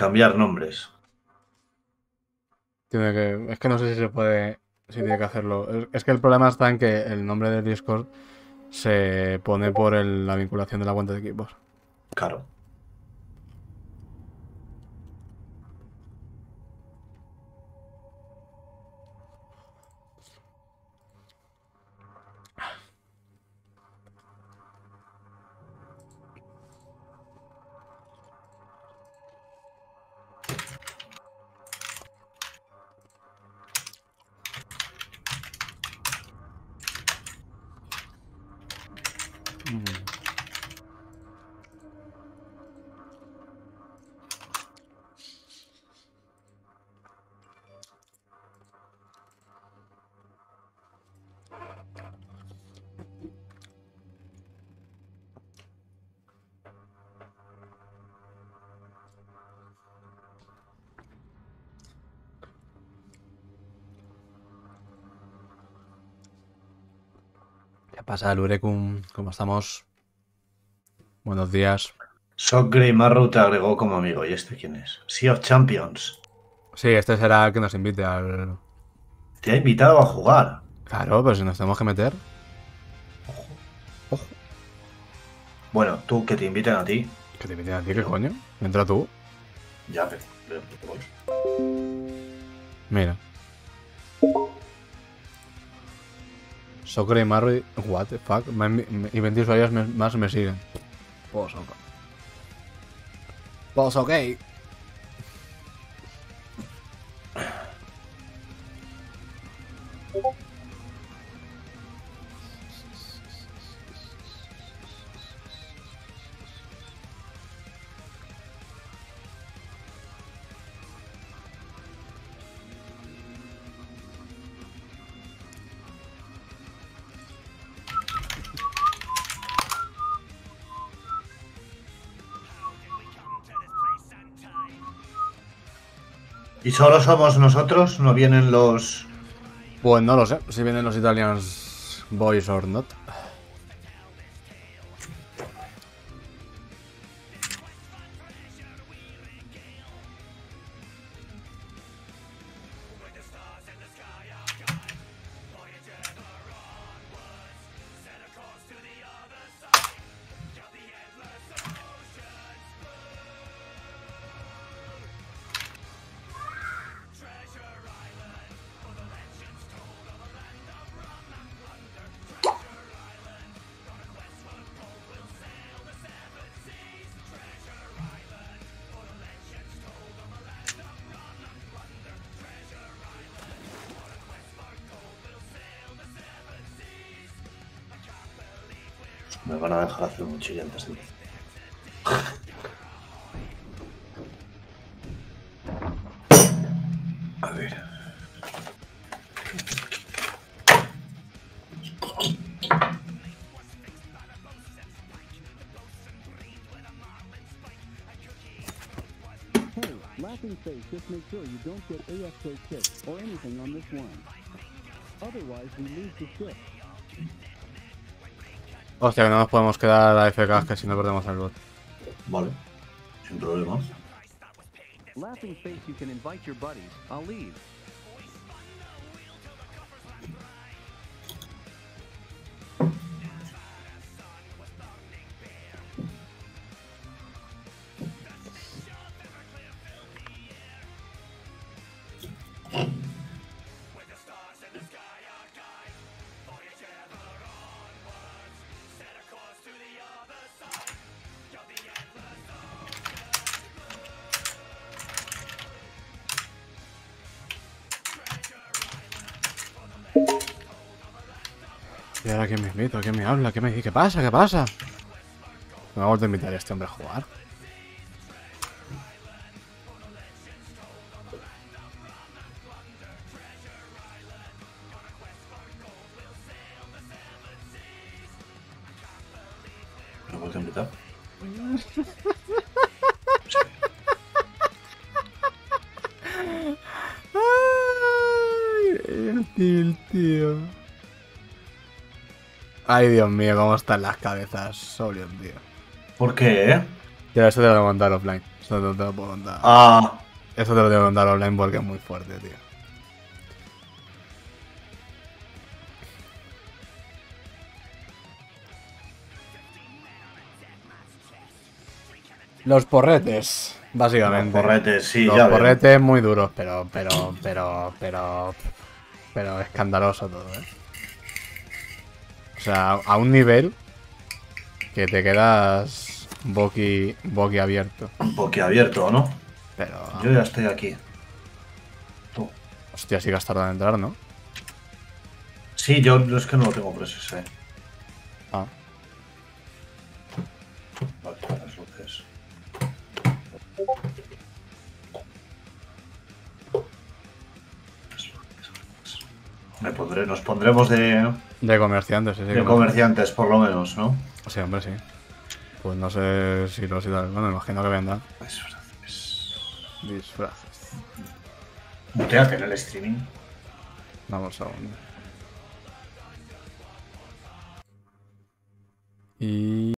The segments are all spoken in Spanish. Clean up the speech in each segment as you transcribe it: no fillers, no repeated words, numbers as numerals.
Cambiar nombres. Es que no sé si se puede. Si tiene que hacerlo. Es que el problema está en que el nombre de Discord se pone por la vinculación de la cuenta de equipos. Claro. ¿Qué pasa, Lurecum? ¿Cómo estamos? Buenos días. Sock Grey Marrow te agregó como amigo. ¿Y este quién es? Sea of Champions. Sí, este será el que nos invite al. Te ha invitado a jugar. Claro, pero si nos tenemos que meter. Ojo. Bueno, tú que te inviten a ti. Que te inviten a ti, ¿qué coño? Entra tú. Ya, pero voy. Mira. Soccer y Marry. What the fuck? Y 20 usuarios más me siguen. Pues ok. Pues ok. ¿Y solo somos nosotros? ¿No vienen los...? Pues no lo sé. Si vienen los Italians boys or not. Me van a dejar hacer un chile antes de... A ver. Laughing face, just make sure you don't get AFK kicked or anything on this one. Otherwise, we lose the ship. Hostia, que no nos podemos quedar a FK, que si no perdemos el bot. Vale. Sin problema. Laughing face, you can invite your buddies. I'll leave. ¿Y ahora quién me invita? ¿Quién me habla? ¿Qué me dice? ¿Qué pasa? ¿Qué pasa? Me ha vuelto a invitar a este hombre a jugar. ¿Me vuelvo a invitar? Ay, tío. Ay, Dios mío, cómo están las cabezas. Solion, tío. ¿Por qué? Ya eso te lo voy a contar offline. Eso no te lo puedo contar. Ah, Eso te lo tengo que contar online porque es muy fuerte, tío. Los porretes, básicamente. los porretes, sí, Los ya veo. porretes muy duros, pero escandaloso todo, ¿eh? O sea, a un nivel que te quedas boquiabierto. Boquiabierto, ¿no? Pero, Yo ya estoy aquí. Tú. hostia, sí que has tardado en entrar, ¿no? Sí, yo es que no lo tengo preso, Ah, Vale, las luces. Nos pondremos de comerciantes, sí, sí. de comerciantes, por lo menos, ¿no? Sí, hombre, sí. Pues no sé si los irán. Bueno, imagino que vendrán. Disfraces. Muteate en el streaming. Vamos a ver. Y...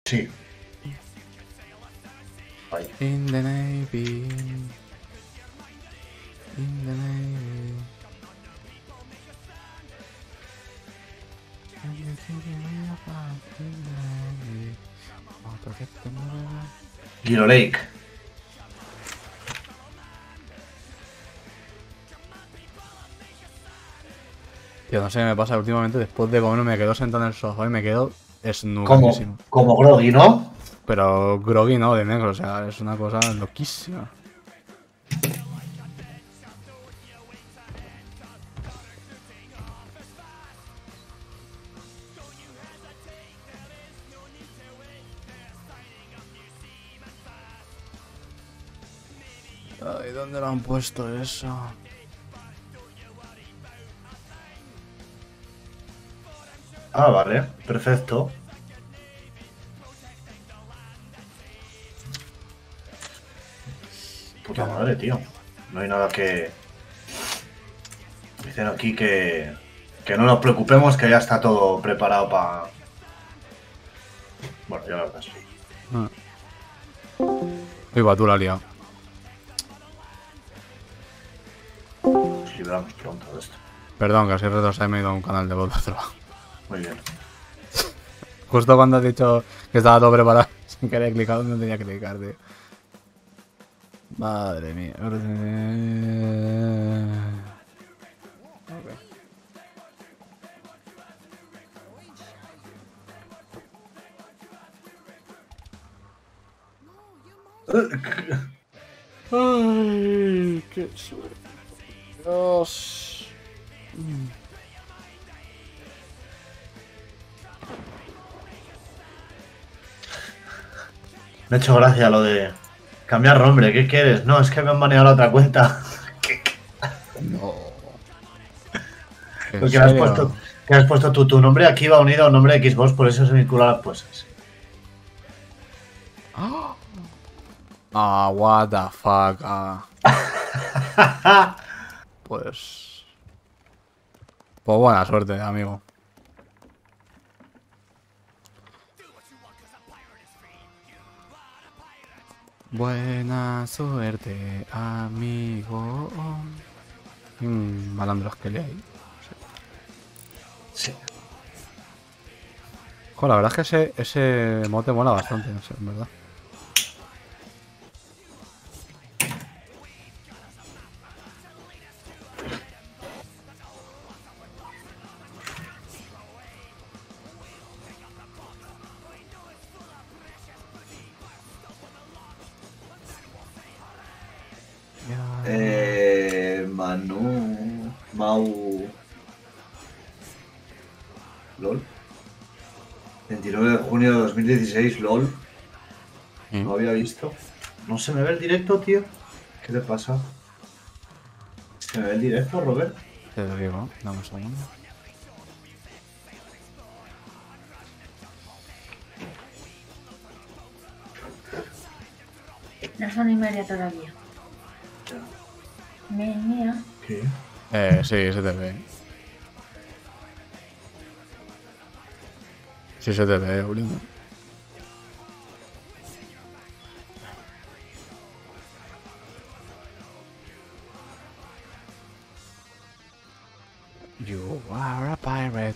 Sí. Ahí. In the Navy. In the navy. And you think you may have found in the navy. Oh, perfecto, no, no, no. Giro Lake. Tío, no sé qué me pasa últimamente. Después de comer me quedo sentado en el sofá y me quedo Como, esnugadísimo. como groggy, ¿no? Pero groggy no, de negro. O sea, es una cosa loquísima. Ay, ¿dónde lo han puesto eso? Ah, vale, perfecto. Puta madre, tío. No hay nada que... Dicen aquí que no nos preocupemos, que ya está todo preparado para... Bueno, ya lo verás. Ah. Uy, va, tú la has liado. Nos libramos pronto de esto. Perdón, que así retrasado y me he ido a un canal de voz de trabajo. Muy bien. Justo cuando has dicho que estaba todo preparado, sin querer he clicado, no tenía que clicar, tío. Madre mía. Ok. Ay, qué suerte. Dios. Me ha hecho gracia lo de cambiar nombre. ¿Qué quieres? No, es que me han baneado la otra cuenta. No. ¿En Porque serio? le has puesto tu nombre aquí va unido al nombre de Xbox, por eso se vincula a las cosas. Ah, what the fuck. Ah. Pues... Pues buena suerte, amigo. Buena suerte, amigo. Malandros que le hay. Sí. Joder, la verdad es que ese mote mola bastante, no sé, en verdad. Mau... LOL. 29 de junio de 2016, LOL. No había visto. No se me ve el directo, tío. ¿Qué le pasa? ¿Se me ve el directo, Robert? Te lo digo, dame un segundo. No son y media todavía. Mía. ¿Qué? Sí, se te ve. Sí se te ve, Ulino. You are a pirate.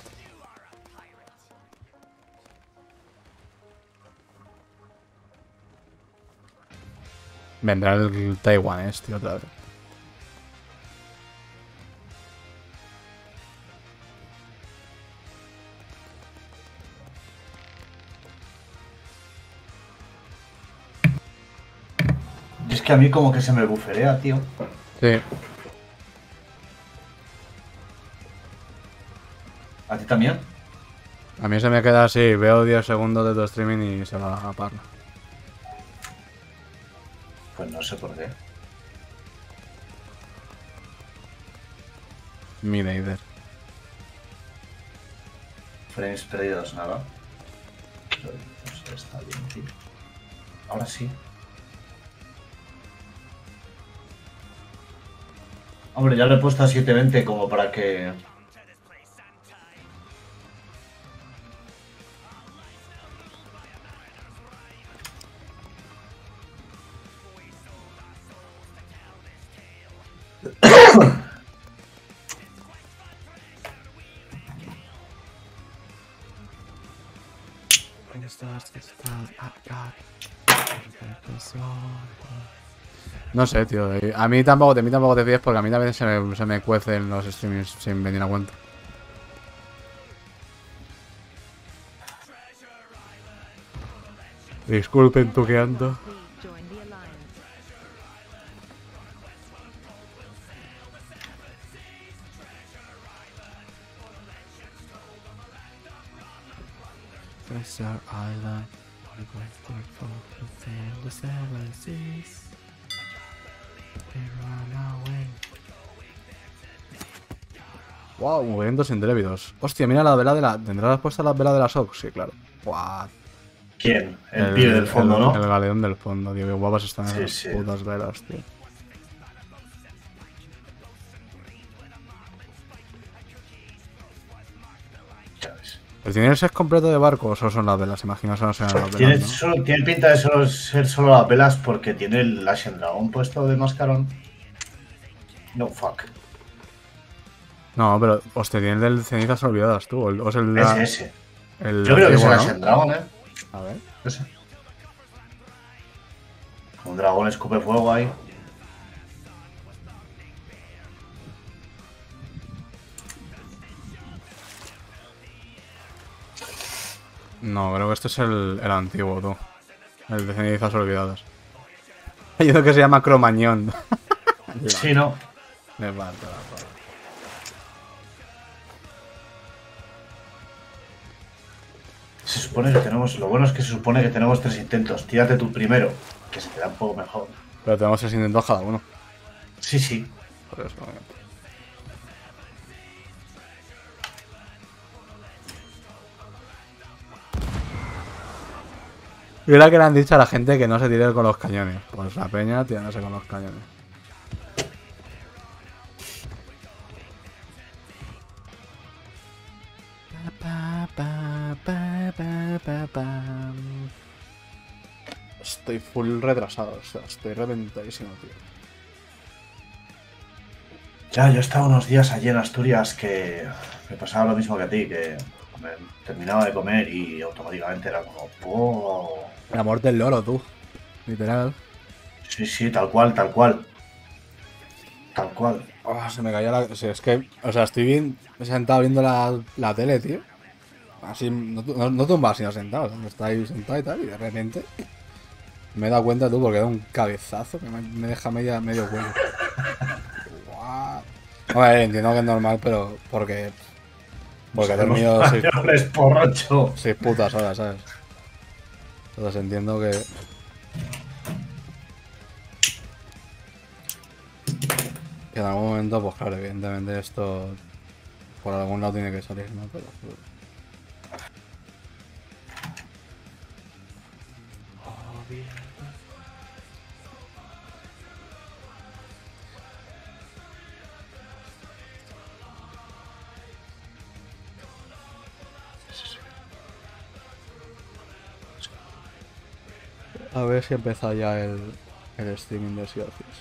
Vendrá el taiwanés, tío, otra vez. Y es que a mí como que se me buferea, tío. Sí. ¿A ti también? A mí se me queda así, veo 10 segundos de tu streaming y se va a parla. Pues no sé por qué. Mi neighbor. Frames perdidos, nada. No sé, está bien, tío. Ahora sí. Hombre, ya lo he puesto a 720 como para que... No sé, tío. A mí tampoco te fíes porque a mí también se me cuecen los streamings sin venir a cuenta. Disculpen tuqueando. Island. Wow, movimientos indrévidos. Hostia, mira la vela de la... ¿Tendrá respuesta a la vela de la SOC? Sí, claro. Wow. ¿Quién? El pibe del fondo, ¿no? El galeón del fondo, tío. Qué guapas están Sí, las sí. putas velas, tío. Ya ves. ¿Pero tiene el set completo de barco o solo son las velas? Imagino que solo serán las velas, ¿no? Tiene pinta de ser solo las velas porque tiene el Ashen Dragon puesto de mascarón. No, fuck. No, pero, hostia, tiene el del cenizas olvidadas, tú. O es el... Ese. El Yo creo que es el antiguo, ¿no? Ashen Dragon, ¿eh? A ver. Ese. Un dragón escupe fuego ahí. No, creo que este es el antiguo, tú. El de cenizas olvidadas. Hay uno que se llama Cromañón. Sí, ¿no? Me falta la pala. Se supone que tenemos... Lo bueno es que se supone que tenemos 3 intentos. Tírate tú primero, que se te da un poco mejor. Pero tenemos 6 intentos cada uno. Sí, sí. Por eso, Y ahora que le han dicho a la gente que no se tire con los cañones. Pues la peña tirándose con los cañones. Estoy full retrasado, o sea, estoy reventadísimo, tío. Ya, yo estaba unos días allí en Asturias que me pasaba lo mismo que a ti, que terminaba de comer y automáticamente era como... ¡Oh! El amor del loro, tú. Literal. Sí, sí, tal cual, tal cual. Tal cual. Oh, se me cayó la... O sea, es que... O sea, estoy bien sentado viendo la tele, tío. Así, no tumbado, sino sentado. Está ahí sentado y tal, y de repente... Me he dado cuenta, tú, porque da un cabezazo que me deja medio cuello. A ver, entiendo que es normal, pero porque he dormido 6 putas horas, ¿sabes? Entonces entiendo que en algún momento, pues claro, evidentemente esto por algún lado tiene que salir, ¿no? Pero... A ver si empieza ya el streaming de Sea of Thieves.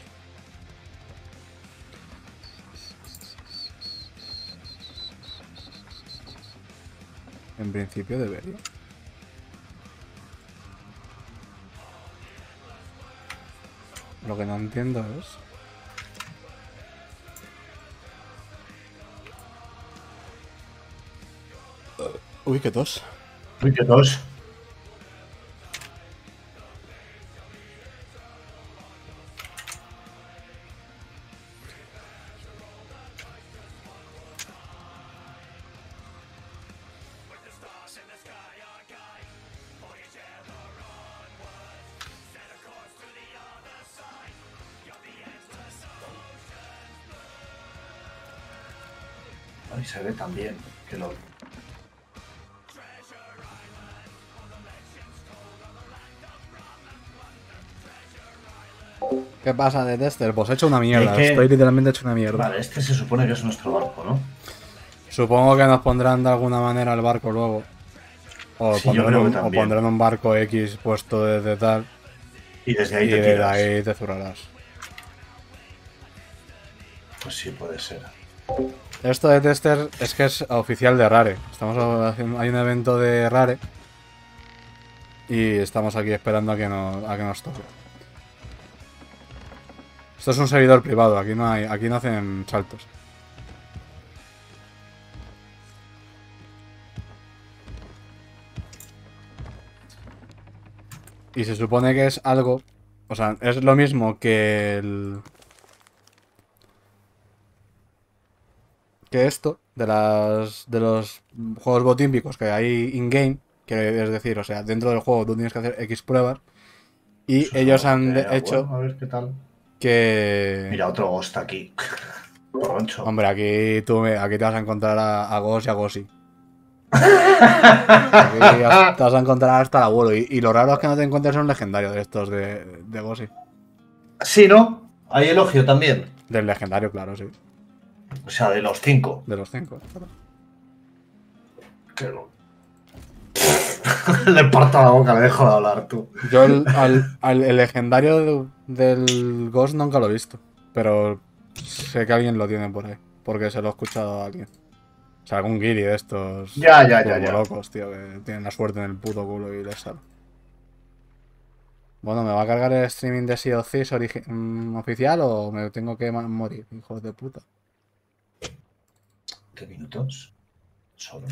En principio debería. Lo que no entiendo es... Uy, qué tos. Uy, qué tos. Ahí se ve también que lo... ¿Qué pasa de Tester? Pues he hecho una mierda, estoy literalmente hecho una mierda. Vale, este se supone que es nuestro barco, ¿no? Supongo que nos pondrán de alguna manera el barco luego. O, Sí, pondrán un barco X puesto desde tal. Y desde ahí y te desde tiras. ahí te zurrarás. Pues sí, puede ser. Esto de Tester es que es oficial de Rare. Estamos haciendo, hay un evento de Rare Y estamos aquí esperando a que nos toque. Esto es un servidor privado, aquí no hacen saltos. Y se supone que es algo... O sea, es lo mismo que que esto de los juegos botímpicos que hay in-game, que es decir, o sea, dentro del juego tú tienes que hacer X pruebas y Eso es ellos algo han que, hecho bueno, a ver qué tal. que... Mira, otro Ghost aquí. Roncho. Hombre, aquí te vas a encontrar a Ghost y a Gossi. Aquí te vas a encontrar hasta el abuelo. Y lo raro es que no te encuentres un legendario de estos de Gossi. Sí, ¿no? Hay elogio también. Del legendario, claro, sí. O sea, de los 5. De los 5. Claro. Le parto la boca, le dejo de hablar tú. Yo el legendario del Ghost nunca lo he visto. Pero sé que alguien lo tiene por ahí. Porque se lo he escuchado a alguien. O sea, algún guiri de estos Ya. locos, tío, que tienen la suerte en el puto culo y les sale. Bueno, ¿me va a cargar el streaming de Sea of Thieves oficial o me tengo que morir, hijos de puta? ¿Qué minutos? Solo.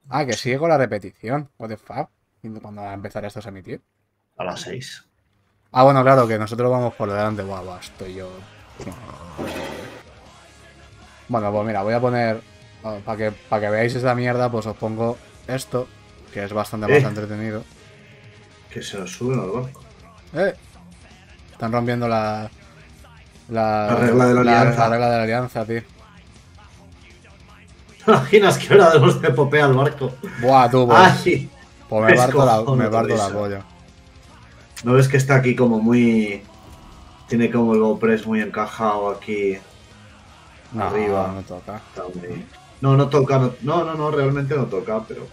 Ah, que sigue con la repetición. What the fuck. ¿Cuándo va a empezar esto a emitir? A las 6. Ah, bueno, claro, que nosotros vamos por delante. Buah, estoy yo. Bueno, pues mira, voy a poner... Para que veáis esta mierda, pues os pongo esto, que es bastante más entretenido. Que se nos suben al barco. Están rompiendo la regla de la alianza. La regla de la alianza, tío. ¿Te imaginas que ahora debemos de popea al barco? Buah, tú, ¡Ay! Pues me parto la polla. ¿No ves que está aquí como muy... Tiene como el GoPress muy encajado aquí arriba? No toca. Está muy... No toca. No, realmente no toca, pero...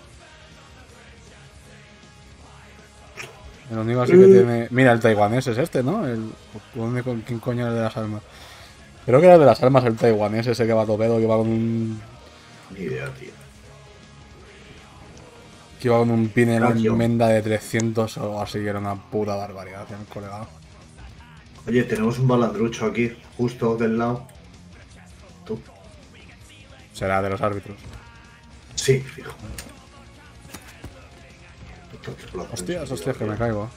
El único así que tiene... Mira, el taiwanés es este, ¿no? ¿Quién coño es el de las almas? Creo que era el de las almas el taiwanés ese que va a topedo, que va con un... Ni idea, tío. Que iba con un pin en la enmienda de 300 o algo así, que era una puta barbaridad, el colega. Oye, tenemos un balandrucho aquí, justo del lado. Tú. Será de los árbitros. Sí, fijo. Hostias, que me caigo.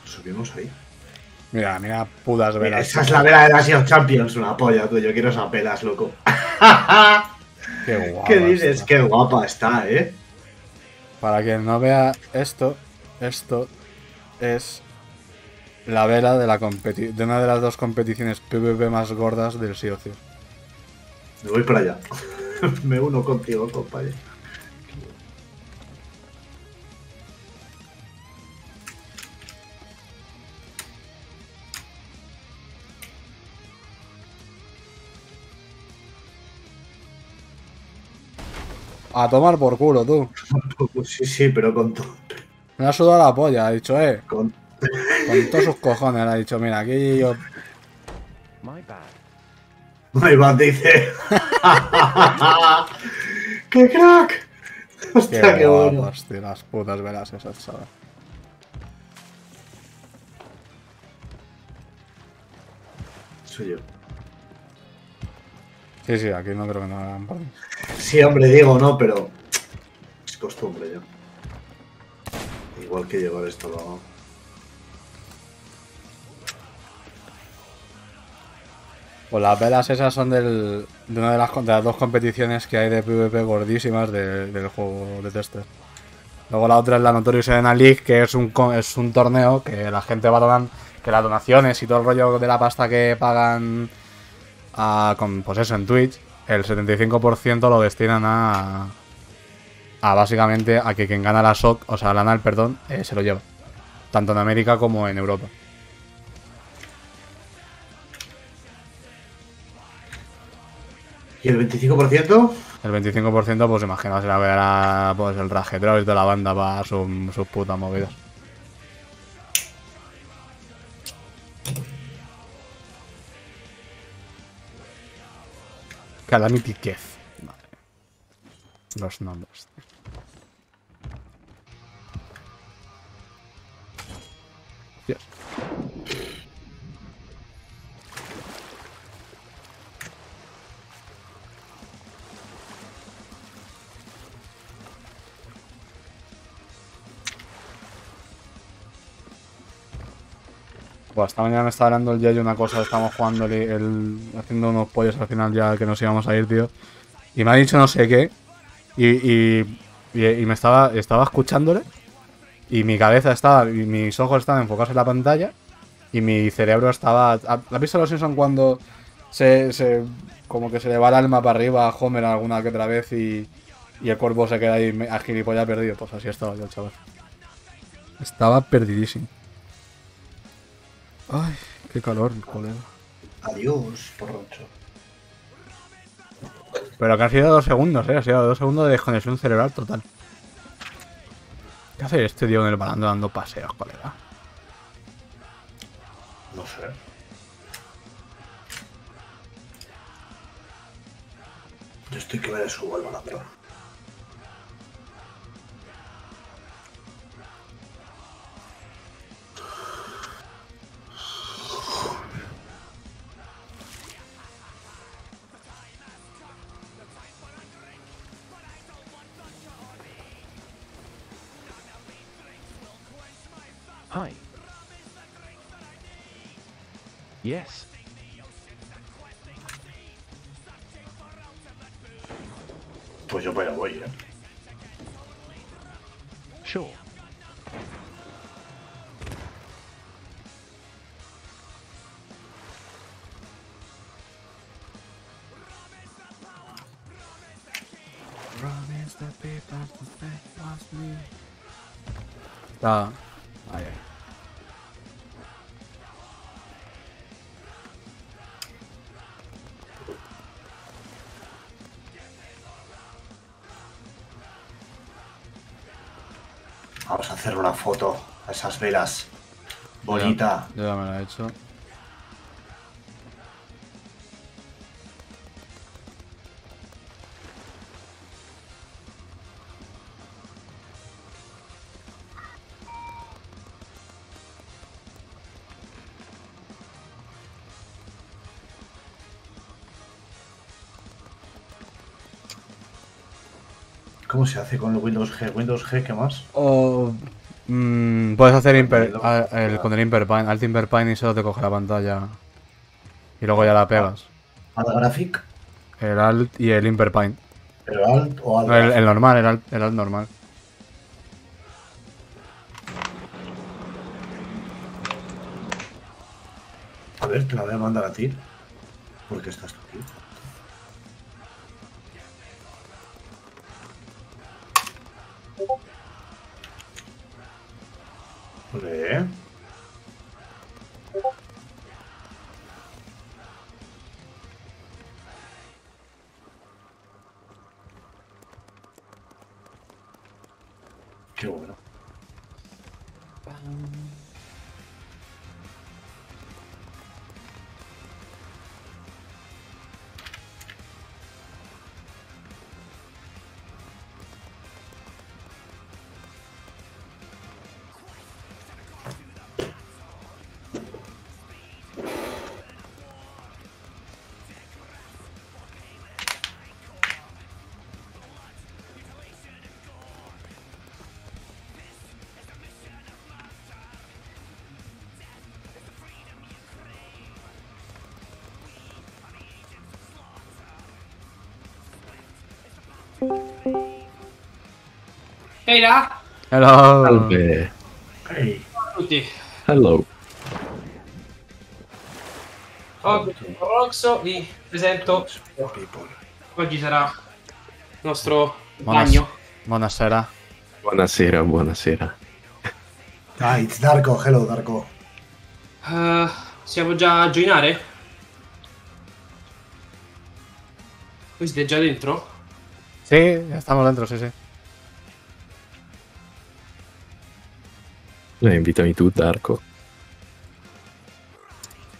Subimos ahí. Mira, putas velas. Esa es la vela de la Sea of Champions, una polla, tú. Yo quiero esas velas, loco. Qué guapa. ¿Qué dices? Está. Qué guapa está, ¿eh? Para quien no vea esto es la vela de una de las dos competiciones PvP más gordas del Sea of Thieves. Me voy para allá. Me uno contigo, compañero. A tomar por culo, tú. Sí, pero con todo. Me ha sudado la polla, ha dicho, Con... Con todos sus cojones, ha dicho, mira, aquí yo... My bad, dice. ¡Qué crack! Hostia, qué bueno. Guapas, tío, las putas velas esas, ¿sabes? Soy yo. Sí, aquí no creo que no hagan por mí. Sí, hombre, digo, no, pero... Es costumbre ya. Igual que llevar esto lo hago. Pues las velas esas son de una de las dos competiciones que hay de PvP gordísimas del juego de tester. Luego la otra es la Notorious Arena League, que es un torneo que la gente va donando, que las donaciones y todo el rollo de la pasta que pagan pues eso, en Twitch, el 75% lo destinan a básicamente a que quien gana la SOC, o sea, la NAL, perdón, se lo lleva. Tanto en América como en Europa. ¿Y el 25%? El 25%, pues imagino, se la verá pues, el rajetero de la banda para sus putas movidas. Calamity Keth. Vale. Los nombres. Dios. Pues esta mañana me estaba hablando el Yeyo una cosa, estábamos jugando haciendo unos pollos al final ya que nos íbamos a ir, tío. Y me ha dicho no sé qué. Y me estaba escuchándole. Y mi cabeza estaba, y mis ojos estaban enfocados en la pantalla. Y mi cerebro estaba... ¿Has visto los Simpsons cuando como que se le va el alma para arriba a Homer alguna que otra vez y el cuerpo se queda ahí a gilipollas perdido? Pues así estaba yo, chaval. Estaba perdidísimo. Ay, qué calor, colega. Adiós, porrocho. Pero que han sido 2 segundos, ha sido 2 segundos de desconexión cerebral total. ¿Qué hace este tío en el balando dando paseos, colega? No sé. Yo estoy que me subo el balando. Hi. Yes. Pues yo para allá voy, Sure. Está... Ahí, ahí. Vamos a hacer una foto a esas velas. Bonita. Yo ya me la he hecho. ¿Cómo se hace con el Windows G? Windows G, ¿qué más? O... puedes hacer con el Imperpine. Alt Imperpine y solo te coge la pantalla. Y luego ya la pegas. ¿Alt Graphic? El Alt y el Imperpine. ¿Pero Alt o Alt No, el normal, el Alt normal. A ver, te la voy a mandar a ti. ¿Por qué estás tú aquí? Vale. Qué bueno. Ehi là, Hello. Salve. Hey. ciao a tutti. Hello. Oggi sono Roxo, vi presento. People. Oggi sarà il nostro bagno. Buonasera. Buonasera, buonasera. Ah, it's Darko. Hello, Darko. Siamo già a joinare? Voi siete già dentro? Sí, ya estamos dentro, sí, sí. Invitami tu, Darko.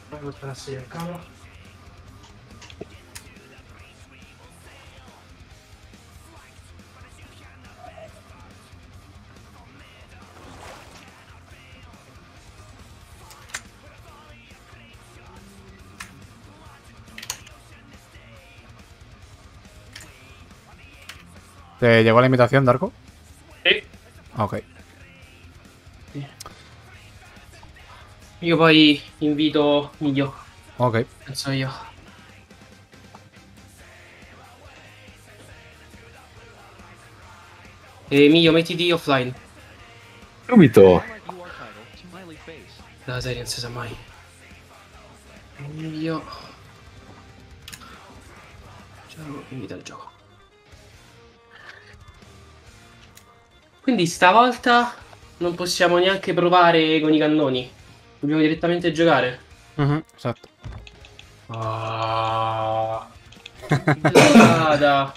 Provo a spararsi il cavolo. ¿Te llegó la invitación, Darko? Sì. Ok. Io poi invito Miglio, Ok. penso io. Miglio, mettiti offline. Subito. La serie non si sa mai. Miglio. Ciao, invita al gioco. Quindi stavolta non possiamo neanche provare con i cannoni. Dobbiamo direttamente giocare. Exacto. Ah. Nada.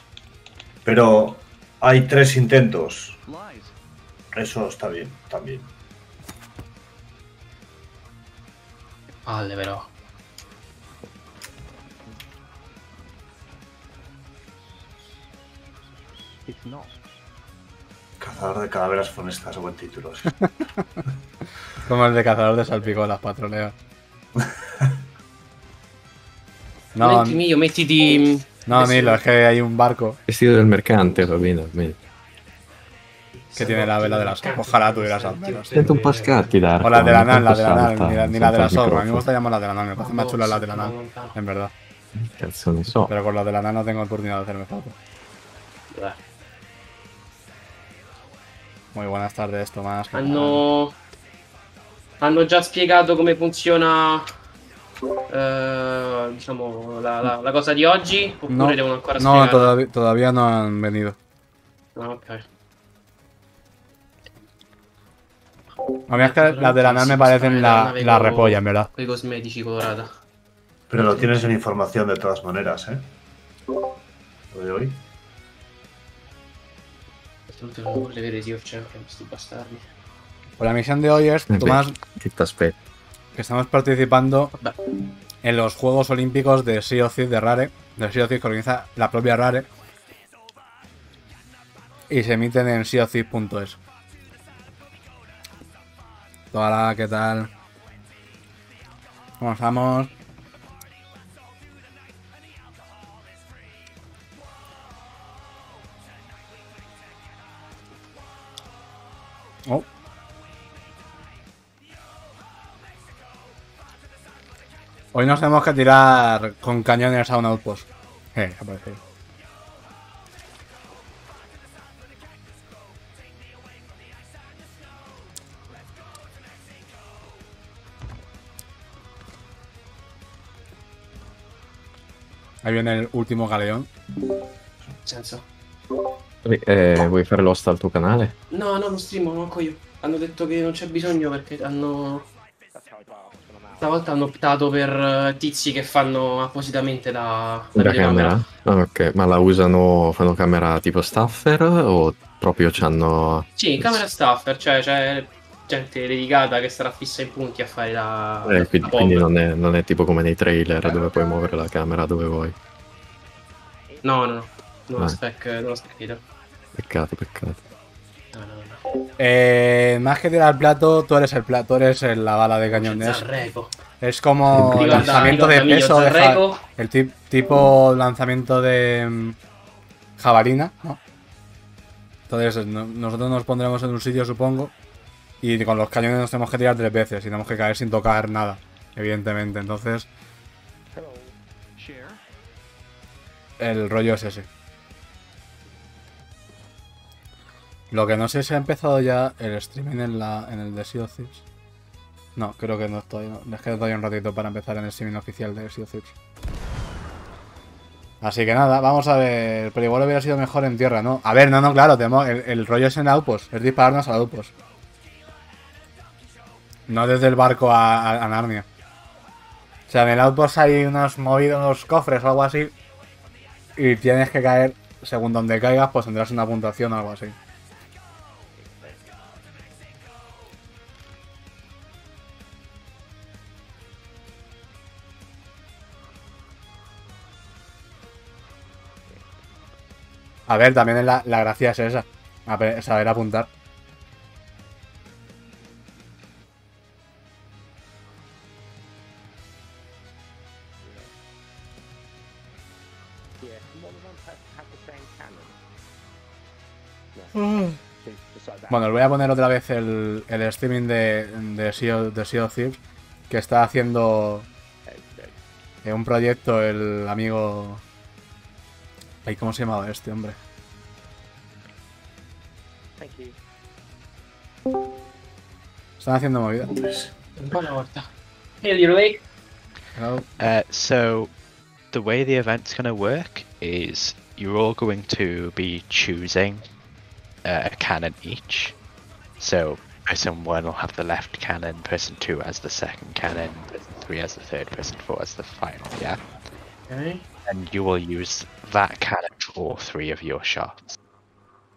Pero hay 3 intentos. Eso está bien, también. Palle però. Cazador de calaveras funestas, buen título. Sí. Como el de cazador de salpicolas, patrolea. No, Mettiti, mettiti. no, Nilo, es que hay un barco Vestito del mercante, va bene, almeno. que tiene la vela de la SOP. Ojalá tuvieras al menos. Sento un po' scatti, Darko. O la de la NAN, ogni la de la tanto NAN, salta, ni la de la salta il SOP. A mí me microfono. gusta llamar la de la NAN, me parece más chula la de la NAN, en verdad. Cazzo ne so. Pero con la de la NAN no tengo oportunidad de hacerme foto. Muy buenas tardes, Tomás. ¿qué tal? Hanno già spiegato come funziona diciamo la cosa di oggi? Oppure No, devono ancora no, spiegarla? todavía no han venido. Ah, ok. A mí es que las de la NAN me parecen la repolla, en verdad. Con i cosmetici colorata. Pero lo tienes en información de todas maneras, ¿eh? Lo de hoy. Queste non vuole vedere Sea of Champions, questi bastardi. Pues la misión de hoy es, Tomás, Che t'aspetta? que estamos participando en los Juegos Olímpicos de Sea of Thieves de Rare. De Sea of Thieves que organiza la propia Rare. Y se emiten en seaofthieves.es. Hola, ¿qué tal? ¿Cómo estamos? Oh. Hoy nos tenemos que tirar con cañones a un outpost. Aparece. Ahí viene el último galeón. Senso. Vuoi fare l'host al tuo canale? No, non streamo, manco io. Hanno detto che non c'è bisogno perché stavolta hanno optato per tizi che fanno appositamente la La videocamera. camera? Ah, ok, ma la usano, fanno camera tipo staffer o proprio c'hanno... Sì, camera staffer, cioè c'è gente dedicata che starà fissa in punti a fare la quindi POV. non è tipo come nei trailer dove puoi muovere la camera dove vuoi. No, non lo spec leader. Peccato. No. Más que tirar plato, tú eres la bala de cañón. Es como Ricorda- lanzamiento de ricorda peso, Emilio Zarreco. el tipo lanzamiento de jabalina, ¿no? Entonces nosotros nos pondremos en un sitio, supongo, y con los cañones nos tenemos que tirar 3 veces y tenemos que caer sin tocar nada, evidentemente. Entonces, el rollo es ese. Lo que no sé si ha empezado ya el streaming en el de Sea of Thieves. No, creo que no estoy. No. Les queda todavía un ratito para empezar en el streaming oficial de Sea of Thieves. Así que nada, vamos a ver. Pero igual hubiera sido mejor en tierra, ¿no? A ver, no, claro, el rollo es en outpost. Es dispararnos al outpost. No desde el barco a Narnia. O sea, en el outpost hay unos cofres o algo así. Y tienes que caer, según donde caigas, pues tendrás una puntuación o algo así. A ver, también la gracia es esa. Saber apuntar. Bueno, os voy a poner otra vez el streaming de Sea of Thieves, que está haciendo un proyecto el amigo... Ay, ¿cómo se llamaba este hombre? Están haciendo movidas. Buona volta. Hey, you're late. Hello. So, the way the event's going to work is you're all going to be choosing a cannon each. So, person 1 will have the left cannon, person 2 has the second cannon, person 3 has the third, person 4 has the final, yeah? Okay. And you will use that cannon for all 3 of your shots.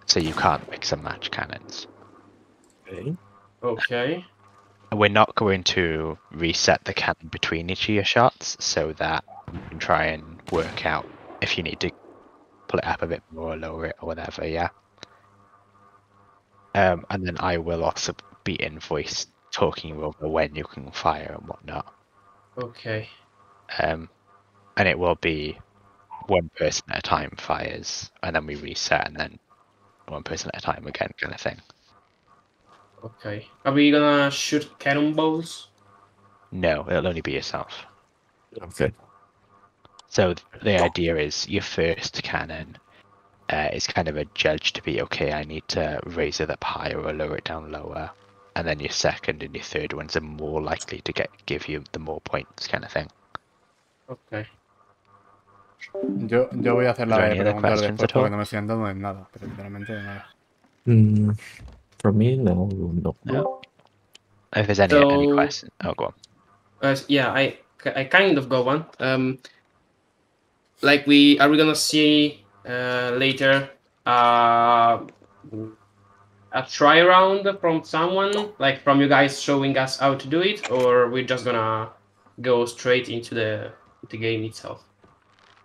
So you can't mix and match cannons. Ok. Ok. We're not going to reset the cannon between each of your shots so that you can try and work out if you need to pull it up a bit more or lower it or whatever, yeah? And then I will also be in voice talking over when you can fire and whatnot. Ok. And it will be one person at a time fires, and then we reset, and then one person at a time again, kind of thing. Ok. Are we gonna shoot cannonballs? No, it'll only be yourself. Ok. So the idea is your first cannon is kind of a judge to be, okay, I need to raise it up higher or lower it down lower. And then your second and your third ones are more likely to give you the more points, kind of thing. Ok. Yo voy a hacer la Is there de any other preguntar questions después at all? porque no me estoy entrando en nada, pero literalmente de nada. For me, no. No. If there's any So- questions, oh, go on. Yeah, I kind of got one. Like are we gonna see later a try round from someone, like from you guys showing us how to do it, or we're just gonna go straight into the game itself?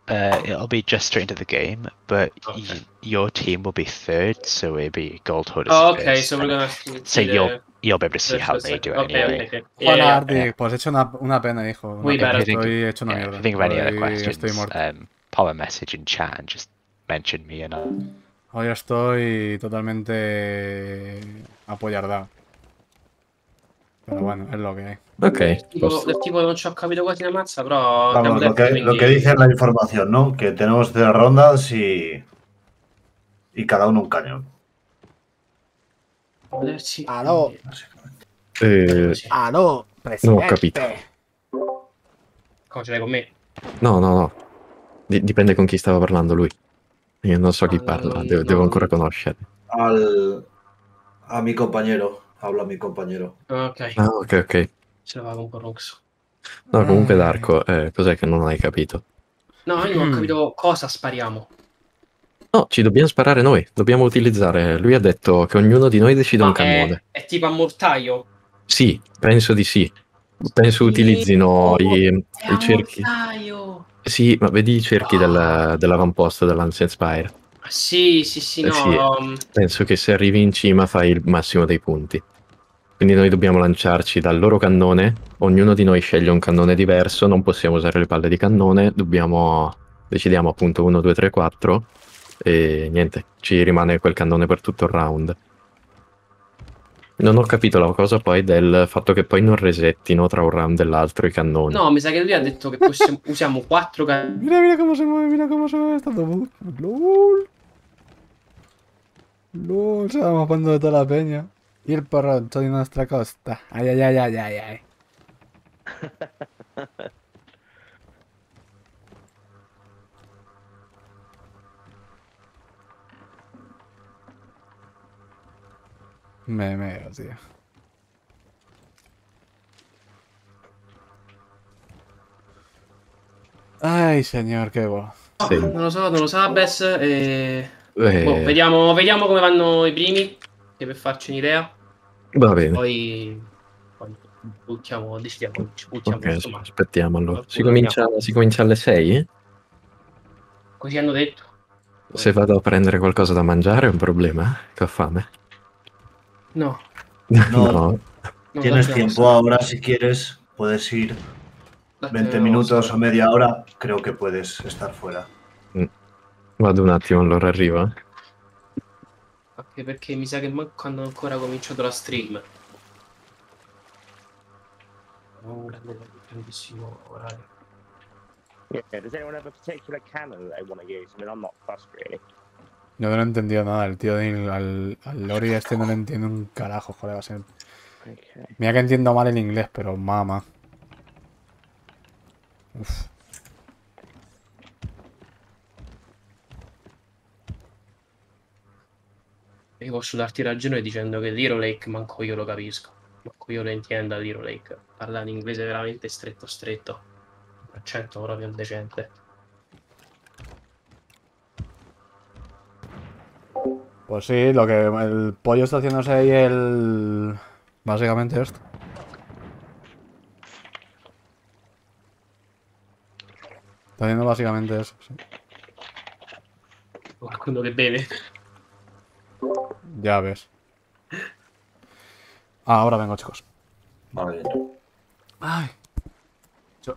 It'll be just straight into the game, but Okay. your team will be third, so it'll be gold holders. Oh, okay, first, so we're and gonna so see the you'll be able to see how they do it anyway. Okay. Hola, Yeah. Ardi. Pues he hecho una pena, hijo. Una Muy pena. bad. Estoy hecho una Yeah, mierda. if you think of any other Hoy questions, estoy muerto. pop a message in chat and just mention me and Hoy estoy totalmente apoyar da. Pero bueno, es lo que hay. Ok. Del tipo non ci ho capito quasi una mazza, però abbiamo Vamos, detto, lo que quindi... dice en la información, ¿no? Que tenemos 3 rondas y cada uno un cañón, Potersi... Aló. básicamente. Sì. Aló, Non ho capito. Come ce l'hai con me? No. Dipende con chi stava parlando lui. Io non so chi No, parla, no, devo no. ancora conoscere. A mi compañero, habla mi compañero. Ok, Ah, ok. ce l'aveva un po' roxo. No, comunque Darko, cos'è che non hai capito? No, io non ho capito cosa spariamo. No, ci dobbiamo sparare noi, dobbiamo utilizzare... Lui ha detto che ognuno di noi decide un cannone. È tipo a mortaio? Sì, penso di sì. Penso utilizzino i cerchi. Mortaio! Sì, ma vedi i cerchi dell'avamposto dell'Ancient Spire. Sì, no. Sì, penso che se arrivi in cima fai il massimo dei punti. Quindi noi dobbiamo lanciarci dal loro cannone, ognuno di noi sceglie un cannone diverso, non possiamo usare le palle di cannone, decidiamo appunto 1, 2, 3, 4 e niente, ci rimane quel cannone per tutto il round. Non ho capito la cosa poi del fatto che poi non resettino tra un round e l'altro i cannoni. No, mi sa che lui ha detto che usiamo 4 cannoni. Mira cómo se mueve, está todo. LOL. LOL, se va mapando de toda la peña. Y el porroncho de nuestra costa. Ay. Me meo, tío. Ay, señor, qué bo. Sì. Non lo so, Bess. Vediamo come vanno i primi, che per farci un'idea. Va bene. Poi buttiamo, decidiamo, ci buttiamo. Ok, Insomma, aspettiamo allora. Si Qualcuno comincia alle 6? così hanno detto. Se vado a prendere qualcosa da mangiare è un problema? Che ho fame. No. No. Tienes no, tiempo ahora, si quieres, puedes ir 20 minutos o media hora, creo que puedes estar fuera. Vado un attimo, allora arrivo. Anche perché mi sa che manco hanno ancora cominciato la stream. Un grandissimo orario. Yeah, does anyone have a particular cannon that they want to use? I mean, I'm not fussed really. Yo no he entendido nada. El tío al Lori este no le entiendo un carajo, joder, va a ser. Okay. Mira que entiendo mal el inglés, pero mamá. Uf. Io posso darti ragione dicendo che l'Hero Lake manco io lo capisco. Manco io lo intendo l'Hero Lake. Parla in inglese veramente stretto stretto. Un accento proprio decente. Pues sí, lo que el pollo está haciéndose ahí el... Básicamente esto. Está haciendo básicamente eso, sí. Qualcuno che beve. Ya ves. Ah, ahora vengo, chicos. Vale. Ay. Yo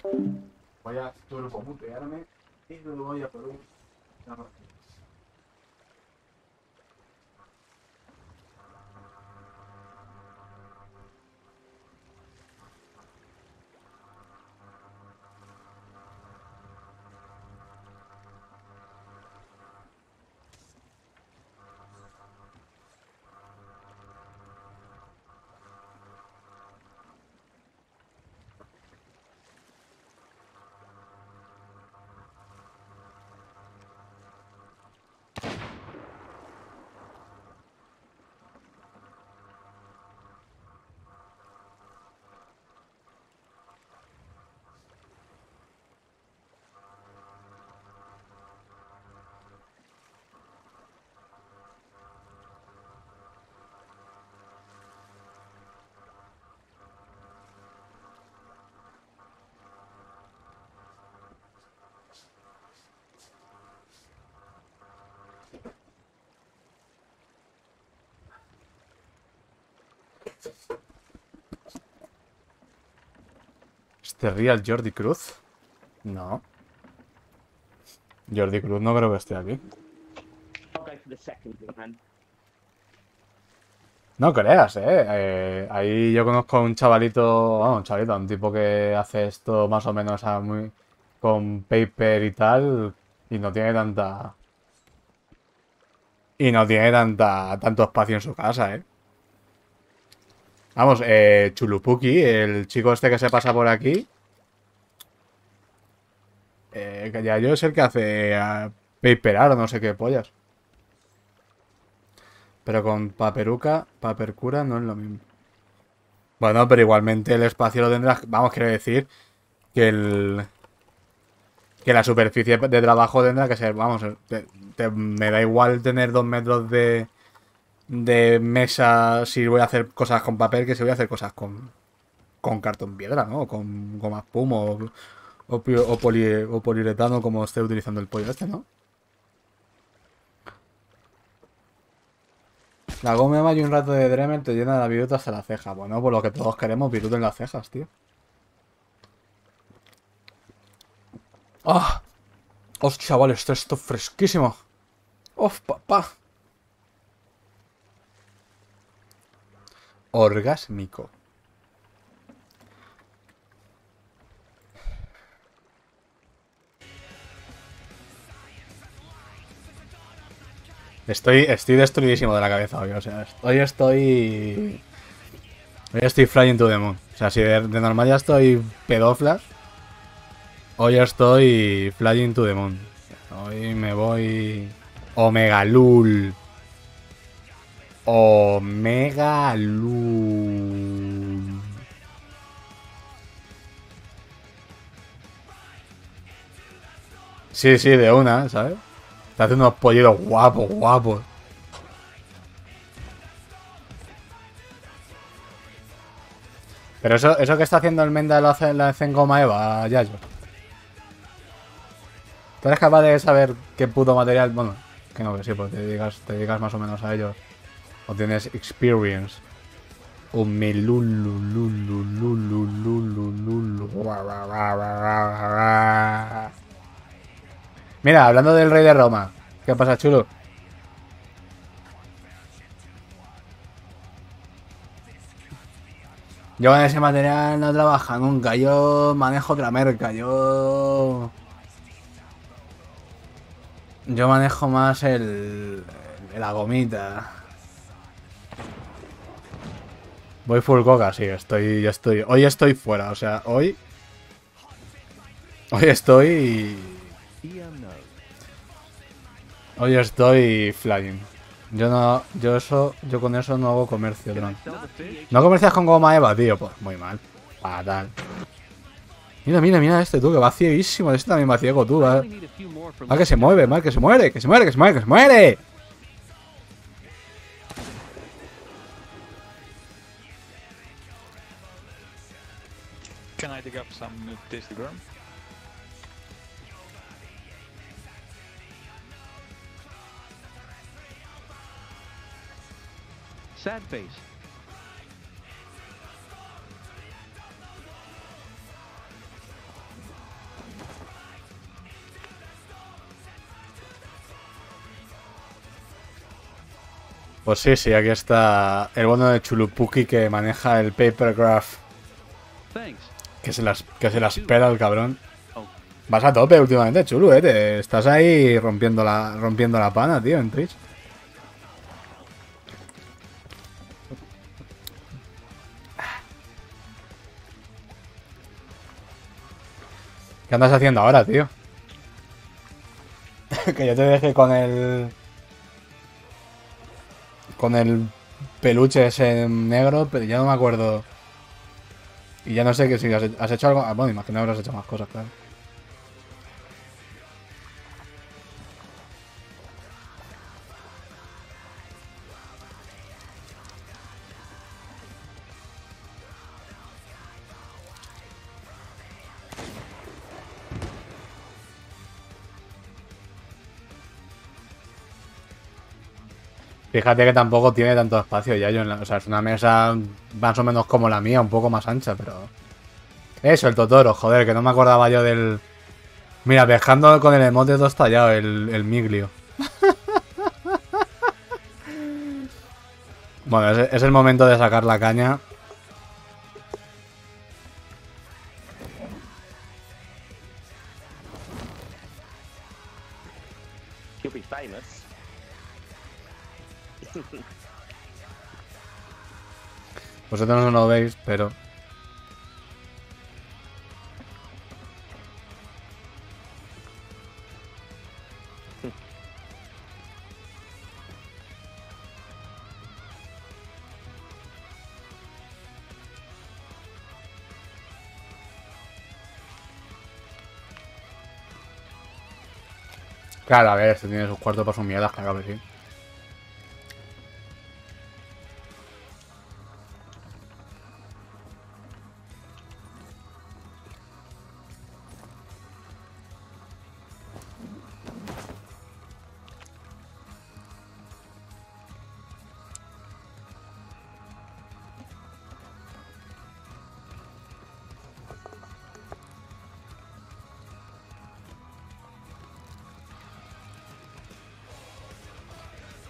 voy a turbomutearme y lo voy a por un... ¿Este real Jordi Cruz? No. Jordi Cruz no creo que esté aquí. I'll go for the second one. No creas, ahí yo conozco a un chavalito, bueno, un chavalito, un tipo que hace esto más o menos con paper y tal, y no tiene tanta... Y no tiene tanto espacio en su casa, Vamos, Chulupuki, el chico este que se pasa por aquí. Que ya yo es el que hace paperar o no sé qué pollas. Pero con papercura no es lo mismo. Bueno, pero igualmente el espacio lo tendrás. Vamos, quiero decir que que la superficie de trabajo tendrá que ser. Vamos, me da igual tener 2 metros de mesa si voy a hacer cosas con papel que si voy a hacer cosas con cartón piedra, ¿no? O con goma espuma o poliuretano como esté utilizando el pollo este, ¿no? La goma y un rato de Dremel te llena la viruta hasta la ceja. Bueno, por lo que todos queremos, viruta en las cejas, tío. ¡Ah! ¡Oh, chaval! Esto es fresquísimo. ¡Oh, papá! Orgásmico. Estoy destruidísimo de la cabeza hoy, o sea, hoy estoy flying to the moon. O sea, si de normal ya estoy pedoflas, hoy estoy flying to the moon. Hoy me voy... Omega Lul. Omega Lul. Sí, de una, ¿sabes? Te hace unos pollitos guapos. Pero eso que está haciendo el Menda lo hace en goma eva, Yayo. ¿Tú eres capaz de saber qué puto material? Bueno, que no, que sí, pues te dedicas más o menos a ellos. O tienes experience. Un Mira, hablando del rey de Roma. ¿Qué pasa, chulo? Yo en ese material no trabajo nunca, yo manejo otra merca, yo manejo más la gomita. Voy full coca, sí, hoy estoy fuera, o sea, hoy estoy flying. Yo con eso no hago comercio, Tron. No comercias con goma Eva, tío, pues muy mal. Fatal. Mira este, tú, que va cieguísimo. Este también va ciego, tú, va. Ah, que se mueve, mal, que se muere. Can I dig up some tasty worm? Sad face. Pues sí, aquí está el bueno de Chulupuki que maneja el papergraph. Thanks. Que se las pela el cabrón. Vas a tope últimamente, Chulu, te estás ahí rompiendo la pana, tío, en Twitch. ¿Qué andas haciendo ahora, tío? Que yo te dejé con el peluche ese negro, pero ya no me acuerdo. Y ya no sé que si has hecho algo. Bueno, imagino que habrás hecho más cosas, claro. Fíjate que tampoco tiene tanto espacio ya. O sea, es una mesa más o menos como la mía, un poco más ancha, pero... Eso, el Totoro, joder, que no me acordaba yo del... Mira, dejando con el emote todo estallado, el Miglio. Bueno, es el momento de sacar la caña. You'll be famous. Vosotros no lo veis, pero... Claro, a ver, este tiene sus cuartos para sus mierdas, claro que sí.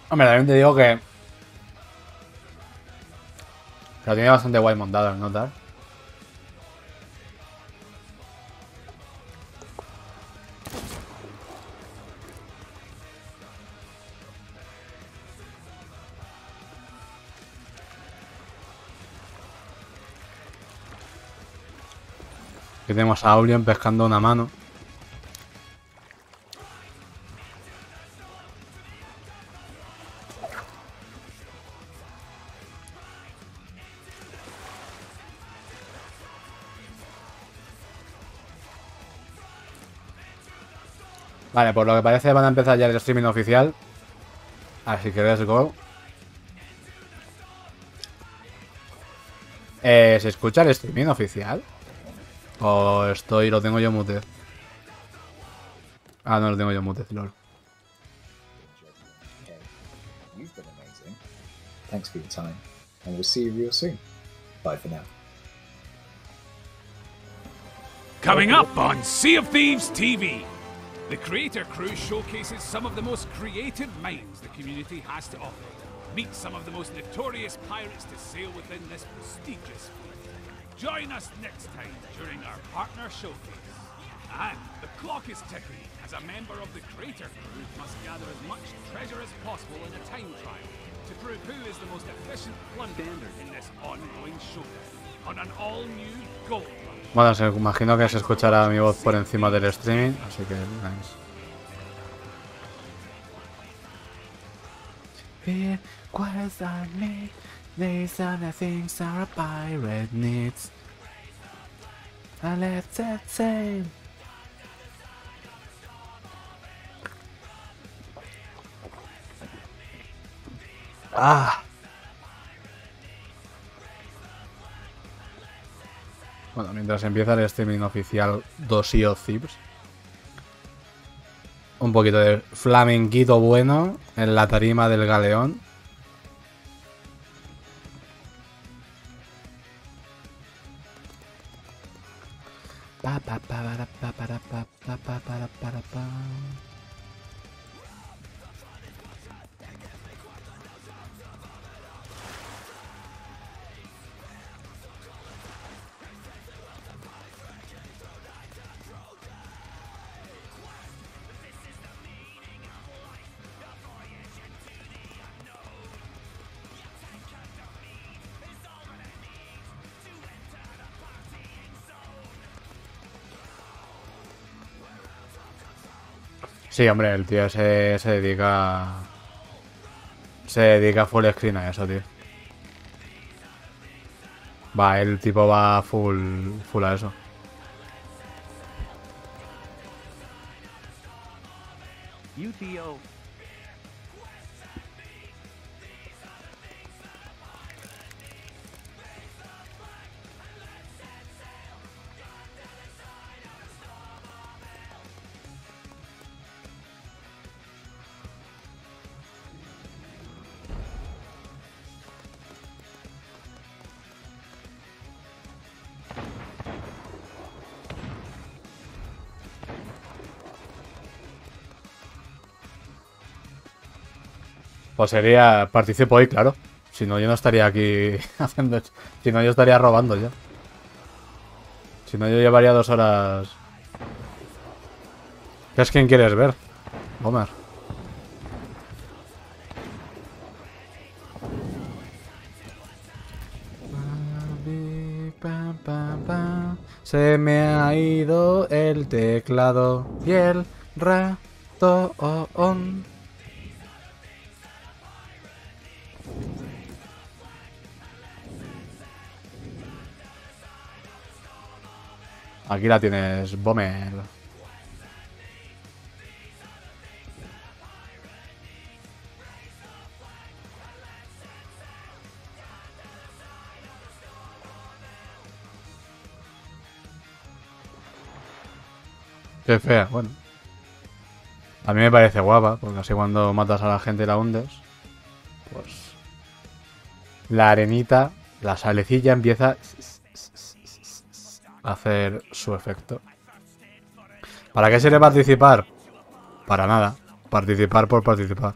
Hombre, también te digo que... Lo tiene bastante guay montado, ¿no? Tal. Aquí tenemos a Aurien pescando una mano. Vale, por lo que parece van a empezar ya el streaming oficial. Así que let's go. ¿Se escucha el streaming oficial? ¿O lo tengo yo mute? Ah, no lo tengo yo mute, lol. You've been amazing. Thanks for your time, and we'll see you real soon. Bye for now. Coming up on Sea of Thieves TV, the Creator Crew showcases some of the most creative minds the community has to offer. Meet some of the most notorious pirates to sail within this prestigious fleet. Join us next time during our partner showcase. And the clock is ticking, as a member of the Creator Crew must gather as much treasure as possible in a time trial to prove who is the most efficient plunder in this ongoing showdown on an all-new gold rush. Bueno, se imagino que se escuchará mi voz por encima del streaming, así que nice. Requires are made, these are the things our pirate needs. And let's set sail. Ah. Bueno, mientras empieza el streaming oficial 2 Sea of Thieves, un poquito de flamenquito bueno en la tarima del galeón. Pa, pa, pa, pa, para, pa, pa, pa, para, pa. Sí, hombre, el tío ese se dedica full screen a eso, tío. Va, el tipo va full a eso. UTO. Pues sería, participo hoy, claro. Si no, yo no estaría aquí haciendo... Si no, yo estaría robando ya. Si no, yo llevaría 2 horas... ¿Qué es quien quieres ver, Homer? Se me ha ido el teclado y el ratón. Aquí la tienes, Bomer. Qué fea, bueno. A mí me parece guapa, porque así cuando matas a la gente y la hundes, pues la arenita, la salecilla empieza a hacer su efecto. ¿Para qué sirve participar? Para nada. Participar por participar.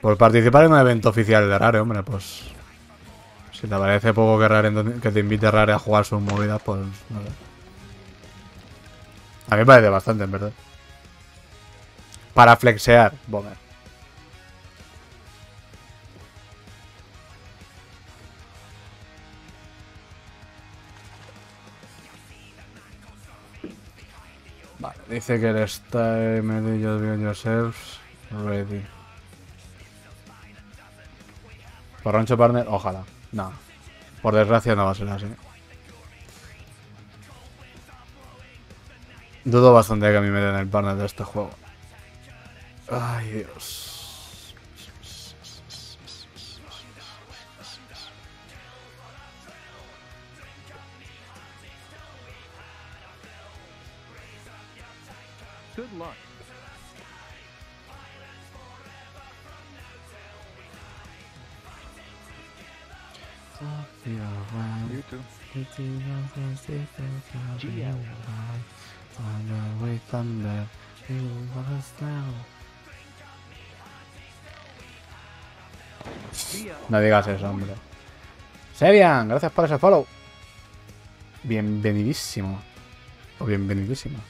Por participar en un evento oficial de Rare, hombre, pues... Si te parece poco que te invite Rare a jugar sus movidas, pues no sé. A mí me parece bastante, en verdad. Para flexear, Bomer. Vale, dice que el time you do yourselves ready. Porroncho partner, ojalá. No. Por desgracia no va a ser así. Dudo bastante que a mí me den el partner de este juego. Ay, Dios. Good luck. You too. No digas eso, hombre. Sebian, gracias por ese follow. Bienvenidísimo. O bienvenidísimo.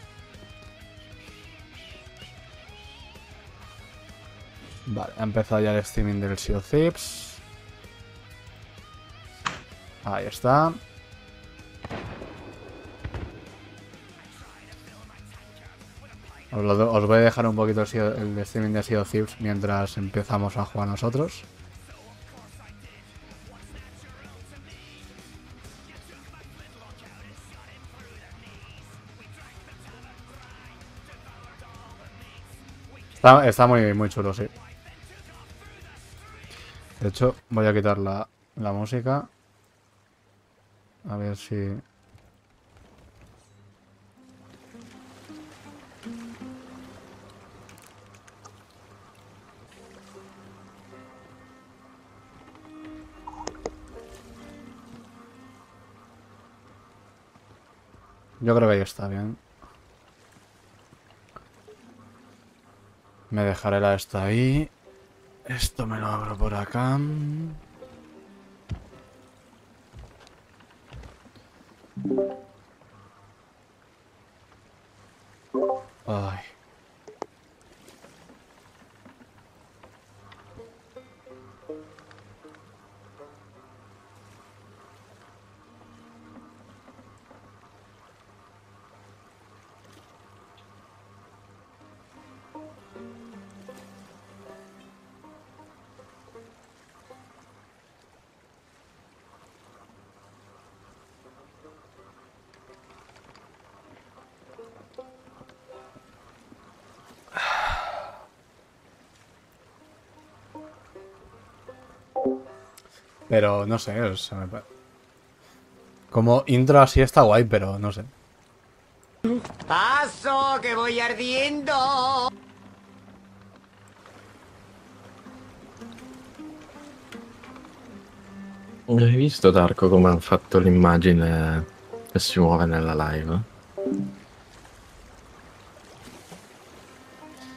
Vale, ha empezado ya el streaming del Sea of Thieves. Ahí está. Os voy a dejar un poquito el streaming de Sea of Thieves mientras empezamos a jugar nosotros. Está muy chulo, sí. De hecho, voy a quitar la música. A ver si... Yo creo que ahí está bien. Me dejaré la esta ahí. Esto me lo abro por acá. Ay. Pero no sé, o sea, como intro así está guay, pero no sé. ¡Paso, que voy ardiendo! Hai visto, Darko, come hanno fatto l'immagine che si muove nella live?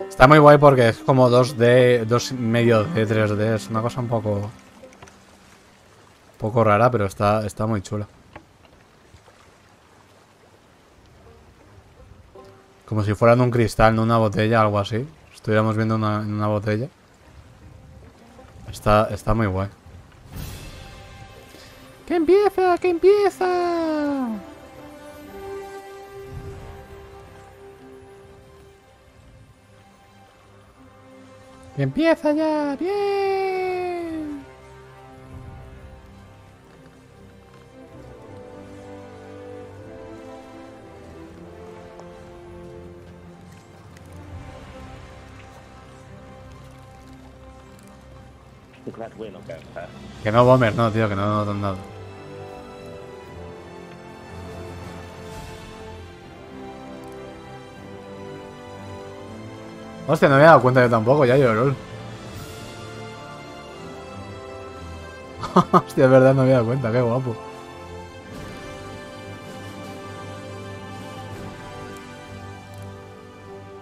Está muy guay porque es como 2D, 2 medio de 3D. Es una cosa un poco rara, pero está muy chula. Como si fuera en un cristal, no una botella, algo así. Estuviéramos viendo en una botella. Está muy guay. ¡Que empieza! ¡Que empieza! ¡Que empieza ya! ¡Bien! Que no, Bomber, no, tío, que no nada. Hostia, no me he dado cuenta yo tampoco, ya yo, lol. Hostia, es verdad, no me he dado cuenta, qué guapo.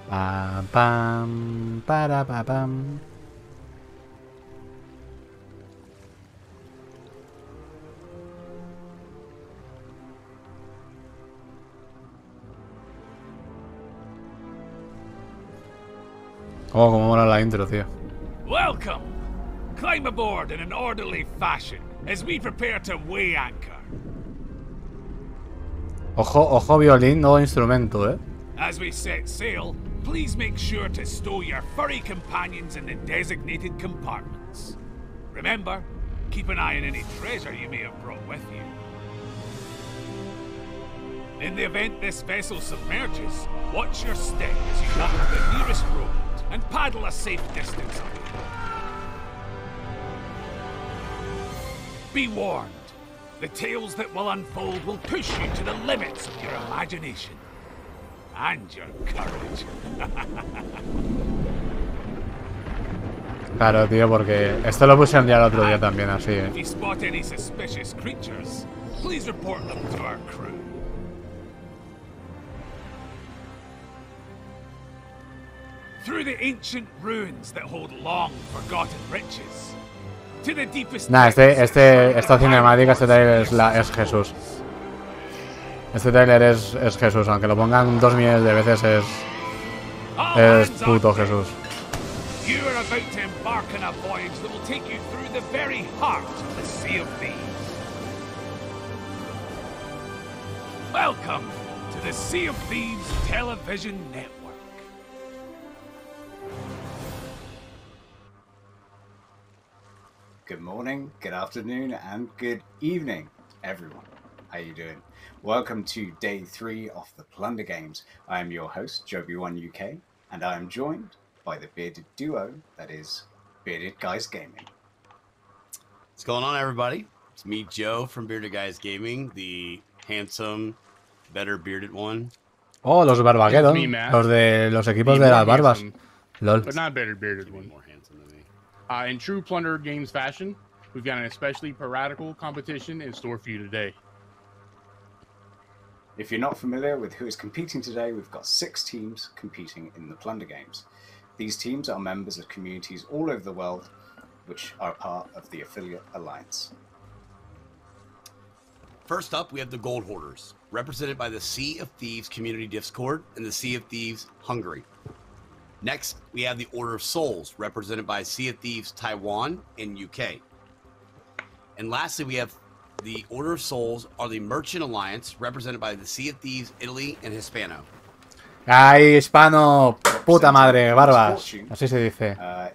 Pam, pam, para, pa, pam. Oh, como mola la intro, tío. Welcome! Climb aboard in an orderly fashion as we prepare to weigh anchor. Ojo, violín, nuevo instrumento, eh. As we set sail, please make sure to stow your furry companions in the designated compartments. Remember, keep an eye on any treasure you may have brought with you. In the event this vessel submerges, watch your step as you look at the nearest road and paddle a safe distance of it. Be warned. The tales that will unfold will push you to the limits of your imagination. And your courage. Claro, tío, porque esto lo puse un día el otro día también, así, If you spot any suspicious creatures, please report them to our crew. Through the ancient ruins that hold long forgotten riches, to the deepest Nah, depths. esta cinemática, este trailer es Jesús. Este trailer es Jesús, aunque lo pongan 2 millones de veces es puto Jesús. You are about to embark on a voyage that will take you through the very heart of the Sea of Thieves. Welcome to the Sea of Thieves Television Network. Good morning, good afternoon, and good evening, everyone. How you doing? Welcome to day 3 of the Plunder Games. I am your host, Joby1UK, and I am joined by the bearded duo that is Bearded Guys Gaming. What's going on, everybody? It's me, Joe, from Bearded Guys Gaming, the handsome, better bearded one. Oh, los barbagueros, los de los equipos de las barbas. Lol. But not better bearded one. More handsome than me. In true Plunder Games fashion, we've got an especially piratical competition in store for you today. If you're not familiar with who is competing today, we've got 6 teams competing in the Plunder Games. These teams are members of communities all over the world, which are part of the Affiliate Alliance. First up, we have the Gold Hoarders, represented by the Sea of Thieves Community Discord and the Sea of Thieves Hungary. Next, we have the Order of Souls, represented by Sea of Thieves Taiwan and UK. And lastly, we have the Order of Souls are the Merchant Alliance, represented by the Sea of Thieves Italy and Hispano. ¡Ay, hispano! ¡Puta madre, barbas! Así se dice. La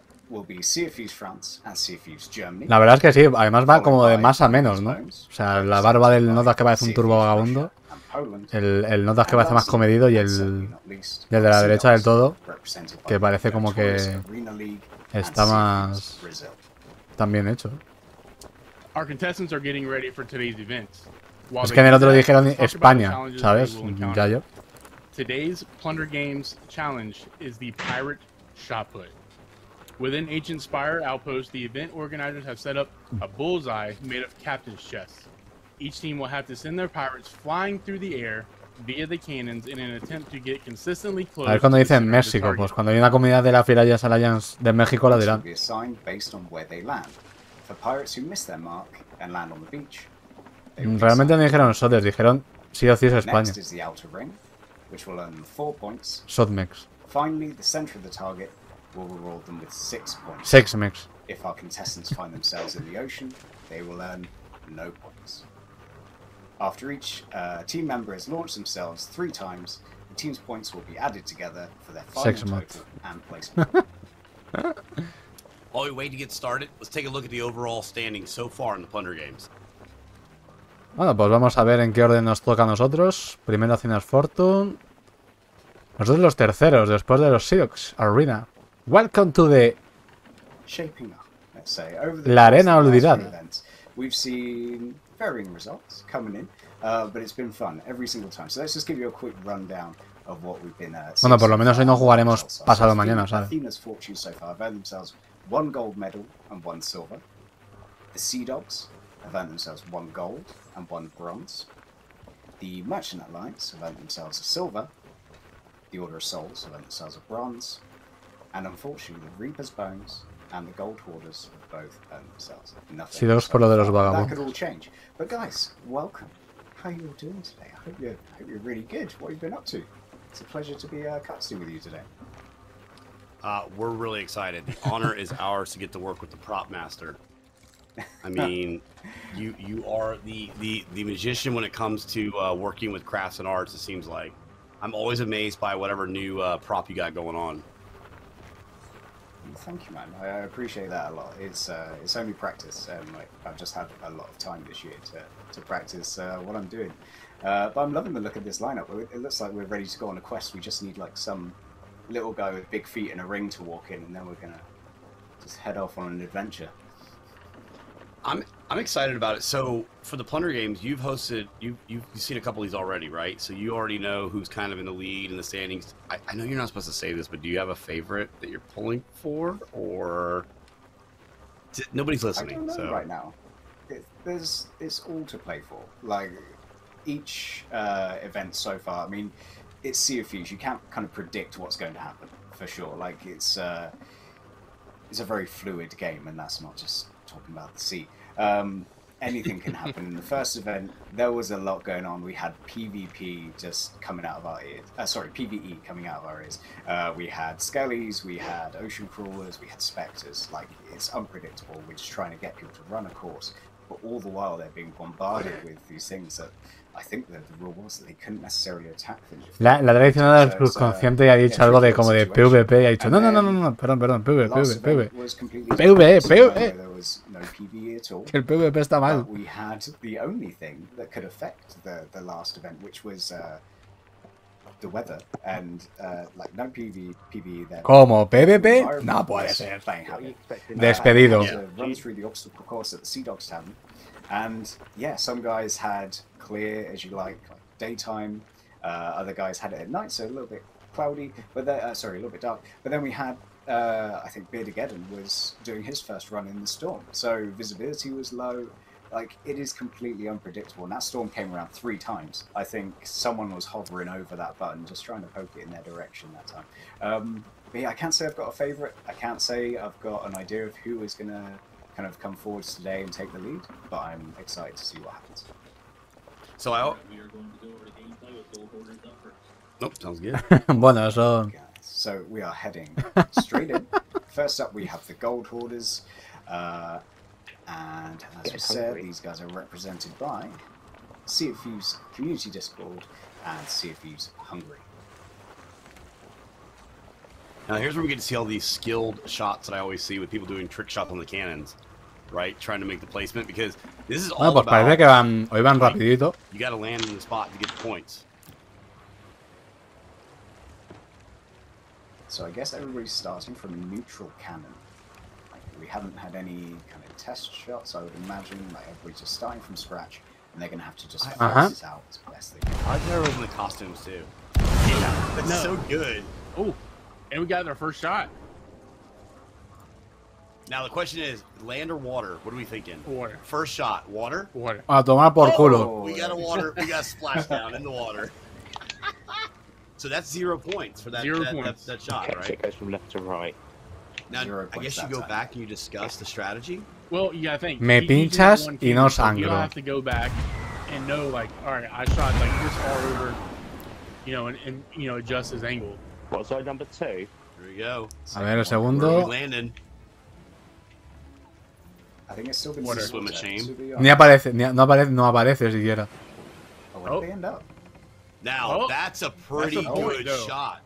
verdad es que sí, además va como de más a menos, ¿no? O sea, la barba del Notas que parece un turbo vagabundo, el Notas que parece más comedido y el de la derecha del todo, que parece como que está más... tan bien hecho. Our contestants are getting ready for today's events. Es que en el otro dijeron España, ¿sabes? Ya yo. Today's Plunder Games challenge is the Pirate Shot Put. Within Ancient Spire Outpost, the event organizers have set up a bullseye made of captain's chests. Each team will have to send their pirates flying through the air via the cannons in an attempt to get consistently close. A ver cuando dicen México, pues cuando hay una comunidad de la Firayas Alliance de México la dirán. Realmente no dijeron Sodes, dijeron Sea of Thieves España. Sodmex. Finally, the center of the target will reward them with 6 points. 6 mex. If our contestants find themselves in the ocean, they will earn no points. After each team member has launched themselves 3 times, the team's points will be added together for their final total and placement. While we wait to get started, let's take a look at the overall standing so far in the Plunder Games. Bueno, pues vamos a ver en qué orden nos toca a nosotros. Primero Cinas Fortune. Nosotros los terceros, después de los Sioux Arena. Welcome to the... La arena olvidada. We've seen varying results coming in, but it's been fun every single time. So let's just give you a quick rundown of what we've been bueno, por lo menos hoy no jugaremos pasado mañana, ¿sabes? Athena's fortune so far have earned themselves 1 gold medal and 1 silver. The Sea Dogs have earned themselves 1 gold and 1 bronze. The Merchant Alliance have earned themselves a silver. The Order of Souls have earned themselves a bronze. And unfortunately, the Reaper's Bones and the Gold Hoarders have both earned themselves nothing. Sí, dos por lo de los That could all change. But guys, welcome. How are you all doing today? I hope you're really good. What have you been up to? It's a pleasure to be cutting with you today. We're really excited. The honor is ours to get to work with the prop master. I mean, you are the magician when it comes to working with crafts and arts. It seems like I'm always amazed by whatever new prop you got going on. Thank you, man. I appreciate that a lot. It's only practice, and I've just had a lot of time this year to practice what I'm doing. But I'm loving the look of this lineup. It looks like we're ready to go on a quest. We just need like some little guy with big feet and a ring to walk in, and then we're gonna just head off on an adventure. I'm excited about it. So for the Plunder Games, you've hosted, you've seen a couple of these already, right? So you already know who's kind of in the lead in the standings. I know you're not supposed to say this, but do you have a favorite that you're pulling for, or nobody's listening? I don't know so right now. It's all to play for. Like each event so far. I mean, it's Sea of Thieves. You can't kind of predict what's going to happen for sure. Like it's a very fluid game, and that's not just talking about the sea. Anything can happen. In the first event, there was a lot going on. We had PvP just coming out of our ears. PvE coming out of our ears. We had skellies, we had ocean crawlers, we had specters. Like, it's unpredictable. We're just trying to get people to run a course. But all the while, they're being bombarded with these things that I think that the rule was that they couldn't necessarily attack them. La traicionada del subconsciente ha dicho algo de como de PvP y ha dicho no, perdón, PvE. Que el PvP está mal. We had the only thing that could affect the last event, which was the weather and like no PvE there. ¿Cómo? ¿PvP? No puede ser. Despedido. Run through the obstacle course at the Sea Dogs Tavern, and yeah, some guys had clear as you like daytime. Other guys had it at night, so a little bit cloudy, but then, a little bit dark. But then we had, I think Beardageddon was doing his first run in the storm, so visibility was low. Like, it is completely unpredictable, and that storm came around 3 times. I think someone was hovering over that button, just trying to poke it in their direction that time. But yeah, I can't say I've got a favourite. I can't say I've got an idea of who is going to kind of come forward today and take the lead, but I'm excited to see what happens. So Nope, sounds good. Bueno, eso... So we are heading straight in. First up, we have the Gold Hoarders. And as we said, these guys are represented by Sea of Thieves Community Discord and Sea of Thieves Hungary. Now here's where we get to see all these skilled shots that I always see with people doing trick shots on the cannons, right? Trying to make the placement, because this is all pues parece que hoy van rapidito. You got to land in the spot to get the points. So I guess everybody's starting from a neutral cannon. We haven't had any kind of test shots, I would imagine. Like, everybody's just starting from scratch, and they're going to have to just figure this out as best they can. I like everyone in the costumes, too. Yeah, that's so good. Oh, and we got our first shot. Now, the question is, land or water? What are we thinking? Water. First shot, water? Water. A tomar por culo. We got a splash down in the water. So that's 0 points for that, that shot, right? It goes from left to right. Now, I guess you go back and you discuss the strategy. Well, yeah, I think. Me pinchas y no sangro. You have to go back and know, like, all right, I shot like this far over, and adjust his angle. What's our number 2? Here we go. A ver, el segundo. Landing. I think it's still been swim machine. Ni aparece, no aparece siquiera. Where did they end up? Now, that's a pretty good shot.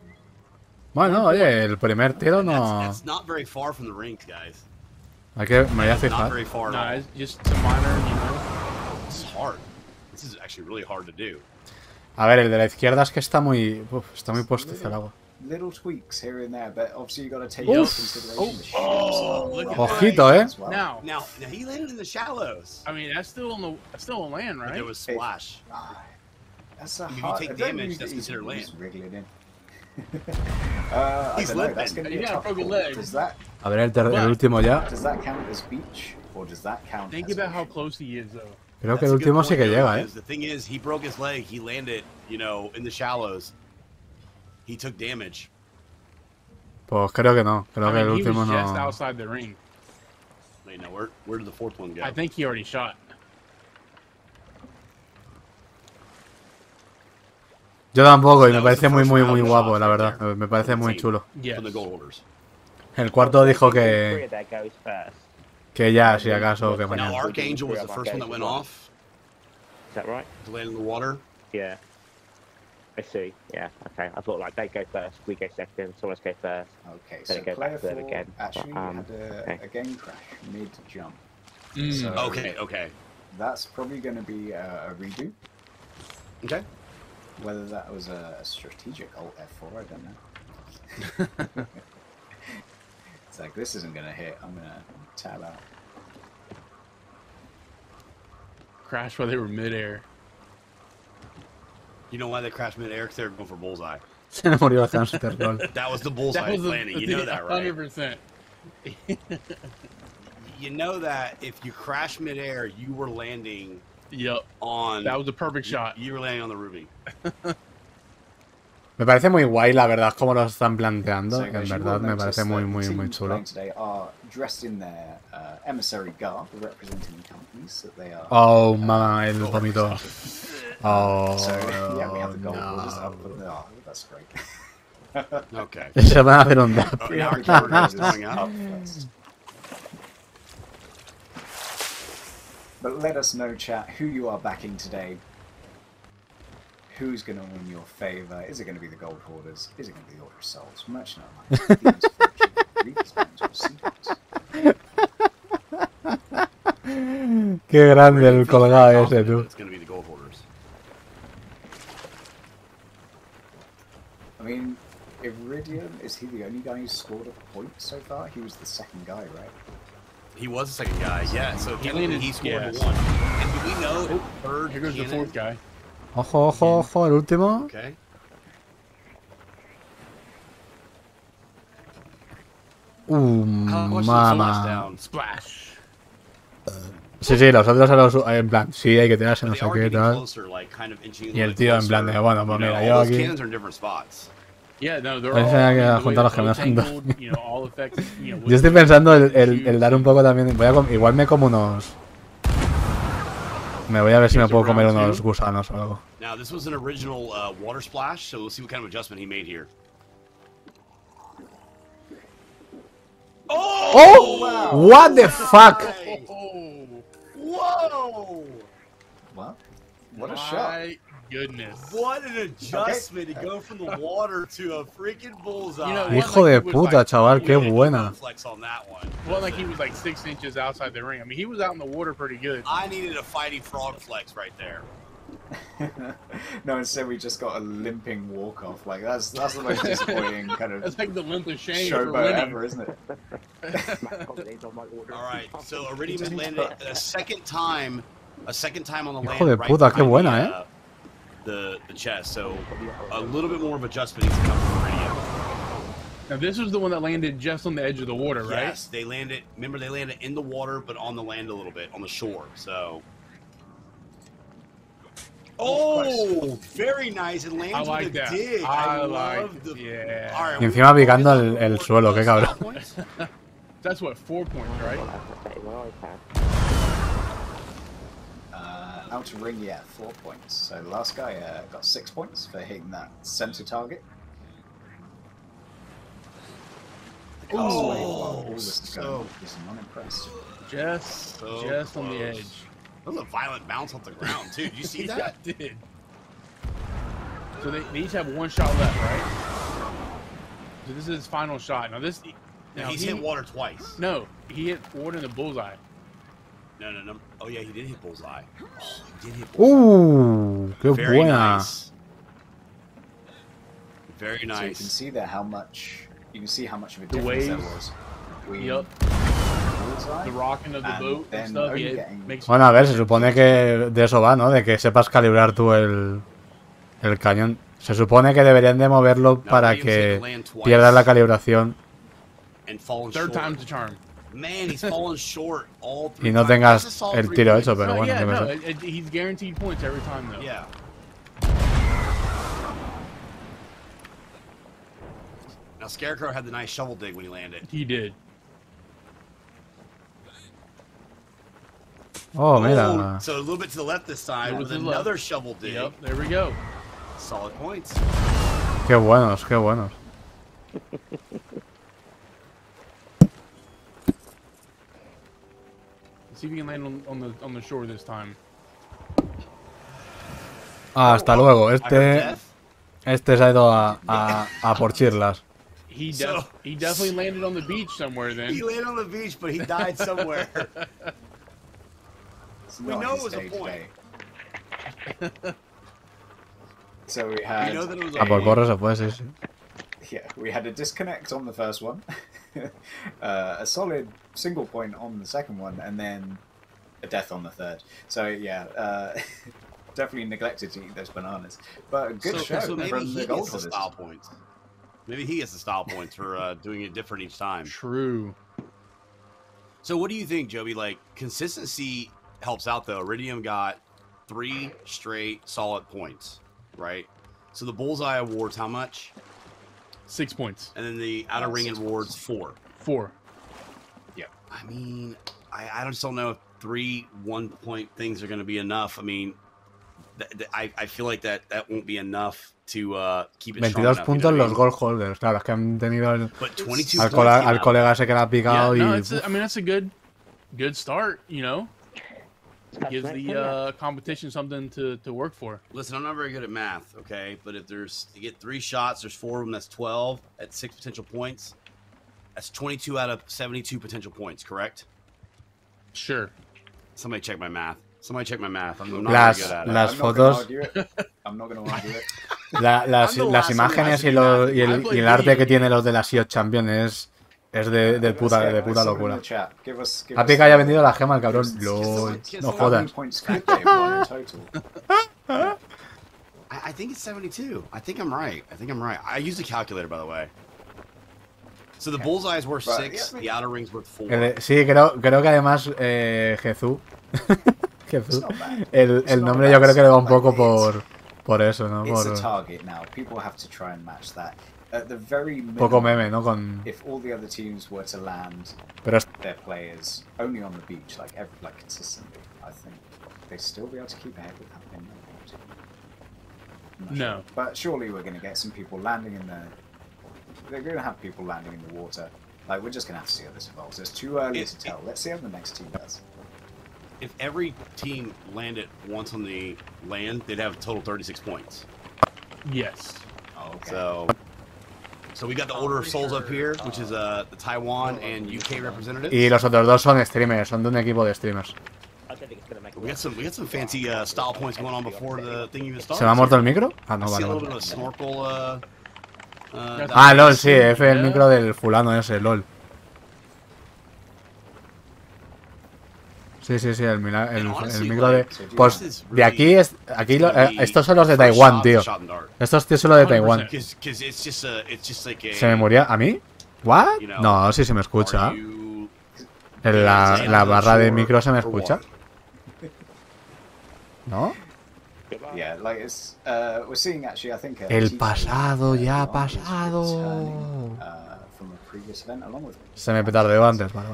Bueno, oye, el primer tiro no... That's not very far from the rings, guys. Me voy a fijar. Not very far at all. It's just some minor, This is hard. This is actually really hard to do. A ver, el de la izquierda es que está muy puesto hacia el agua. Little tweaks here and there, but obviously you got to take into consideration the ships. Ojito, Well. Now he landed in the shallows. I mean, that's still on land, right? There was splash. That's a if hard, you take damage, that's considered land. He's limping. That's going to be a tough call. Does that? A ver, el último ya. Does that count as beach, or does that count? Think about how close he is, though. Creo que el último sí que llega, The thing is, he broke his leg. He landed, in the shallows. He took damage. Pues creo que no. Creo que el último he was just no. outside the ring. Wait, now where did the fourth one go? I think he already shot. Yo tampoco, y me parece muy guapo, la verdad. Me parece muy chulo. El cuarto dijo que ya, si acaso, que mañana. Now, Archangel was the first one that went off. Is that right? To land in the water. Yeah. I see. Yeah. Okay. I thought like they go first, we go second, someone else go first. Okay. Then So it goes back to them 4 again. actually had a game crash mid jump. So Okay. That's probably going to be a redo. Okay. Whether that was a strategic Alt F4, I don't know. It's like, this isn't going to hit. I'm going to tab out. Crash while they were midair. You know why they crashed mid-air? Because they were going for bullseye. Se le murió el hamster roll. That was the bullseye landing. You know that, right? 100%. You know that if you crash mid-air, you were landing. Yep. On that was a perfect shot. You were landing on the ruby. Me parece muy guay, la verdad, como lo están planteando. So, En guys, you verdad, will me notice parece muy, that muy, the muy teams chulo. playing today are dressed in their emissary garb, representing the companies that they are. Oh, mamá, el vómito. Oh, So yeah, we have the gold holders no. up for the. Oh, that's great. Okay. Se van a hacer un dab. We Now have our the gold camera is holders going up. up first. But let us know, chat, who you are backing today. Who's going to win your favour? Is it going to be the Gold Hoarders? Is it going to be the Order of Souls? Merchant Alliance, Thieves Fortune, Reapers Bounty, or Sea Dogs? Qué grande el colgado ese, tú. It's going to be the Gold Hoarders. I mean, Iridium, is he the only guy who scored a point so far? He was the second guy, right? He was the second guy, yeah. So he scored yes. one. And do we know if third Here goes the cannon- fourth guy. Ojo, ojo, ojo, el último. Okay. Mamá. Splash. Sí, sí, los otros a los, en plan, sí, hay que tirarse, no sé qué, tal. Y el tío en plan de, bueno, pues mira, yo aquí... Yeah, no, they're Pues all, hay I que mean, the way juntar los the boat's gemelos. angled, you know, all effects, you know, Yo estoy pensando el dar un poco también... igual me como unos... Me voy a ver si me puedo comer unos gusanos o algo. Now, this was an original water splash, so we'll see what kind of adjustment he made here. Oh! Wow. What the fuck? Whoa! What? What a shot. My goodness. What an adjustment to go from the water to a freaking bullseye. You know, Hijo de puta, chaval, qué buena. Flex on that one. Well, like he was like 6 inches outside the ring. I mean, he was out in the water pretty good. I needed a fighting frog flex right there. No, instead we just got a limping walk off. Like that's the most disappointing kind of. That's like the limp of shame for showboat winning. ever, isn't it? All right, so Iridium had landed a second time on the land. Hijo de puta, qué buena, The chest. So a little bit more of adjustment needs to come from Iridium. Now this was the one that landed just on the edge of the water, right? Yes, they landed. Remember, they landed in the water, but on the land a little bit, on the shore. So. Oh, very nice. It lands I like with a that. dig. I love like the. yeah. All right, Y encima picando el suelo, qué cabrón. That's what, 4 points, right? Outer ring, yeah, 4 points. So the last guy got 6 points for hitting that center target. The castaway, while all this is going, is not impressed. Just on the edge. That was a violent bounce off the ground, too. Did you see Yeah, that? I did. So they each have 1 shot left, right? So this is his final shot. Now this... Now he's hit water twice. No, he hit water in the bullseye. No. Oh, yeah, he did hit bullseye. Oh, he did hit bullseye. Qué Very buena. nice. Very nice. So you can see there how much... You can see how much of a The difference there waves. was. Between Yep. bullseye The rocking of the and boat then and stuff. only Yeah, getting- it makes Bueno, a ver, se supone que de eso va, ¿no? De que sepas calibrar tú el cañón. Se supone que deberían de moverlo para que pierdas la calibración And fallen Third short. time's the charm. Man, he's fallen short all three y no times. tengas That's a solid el 3 tiro points. hecho, pero No, bueno, yeah, qué no, pasa. he's guaranteed points every time, though. Yeah. Now, Scarecrow had the nice shovel dig when he landed. He did. Oh, mira. So a little bit to the left this time It with was the another left. shovel dig. Yep, there we go. Solid points. Qué buenos, qué buenos. Let's see if we can land on the shore this time. Hasta luego. Este se ha ido a por chirlas. He definitely landed on the beach somewhere then. He landed on the beach, but he died somewhere. We not know his it was a day point. today. So we had... We know that it was A por porro se fue, sí, sí. Yeah, we had a disconnect on the first one, a solid single point on the second one, and then a death on the third. So yeah, definitely neglected to eat those bananas. But a good show so maybe from he the gold gets the holders. style points. Maybe he gets the style points for doing it different each time. True. So what do you think, Joby? Like, consistency helps out, though. Iridium got 3 straight solid points, right? So the bullseye awards how much? 6 points. And then the outer ring awards 4. 4. Yeah. I mean, I just don't know if 3 1-point things are going to be enough. I mean, I feel like that won't be enough to keep it 22 puntos los goal holders. Claro, es que han tenido al colega ese que la ha picado yeah, no, y... I mean, that's a good start, you know? Gives the competition something to work for. Listen, I'm not very good at math, okay? But if you get 3 shots, there's 4 of them, that's 12 at 6 potential points. That's 22 out of 72 potential points, correct? Sure. Somebody check my math. I'm not very good at it. Las fotos... I'm not going to argue it. Las imágenes y el arte que tiene los de la SEO Champions es de puta locura. Ha picado y ha vendido la gema el cabrón. No jodas. I think it's 72. I think I'm right. I used a calculator, by the way. So the bullseye is worth 6, the outer ring's worth 4. Sí, creo que además Jesús, el nombre yo creo que le va un poco por eso, ¿no? Poco meme, ¿no? Con... If all the other teams were to land their players only on the beach, like consistently, I think they'd still be able to keep ahead with that win. No. Sure. But surely we're going to get some people landing in the... They're going to have people landing in the water. Like, we're just going to have to see how this evolves. It's too early to tell. Let's see how the next team does. If every team landed once on the land, they'd have a total 36 points. Yes. Oh, okay. So we got the Order of Souls up here, which is the Taiwan and UK representatives. Y los otros dos son streamers, son de un equipo de streamers. We got some fancy style points going on before the thing even starts. ¿Se me ha muerto el micro? Ah, no, vale. A little bit of a snorkel, LOL, sí, F el micro del fulano ese, LOL. Sí, el micro de... Pues de aquí, estos son los de Taiwán, tío. Estos tíos son los de Taiwán. ¿Se me murió? ¿A mí? ¿What? No, sí se me escucha. En la barra de micro se me escucha. ¿No? El pasado ya ha pasado. Se me petardeó antes, vale.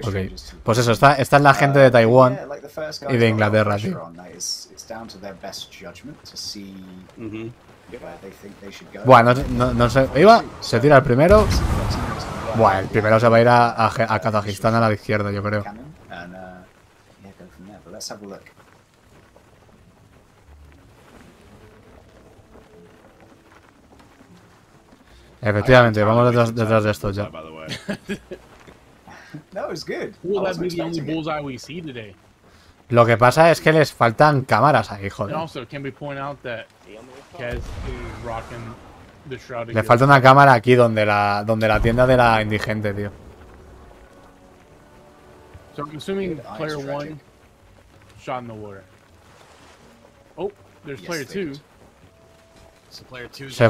Okay. Pues eso, esta es la gente de Taiwán y de Inglaterra, tío. Bueno, no sé. Se tira el primero. Bueno, el primero se va a ir a Kazajistán a la izquierda, yo creo. Efectivamente, vamos detrás de estos ya. Lo que pasa es que les faltan cámaras ahí, joder. Le falta una cámara aquí donde la tienda de la indigente, tío. So I'm assuming player 1 shot in the water. Oh, there's player 2. Se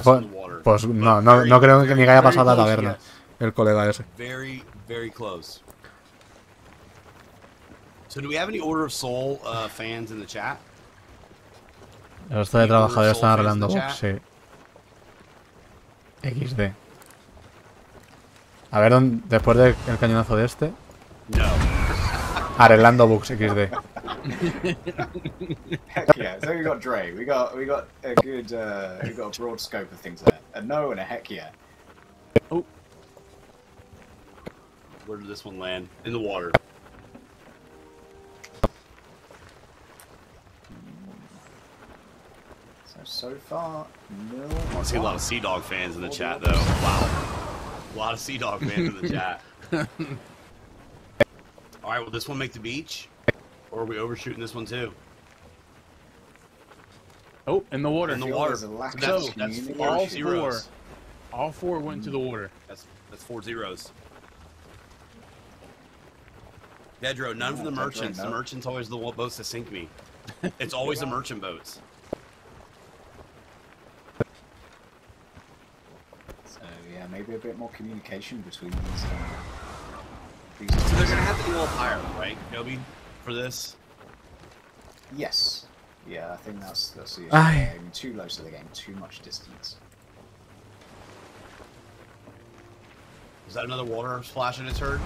fue. Pues no creo que ni que haya pasado a la taberna el colega ese. Very close. So do we have any Order of Soul fans in the chat? El resto de trabajadores están arreglando bugs, sí. XD. A ver, después del cañonazo de este. No. Arreglando bugs, XD. Heck yeah, so we got Dre, we got a good, we got a broad scope of things there. A no and a heck yeah. Oh. Where did this one land? In the water. So far, no. I see a lot of Sea Dog fans in the chat, though. Wow. A lot of Sea Dog fans in the chat. Alright, will this one make the beach? Or are we overshooting this one, too? Oh, in the water. In the water. So that's all four went to the water. That's 4 zeros. Dedro, none from the merchants. The merchants always the boats that sink me. It's always the merchant boats. So yeah, maybe a bit more communication between these. So they're gonna have to do all fire, right, Kobe, for this? Yes. Yeah, I think that's the issue. Ay. Aiming too low to the game, too much distance. Is that another water splash in its herd?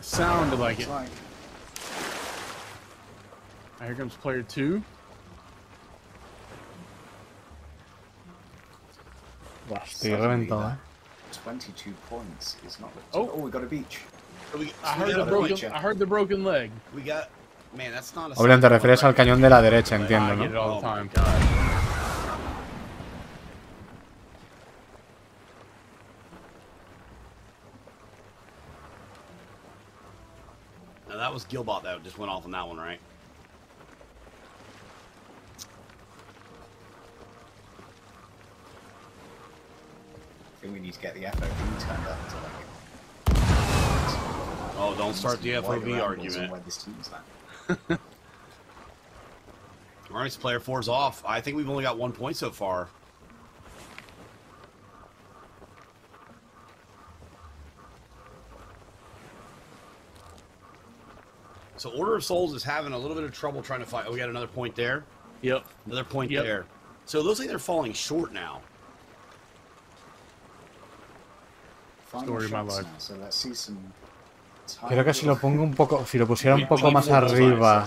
Sounded like it. It's like, Here comes player 2. Buah, estoy reventado, 22 points is not. Oh. We got a beach. I heard the broken leg. We got. Man, that's not a. Obviamente te refieres al cañón de la derecha, entiendo, I get it ¿no? all the time. Now that was Gilbot that just went off on that one, right? I think we need to get the FOV turned up to like. Oh, don't start the FOV argument. Where this team's at. All right, so player 4's off. I think we've only got 1 point so far. So Order of Souls is having a little bit of trouble trying to fight. Oh, we got another point there. Yep. Another point Yep. there. So it looks like they're falling short now. Final shots now, so let's see some. Creo que si lo pongo un poco, si lo pusiera un poco más arriba,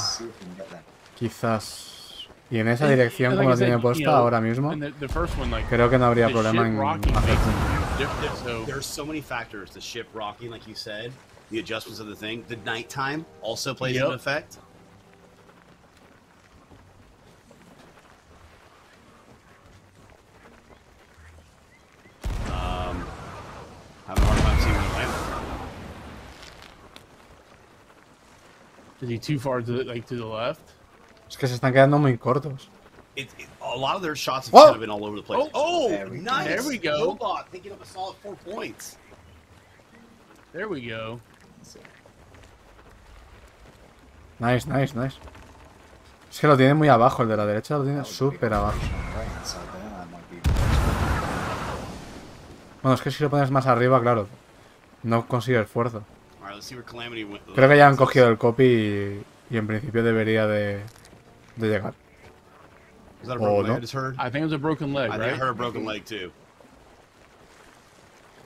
quizás. Y en esa dirección como lo tiene puesta ahora mismo, creo que no habría problema en hacer puntos. There's so many factors. The ship rocking, like you said, the adjustments of the thing, the nighttime also plays an effect. Having a hard time seeing the land. Is he too far to the left? Es que se están quedando muy cortos. A lot of their shots have Whoa! kind of been all over the place. Oh, nice! There we go. Robot picking up a solid 4 points. There we go. Nice, nice, nice. Es que lo tiene muy abajo, el de la derecha lo tiene súper abajo. Bueno, es que si lo pones más arriba, claro, no consigue esfuerzo. Creo que ya han cogido el copy y en principio debería de llegar. Was that a Oh, broken no. leg I just heard? I think it was a broken leg, I right? think I heard a broken leg too.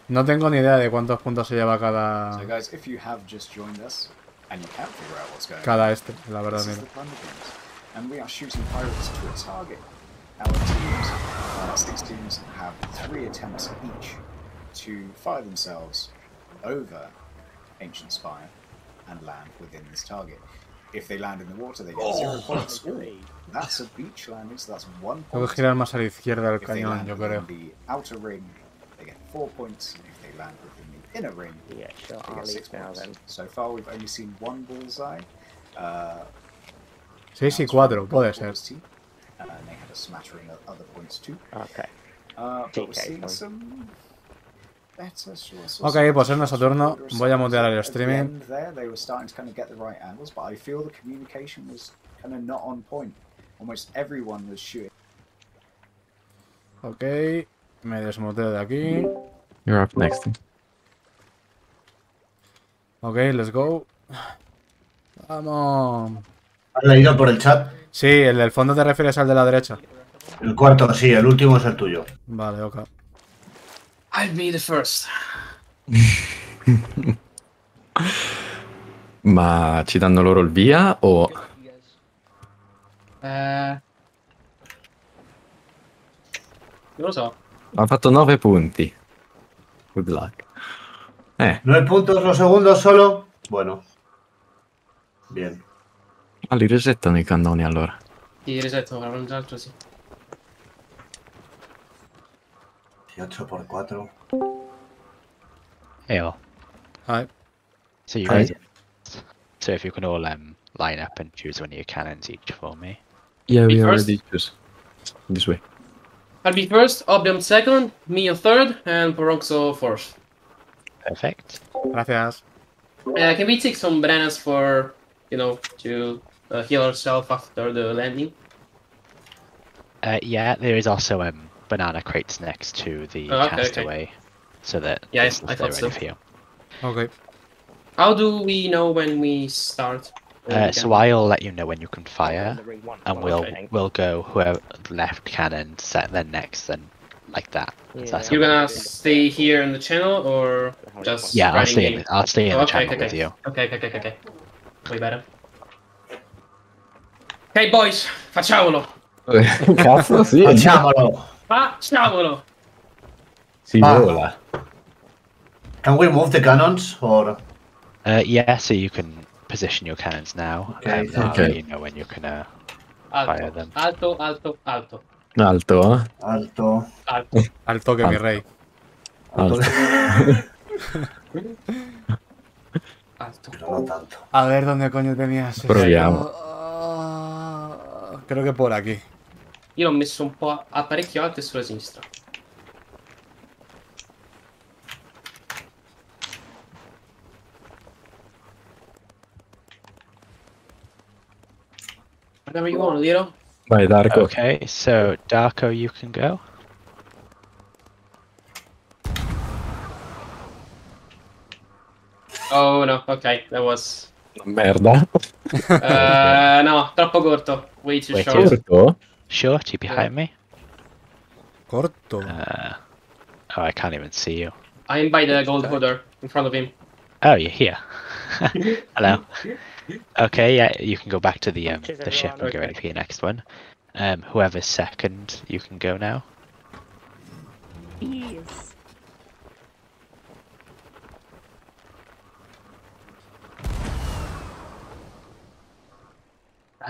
No tengo ni idea de cuántos puntos se lleva cada... So guys, if you have just joined us and you can't figure out what's going Cada on, la verdad, this is mira. the Plunder games, and we are shooting pirates to a target. Our teams, 6 teams, have 3 attempts each to fire themselves over Ancient Spire and land within this target. If they land in the water, they get 0 points. Ooh, that's a beach landing, so that's 1 Tengo que point. girar más a la izquierda del If they cañón, land yo creo. within the outer ring, they get 4 points. If they land within the inner ring, Yeah, sure. they I'll get 6 leave now points. then. So far, we've only seen 1 bullseye. 6 y 4, puede ser. And they had a smattering of other points too. Okay. But we're TK, seeing fine. some better sources. Ok, pues es nuestro turno. Voy a mutear el At the streaming. end there, they were starting to kind of get the right angles, but I feel the communication was kind of not on point. Almost everyone was shooting. Ok, me desmuteo de aquí. You're up next. Ok, let's go. Vamos. ¿Has leído por el chat? Sí, el del fondo te refieres al de la derecha. El cuarto, sí, el último es el tuyo. Vale, ok. I'll be the first. Ma ci danno loro il via o... Non lo so. Ha fatto 9 punti. Good luck. 9 puntos los segundos solo. Bueno. Bien. Ah, li resettano i cannoni allora. Ti risetto, avrò un altro sì. 18 por 4. Hey all. Hi. So you Hi. guys, so if you can all line up and choose one of your cannons each for me. Yeah, Me we first? already choose. This way. I'll be first, Obium second, me a third, and Poroxo fourth. Perfect. Gracias. Can we take some bananas for, you know, to heal ourselves after the landing? Yeah, there is also banana crates next to the Oh, okay, castaway, so that Yeah, they're I thought ready so. for you. Ok. How do we know when we start? So I'll let you know when you can fire, and we'll go whoever left cannon, set then next, then like that. You're gonna stay here in the channel or just Yeah, I'll running game? stay in the Okay, channel okay, with you. Okay. Way better. Ok boys, facciamolo! Cazzo, sì. Facciamolo! Si vola. Can we move the cannons or? Yeah, so you can position your cannons now. Okay, I'll let you know when you can fire them. Alto. Alto, eh? Alto. Al toque, mi rey. Alto. Pero no tanto. A ver dónde coño tenías. Proviamo. Creo che por aquí. Io l'ho messo un po' a parecchio alto e sulla sinistra. Whatever you want, Liro. Vai, Darko. Okay, so Darko, you can go. Oh no, okay, that was... Merda. No, troppo corto. Way too Way short. Corto? Short, you behind me? Corto. Oh, I can't even see you. I'm by the gold holder in front of him. Oh, you're here. Hello. Okay, yeah, you can go back to the ship and get ready for your next one. Whoever's second, you can go now. Yes.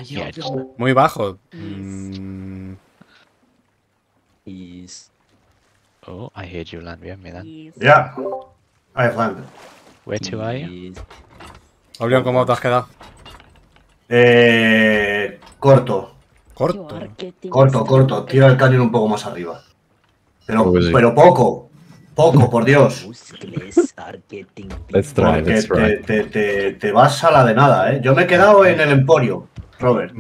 Yeah, just, Muy bajo. oh, I heard you land behind me then. Yeah. I've landed. Where to are you? Oblión, ¿cómo te has quedado? Corto. Corto. Corto. Tira el cañón un poco más arriba. Pues sí. Pero poco. Poco, por Dios. Let's try, Porque let's try. te vas a la de nada, ¿eh? Yo me he quedado en el Emporio, Robert.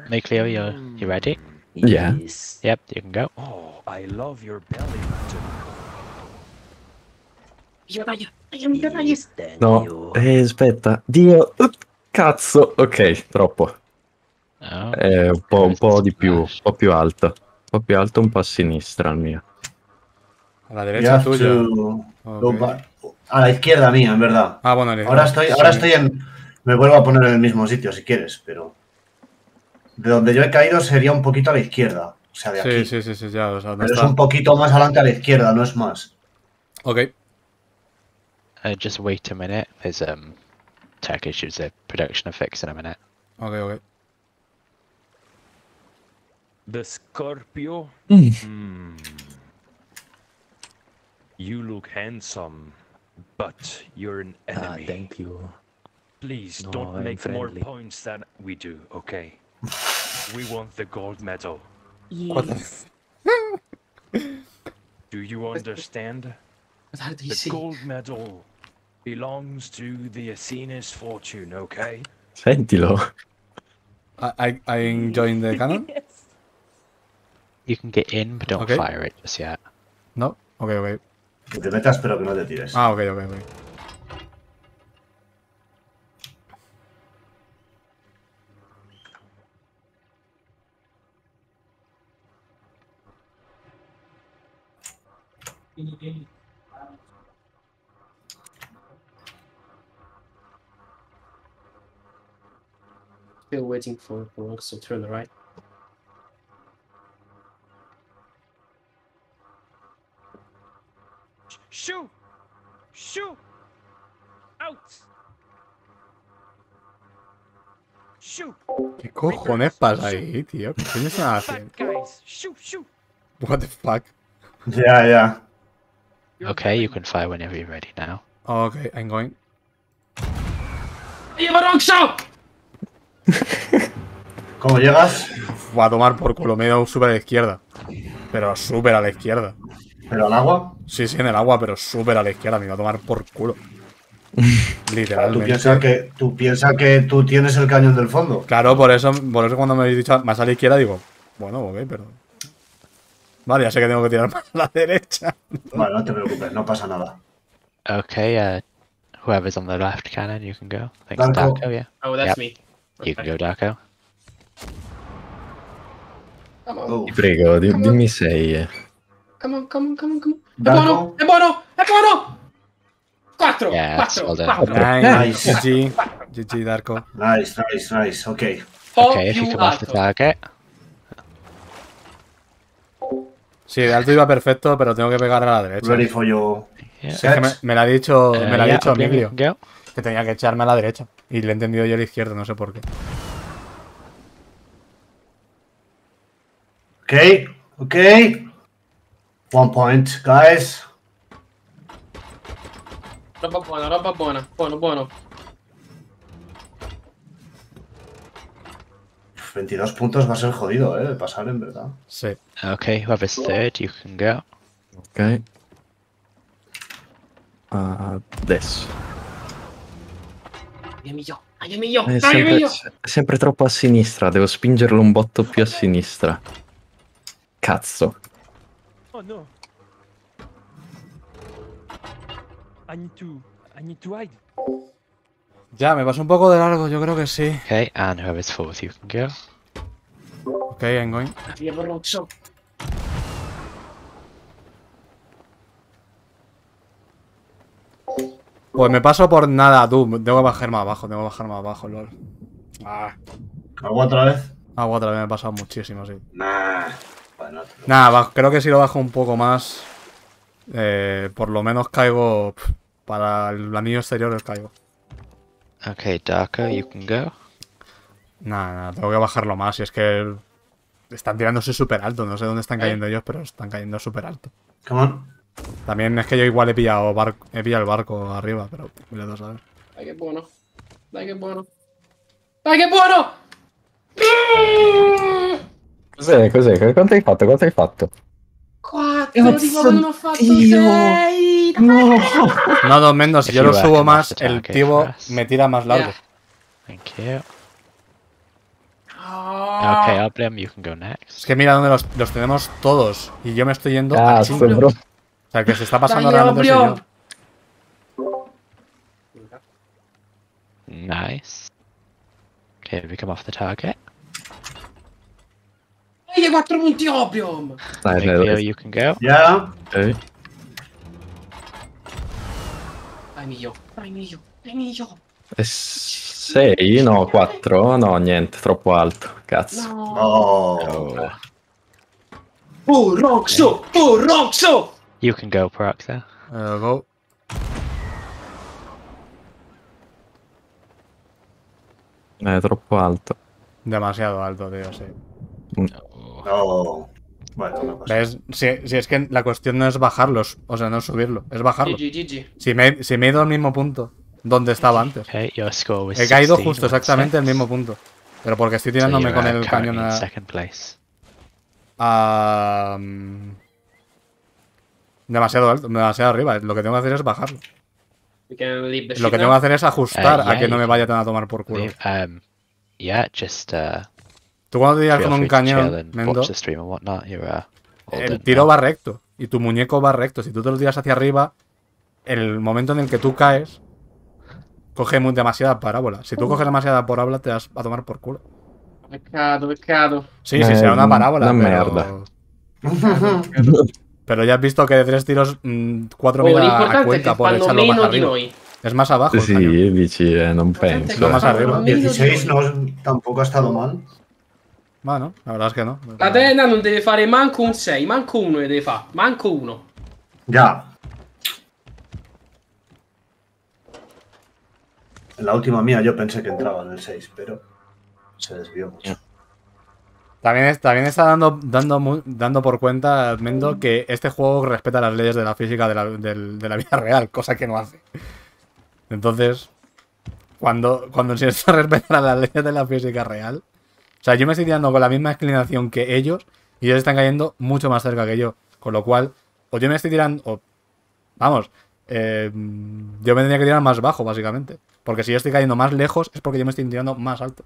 Make clear, you ready? Yeah. Yep, you can go. Oh, I love your belly button. No, aspetta. Dio. Cazzo. Ok, troppo. Oh, Un po' di più. Un po' più alto. Un po' più alto, un po' a sinistra il mio. A la derecha tuya. A la izquierda mía, en verdad. Ah, bueno, Ahora estoy en... Me vuelvo a poner en el mismo sitio si quieres, pero... De donde yo he caído sería un poquito a la izquierda. O sea, de aquí. Sí, ya. O sea, no Pero está... es un poquito más adelante a la izquierda, no es más. Ok. just wait a minute. There's tech issues. The production will fix in a minute. Ok. The Scorpio? You look handsome, but you're an enemy. Thank you. Please No, don't I'm make friendly. more points than we do, okay? We want the gold medal. Yes. Do you understand? The gold medal belongs to the Athena's fortune, okay? Sentilo. I enjoying the cannon? You can get in, but don't Okay. fire it just yet. No? Ok. Que te metas, pero que no te tires. Ah, ok. Still waiting for Bronx to turn right. Shoot! Shoot! Out! Shoot! ¿Qué cojones pasa ahí, tío? ¿Qué coño están haciendo? Guys, shoot! What the fuck? Ya. Okay, you can fire whenever you're ready now. Ok, I'm going. ¡Lleva Roxo! ¿Cómo llegas? Va a tomar por culo, me he ido súper a la izquierda. Pero súper a la izquierda. ¿Pero al agua? Sí, en el agua, pero súper a la izquierda. Me iba a tomar por culo. Literalmente. ¿Tú piensas que tú tienes el cañón del fondo? Claro, por eso cuando me habéis dicho más a la izquierda digo, bueno, ok, pero... Vale, ya sé que tengo que tirar más a la derecha. Vale, no te preocupes, no pasa nada. Okay, Whoever's on the left cannon, you can go. Thanks, Darko. Darko, yeah. Oh, that's Yep. me. You can go, Darko. Come on. Oh. Ti prego, dimmi 6. Come on, come on, come on, come on. È Darko. buono, è buono, è buono! 4, Yes, 4, well done. 4. Nice. Nice. GG, Darko. Nice, nice, nice. Ok. Okay, if you come off the target. Sí, de alto iba perfecto, pero tengo que pegar a la derecha. Ready for you. Yeah. Es que me la ha dicho, me la ha Yeah, dicho Oblivion, Emilio. you can go. Que tenía que echarme a la derecha. Y le he entendido yo a la izquierda, no sé por qué. Ok, ok. 1 point, guys. Roba buona, roba buona. Buono, buono. 22 puntos va a ser jodido, de pasar en verdad. Sí. Okay, whoever's third, you can go. Ok. Adesso. Aiuto, aiuto, È sempre, aiuto. è sempre troppo a sinistra, devo spingerlo un botto più a sinistra. Cazzo. Oh no. I need to hide. Ya, me pasó un poco de largo, yo creo que sí. Okay, and whoever's fourth, you can go. Ok, I'm going. Via Borrozzo. Pues me paso por nada, tú. Tengo que bajar más abajo, lol. Ah. ¿Algo otra vez? Agua otra vez, me he pasado muchísimo, sí. Nah. Bueno, Nada, creo que si lo bajo un poco más, por lo menos caigo. Para el anillo exterior les caigo. Okay, Darko, you can go. Nada, tengo que bajarlo más. Y es que están tirándose súper alto. No sé dónde están cayendo ellos, pero están cayendo súper alto. Come on. También es que yo igual he pillado el barco arriba, pero mira a saber. Dai che buono. Dai che buono. Dai che buono! Cos'è? Cos'è? Quanto hai fatto? Quanto hai fatto? 4, tipo non ho fatto 6. No, Don Mendo, si If yo you lo subo come más, off the el target tibo first. me tira más largo. Thank you. Okay, Oblivion, you can go next. Es que mira dónde los tenemos todos. Y yo me estoy yendo a Cazzo, chingo. bro. O sea, el que se está pasando Dai, realmente soy yo. Nice. Okay, we come off the target. Dai 4 punti Oblivion. Dai, Leo, you can go. Yeah. Ok. Dai mio, dai mio, dai mio. E 6? No, 4? No, niente, troppo alto. Cazzo. Oh. Borrozzo, Borrozzo. You can go, Proxer. Go. Troppo alto. Demasiado alto, tío, sí. No. Bueno, no pasa. ¿Ves? Si es que la cuestión no es bajarlos, o sea, no subirlo, es bajarlo. GG. Si me he ido al mismo punto donde estaba antes. Okay, your score was He caído 16, justo exactamente al 16. mismo punto. Pero porque estoy So tirándome you're, con el currently cañón in a... second place. demasiado alto, demasiado arriba. Lo que tengo que hacer es bajarlo. We can leave the Lo ship que tengo now. que hacer es ajustar a Yeah, que no you me can vaya tan a tomar por culo. Yeah, just Tú cuando tiras feel con un free to chill cañón, and Mendo, watch the stream and whatnot. You're all el done tiro now. va recto y tu muñeco va recto. Si tú te lo tiras hacia arriba, el momento en el que tú caes, coge demasiada parábola. Si tú coges demasiada parábola, te vas a tomar por culo. Peccato, peccato. Sí, sí, será una parábola, una pero... merda. Pero ya has visto que de 3 tiros, 4 Oh, mira a l'importante è cuenta che por fanno echarlo más meno di arriba. noi. Es más abajo el cañón. Sì, dici, non penso. No más arriba. 16 no, tampoco ha estado mal. Bueno, la verdad es que no. La Tena non deve fare manco un 6, manco uno ne deve fare, manco uno. Ya. En la última mía yo pensé que entraba en el 6, pero se desvió mucho. También está dando por cuenta, Mendo, que este juego respeta las leyes de la física de la vida real, cosa que no hace. Entonces, cuando se está respetando las leyes de la física real, o sea, yo me estoy tirando con la misma inclinación que ellos y ellos están cayendo mucho más cerca que yo. Con lo cual, o yo me estoy tirando, vamos, yo me tendría que tirar más bajo, básicamente. Porque si yo estoy cayendo más lejos es porque yo me estoy tirando más alto.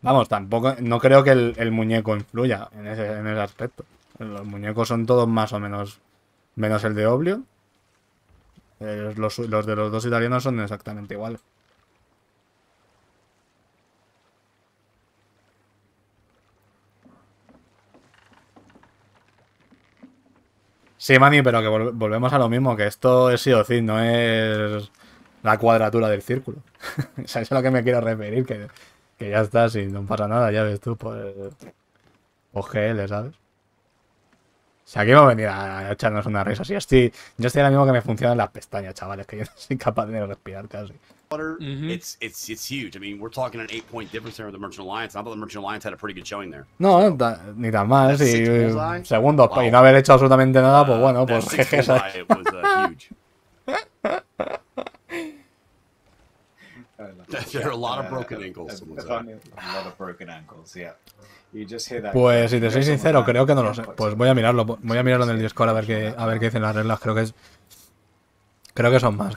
Vamos, tampoco, no creo que el muñeco influya en ese aspecto. Los muñecos son todos más o menos Menos el de Oblion. Los de los dos italianos son exactamente iguales. Sí, Manny, pero que volvemos a lo mismo, que esto es sí o sí, no es la cuadratura del círculo. O sea, eso es a lo que me quiero referir, que ya está, si no pasa nada, ya ves tú, pues GL, ¿sabes? O sea, aquí hemos venido a echarnos una risa. Sí, yo estoy ahora mismo que me funcionan las pestañas, chavales, que yo no soy capaz de respirar casi. It's huge. I mean, we're talking an 8-point difference there with the Merchant Alliance. I thought the Merchant Alliance had a pretty good showing there. No, ni tan mal, That's sí. 6 bullseye? Segundos, Wow. y no haber hecho absolutamente nada, pues bueno, pues That 6 jeje, ¿sabes? bullseye was huge. There are a lot of broken ankles. A lot of broken ankles, yeah. You just hear that. Pues si te soy sincero, creo que no lo sé. Pues voy a mirarlo. Voy a mirarlo en el Discord a ver qué dicen las reglas. Creo que son más.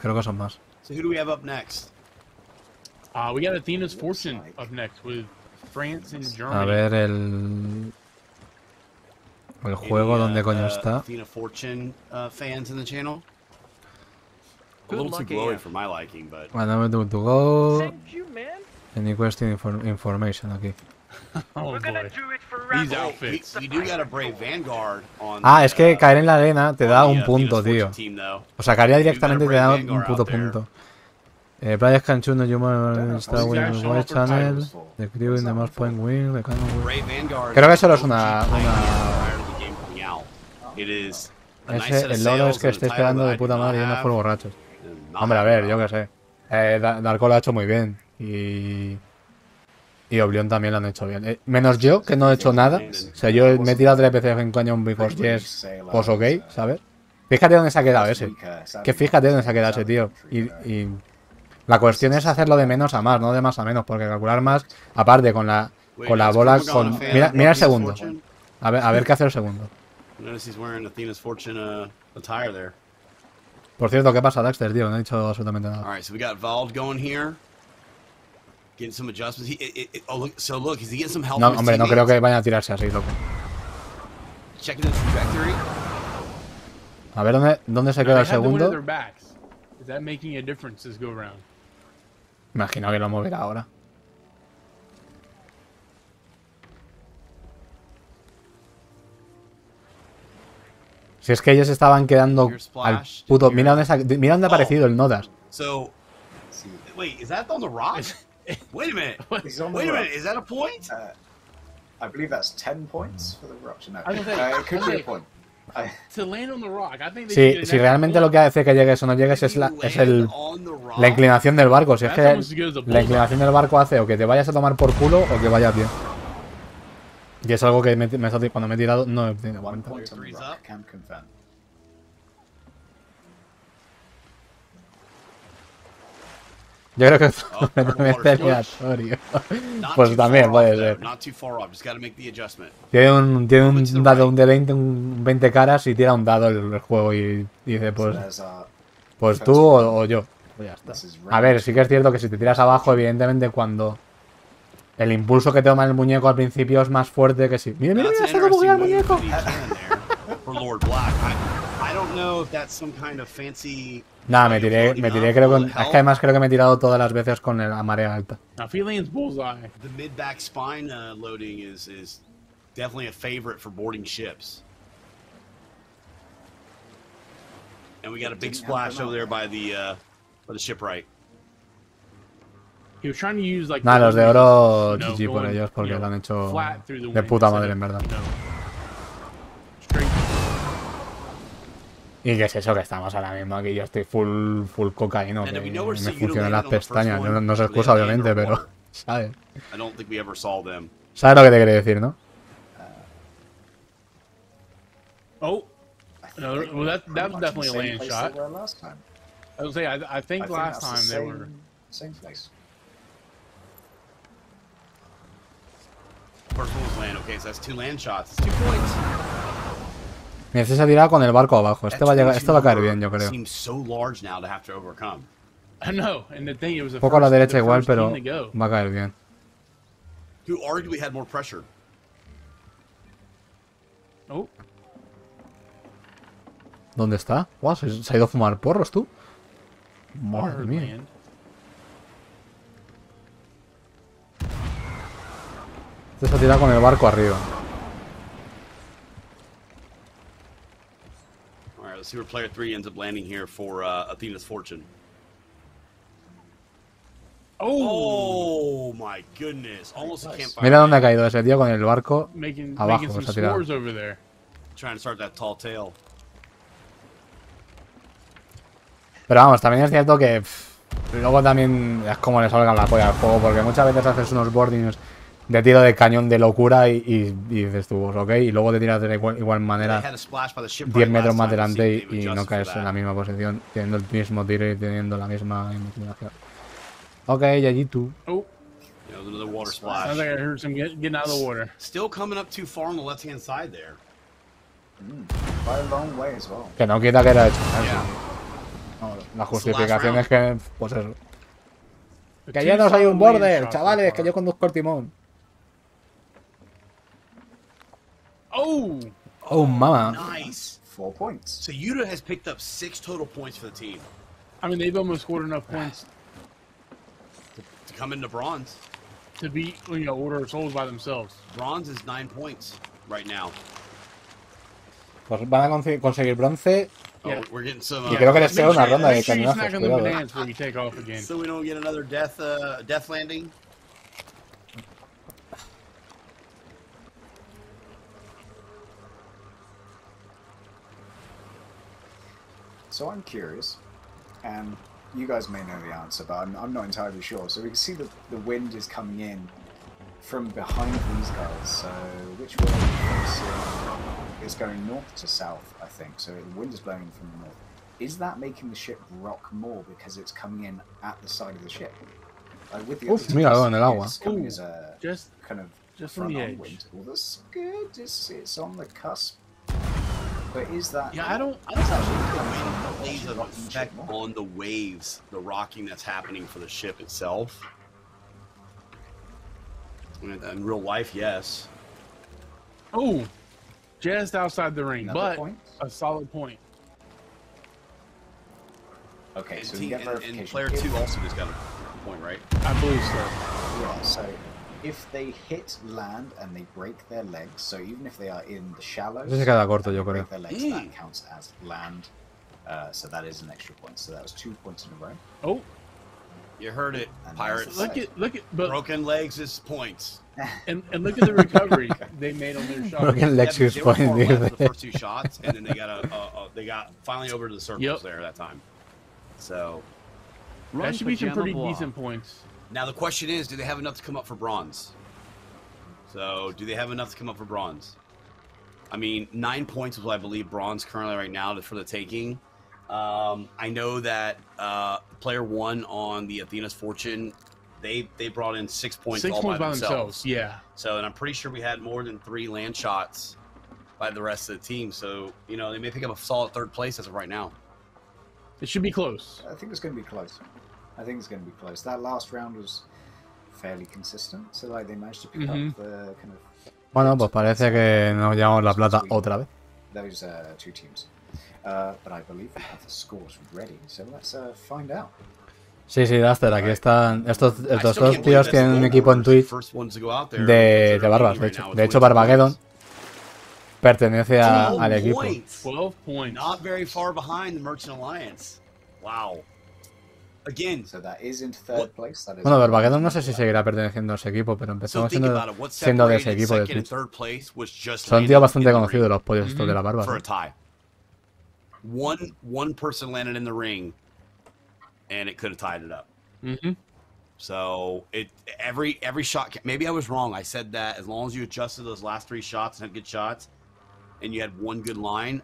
So who do we have up next? We got Athena's Fortune up next with France and Germany. A ver el juego, ¿dónde coño está? Athena Fortune fans in the channel? A little too glowy for my liking, but... Bueno, to go. Thank you, man. Any question information aquí. Oh boy. These outfits. We do got a Brave Vanguard on Es que caer en la arena te da un punto, tío. team, though. O sea, caería directamente te da un puto punto. Players can choose the human star winning the white channel. The crew in the most point win. The kind of win. Creo que solo es una... El loro es que estáis pegando de puta madre yendo por borrachos. Hombre, a ver, yo qué sé. Darko lo ha hecho muy bien. Y Oblion también lo han hecho bien. Menos yo, que no he hecho nada. O sea, yo me he tirado 3 veces en cañón because yes, pues ok, ¿sabes? Fíjate dónde se ha quedado ese. Que fíjate dónde se ha quedado ese, tío. Y la cuestión es hacerlo de menos a más, no de más a menos. Porque calcular más, aparte con la bola... Mira el segundo. A ver qué hace el segundo. Por cierto, ¿qué pasa, Daxter, tío? No he dicho absolutamente nada. Alright, so we got Vald going here. Getting some adjustments. Look, is he getting some help? No, hombre, no creo que vayan a tirarse así, loco. Checking the trajectory. A ver dónde se queda el segundo. Imagino que lo moverá ahora. Si es que ellos estaban quedando al puto... Mira dónde ha aparecido el Nodas. So, wait, is that on the rock? Wait a minute. Wait a minute, is that a point? I believe that's 10 points for the rock. No, it could be a point. Si realmente lo que hace que llegues o no llegues es la inclinación del barco. Si es que la inclinación del barco hace o que te vayas a tomar por culo o que vayas bien. Y es algo que cuando me he tirado no he tenido cuenta. Yo creo que es completamente aleatorio. Pues también puede ser. Tiene un dado, un de 20, un 20 caras y tira un dado el juego y dice pues tú o yo. Pues ya está. A ver, sí que es cierto que si te tiras abajo, evidentemente cuando el impulso que toma el muñeco al principio es más fuerte que si... ¡Mira, está como el muñeco! Nada, me tiré creo que... Es que además creo que me he tirado todas las veces con la marea alta. The mid-back spine loading is definitely a favorite for boarding ships. And we got a big splash over there by the shipwright. Nada, los de oro GG por ellos porque lo han hecho de puta madre en verdad. Y qué es eso que estamos ahora mismo aquí, yo estoy full cocaíno, que me funcionan las pestañas, no se excusa obviamente, pero ¿sabes? ¿Sabes lo que te quiere decir, no? Oh, no, well that was definitely a land shot. I was saying, I think last time they were same place. First one was land, okay, so that's 2 land shots. It's 2 points. Mira, este se ha tirado con el barco abajo. Esto va a caer bien, yo creo. Un poco a la derecha igual, pero va a caer bien. ¿Dónde está? Guau, se ha ido a fumar porros, tú. Madre mía. Este se ha tirado con el barco arriba. Alright, let's see where player 3 ends up landing here for Athena's Fortune. Oh my goodness. Almost a campfire. Mira dónde ha caído ese tío con el barco abajo. Se ha tirado. Trying to start that tall tale. Pero vamos, también es cierto que luego también es como le salga la polla al juego, porque muchas veces haces unos boardings de tiro de cañón de locura y dices tú, ok, y luego te tiras de igual manera 10 metros más delante y no caes en la misma posición, teniendo el mismo tiro y teniendo la misma inclinación. Ok, Yajitu. Another water splash. Sounds like I heard some getting out of the water. Still coming up too far on the left-hand side there. By a long way as well. Que no quita que era hecho. No, la justificación es que, pues eso. Que ya no soy un border, chavales, que yo conduzco el timón. Oh, mama. Nice. 4 points. So Yuta has picked up 6 total points for the team. I mean, they've almost scored enough points to come into bronze. To beat, Order of Souls by themselves. Bronze is 9 points right now. Pues van a conseguir bronce. We're getting some, y creo que les queda una ronda de cañonazos. So we don't get another death landing. So I'm curious, and you guys may know the answer, but I'm not entirely sure. So we can see that the wind is coming in from behind these guys. So which way are we facing? It's going north to south, I think. So the wind is blowing from the north. Is that making the ship rock more because it's coming in at the side of the ship? Like with the Uf, míralo en el agua. it's coming as a just kind of from the front-on edge. wind. Well, that's good. It's on the cusp. But is that? Yeah, I don't Plays an effect on the waves, the rocking that's happening for the ship itself. In real life, yes. Oh, just outside the ring, Another but point? a solid point. Okay, And so we get verification. and player 2 also just got a point, right? I believe so. Yeah, so if they hit land and they break their legs, so even if they are in the shallows, Ese se queda corto, yo creo. break their legs, that counts as land. So that is an extra point. So that was 2 points in a row. Oh, you heard it, Pirates. Look at, but broken legs is points. And look at the recovery they made on their shot. Broken legs is They were point, far left dude. the first 2 shots, and then they got finally over to the circles there that time. So that should be some pretty decent points. now the question is, do they have enough to come up for bronze? So do they have enough to come up for bronze? I mean, 9 points is what I believe bronze currently right now for the taking. I know that player 1 on the Athena's Fortune, they brought in 6 points 6 all points by themselves. Yeah. So, and I'm pretty sure we had more than 3 land shots by the rest of the team. So, they may pick up a solid 3rd place as of right now. It should be close. I think it's going to be close. I think it's going to be close. That last round was fairly consistent, so like they managed to pick up the kind of. Bueno, pues parece que nos llevamos la plata otra vez. Those 2 teams, but I believe we have the scores ready. So let's find out. Sí, sí, Duster, aquí están. Estos 2 tíos tienen un equipo en Twitch de barbas, de hecho. De hecho, Barbageddon pertenece al equipo. 12 points. Not very far behind the Merchant Alliance. Wow. Again. So that is in 3rd place. That is Bueno, Barbageddon no sé si seguirá perteneciendo a ese equipo, pero empezó siendo de ese equipo de Twitch. Son tíos bastante conocidos los pollos estos de la barba. For a tie. One person landed in the ring, and it could have tied it up. So every shot. Maybe I was wrong. I said that as long as you adjusted those last 3 shots and had good shots, and you had 1 good line.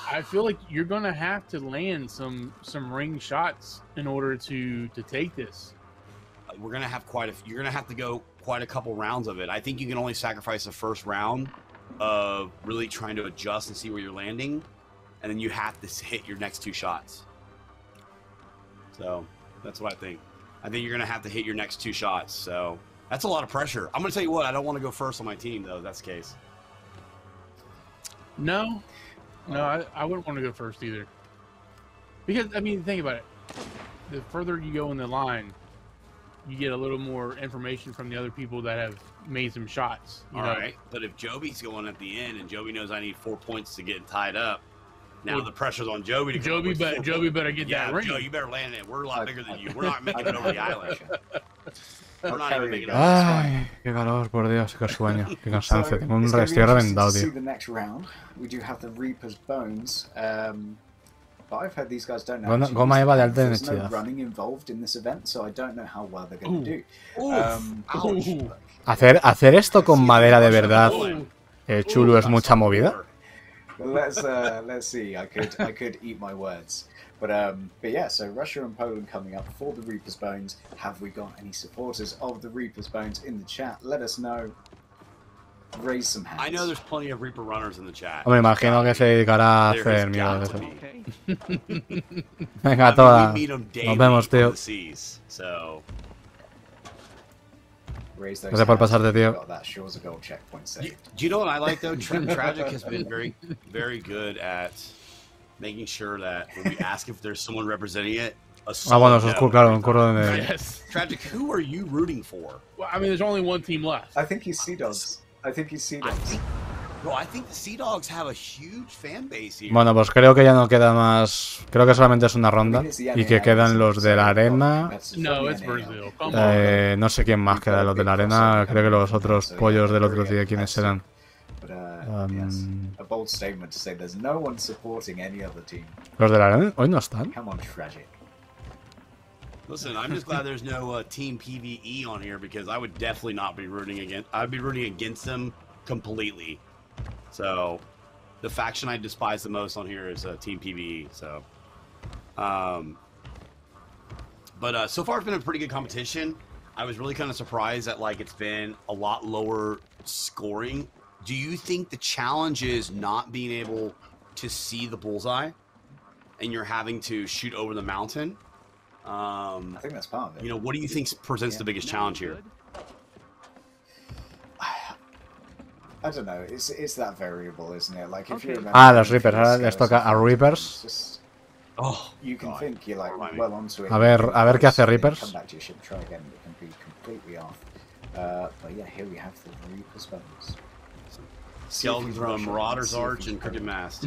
I feel like you're gonna have to land some ring shots in order to take this. We're gonna have you're gonna have to go quite a couple rounds of it. I think you can only sacrifice the first round of really trying to adjust and see where you're landing, and then you have to hit your next 2 shots. So that's what I think. I think you're gonna have to hit your next 2 shots. So that's a lot of pressure. I'm gonna tell you what. I don't want to go first on my team though. If that's the case. No. No, I wouldn't want to go first either. Because, I mean, think about it. The further you go in the line, you get a little more information from the other people that have made some shots. You know? Alright, but if Joby's going at the end and Joby knows I need 4 points to get tied up, now the pressure's on Joby to Joby better get that ring. Joe, you better land it. We're a lot bigger than you. We're not making it over the island. We're not even making it over the Ay, qué calor, por Dios, qué sueño, qué cansancio. Tengo estoy reventado, tío. The next round, we do have the Reaper's Bones. But I've heard these guys don't know. Goma Eva de alta There's no densidad. running involved in this event, so I don't know how well they're going to do. Hacer esto con madera de verdad, chulo, es mucha movida. Let's see. I could eat my words, but yeah. So Russia and Poland coming up for the Reaper's Bones. Have we got any supporters of the Reaper's Bones in the chat? Let us know. Raise some hands. I know there's plenty of Reaper runners in the chat. Hombre, imagino que se dedicará a hacer mierda de eso. Venga, toda. Nos vemos, tío. Gracias por pasarte, tío. Do you know what I like though? Tragic has been very good at making sure that when we ask if there's someone representing it, bueno, eso es claro, un curro de... Yes. Tragic, who are you rooting for? Well, I mean, there's only one team left. I think he's Sea Dogs. I think the Sea Dogs have a huge fan base here. Bueno, pues creo que ya no queda más. Creo que solamente es una ronda y que quedan los de la arena. No sé quién más queda de los de la arena. Creo que los otros pollos del otro día, ¿quiénes serán? Los de la arena hoy no están. Listen, I'm just glad there's no team PvE on here because I would definitely not be rooting against. I'd be rooting against them completely. So, the faction I despise the most on here is team PvE. So, but so far it's been a pretty good competition. I was really kind of surprised that like it's been a lot lower scoring. Do you think the challenge is not being able to see the bullseye, and you're having to shoot over the mountain? I think that's part of it. You know, what do you think presents the biggest challenge here? I don't know. It's that variable, isn't it? Like if you remember. Los Reapers. Ahora les toca a Reapers. You can think you're like well onto it. A ver qué hace Reapers. Come back to your ship, try again. It can be completely off. But yeah, here we have the Reaper's Bones. Skeletons from Marauder's Arch and Crooked Mast.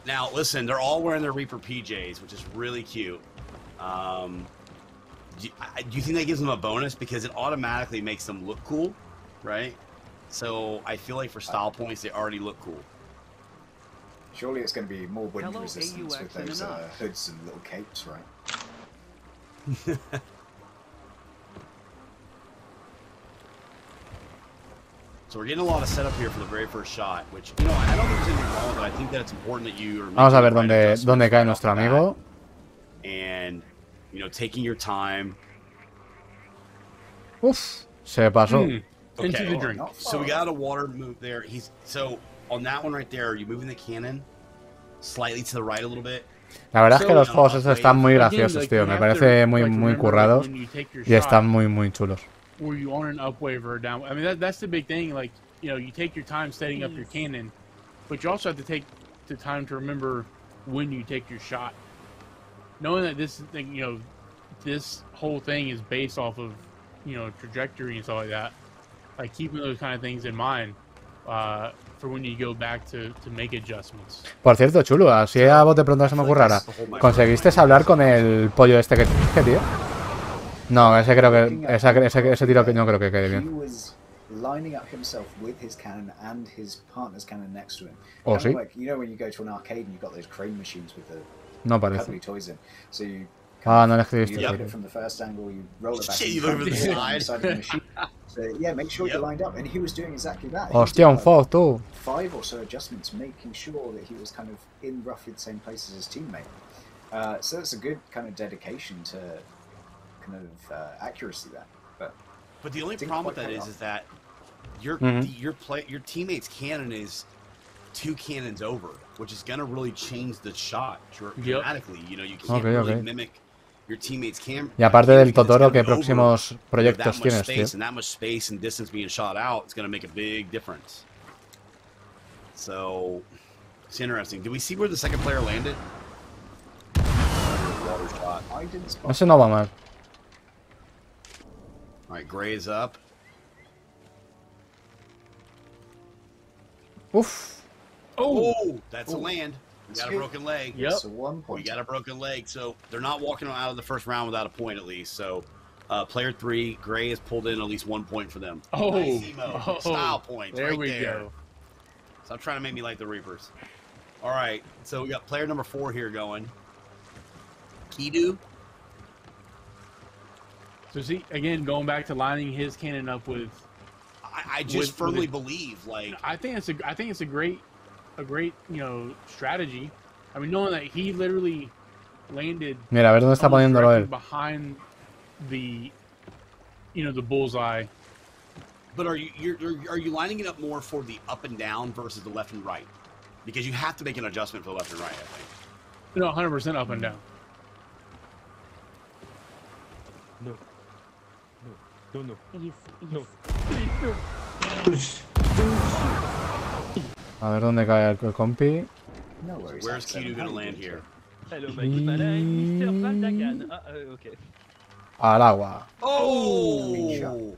Now, listen, they're all wearing their Reaper PJs, which is really cute. Do you think that gives them a bonus? Because it automatically makes them look cool, right? So I feel like for style points, they already look cool. Surely it's going to be more wind resistance with those hoods and little capes, right? So we're getting a lot of setup here for the very first shot, which, you know, I don't think there's anything wrong, but I think that it's important that you are Vamos a ver dónde cae nuestro amigo. And, you know, taking your time. Uf, se pasó. Okay. Into the drink. So we got a water move there. So on that one right there, are you moving the cannon slightly to the right a little bit? La verdad es que los juegos estos están muy graciosos, tío. Me parece muy currados y están muy chulos. Were you on an up wave or a down? I mean, that's the big thing. Like, you know, you take your time setting up your cannon, but you also have to take the time to remember when you take your shot. Knowing that this thing, you know, this whole thing is based off of, you know, trajectory and stuff like that. Like keeping those kind of things in mind for when you go back to make adjustments. Por cierto, chulo, así a bote pronto se me ocurrara. ¿Conseguiste hablar con el pollo este que tío? No, ese creo que ese tiro que no creo que quede bien. Lining up himself with his cannon and his partner's cannon next to him. Oh, sí. Like, you know when you go to an arcade and you've got those crane machines with the no parece. toys in. So you no le escribiste. You look it from the first angle, you roll it back and you over the side of the machine. So yeah, make sure you're lined up, and he was doing exactly that. Hostia, un fog, tú. 5 or so adjustments, making sure that he was kind of in roughly the same place as his teammate. So that's a good kind of dedication to kind of accuracy there. But the only problem with that is that your teammate's cannon is 2 cannons over, which is going to really change the shot dramatically. You know, you can't really mimic your teammate's cannon. Y aparte del Totoro, ¿qué próximos proyectos tienes, tío? And that much space and distance being shot out is going to make a big difference. So it's interesting. Did we see where the second player landed? Water shot. I didn't spot. Ese no va mal. All right, Gray is up. Uf. Oh, that's a land. We got a broken leg. Yep. So 1 point. We got a broken leg. So they're not walking out of the first round without a point at least. So player 3, Gray has pulled in at least 1 point for them. Oh, nice emo. Style points. There right we there. go. Stop trying to make me like the Reapers. All right, so we got player number 4 here going. Kidu. So see, again, going back to lining his cannon up with. I just firmly believe, like. I think it's a great, strategy. I mean, knowing that he literally landed. Mira, a ver dónde está poniéndolo él. Behind the, the bullseye. But are you lining it up more for the up and down versus the left and right? Because you have to make an adjustment for the left and right, I think. No, 100% up and down. No. No. No. No. A ver dónde cae el compi. No worries. Where's Kidu gonna land here? Hello, my good man. Mr. Valdagan. Okay. Al agua. Oh!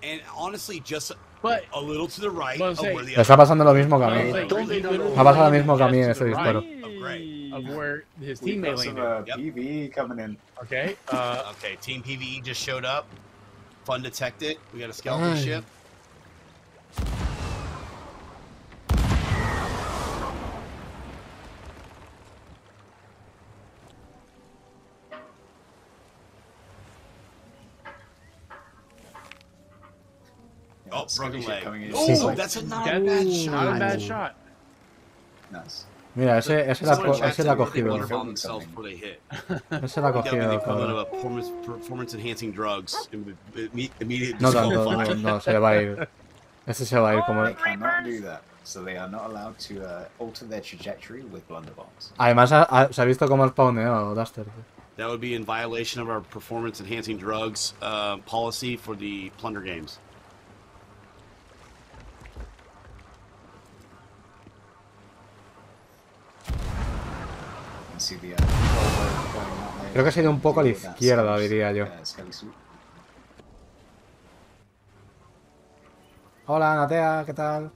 And honestly, just a little to the right of where the Le está pasando lo mismo que a mí. Me ha pasado lo mismo que a mí en ese disparo. Of where his teammate landed. PvE coming in. Okay. Okay, Team PvE just showed up. Fun detected. We got a skeleton ship. Oh, broken leg. Oh, that's not a bad shot. Not a bad shot. Nice. Mira, ese la ha cogido. Ese la ha cogido. Performance enhancing drugs. Immediate No tanto, no, se le va a ir. Ese se va a ir como. They cannot do that, so they are not allowed to alter their trajectory with blunderbombs. Además, se ha visto cómo spawneó Duster. That would be in violation of our performance enhancing drugs policy for the Plunder games. Creo que ha sido un poco a la izquierda, diría yo. Hola, Natea, ¿qué tal?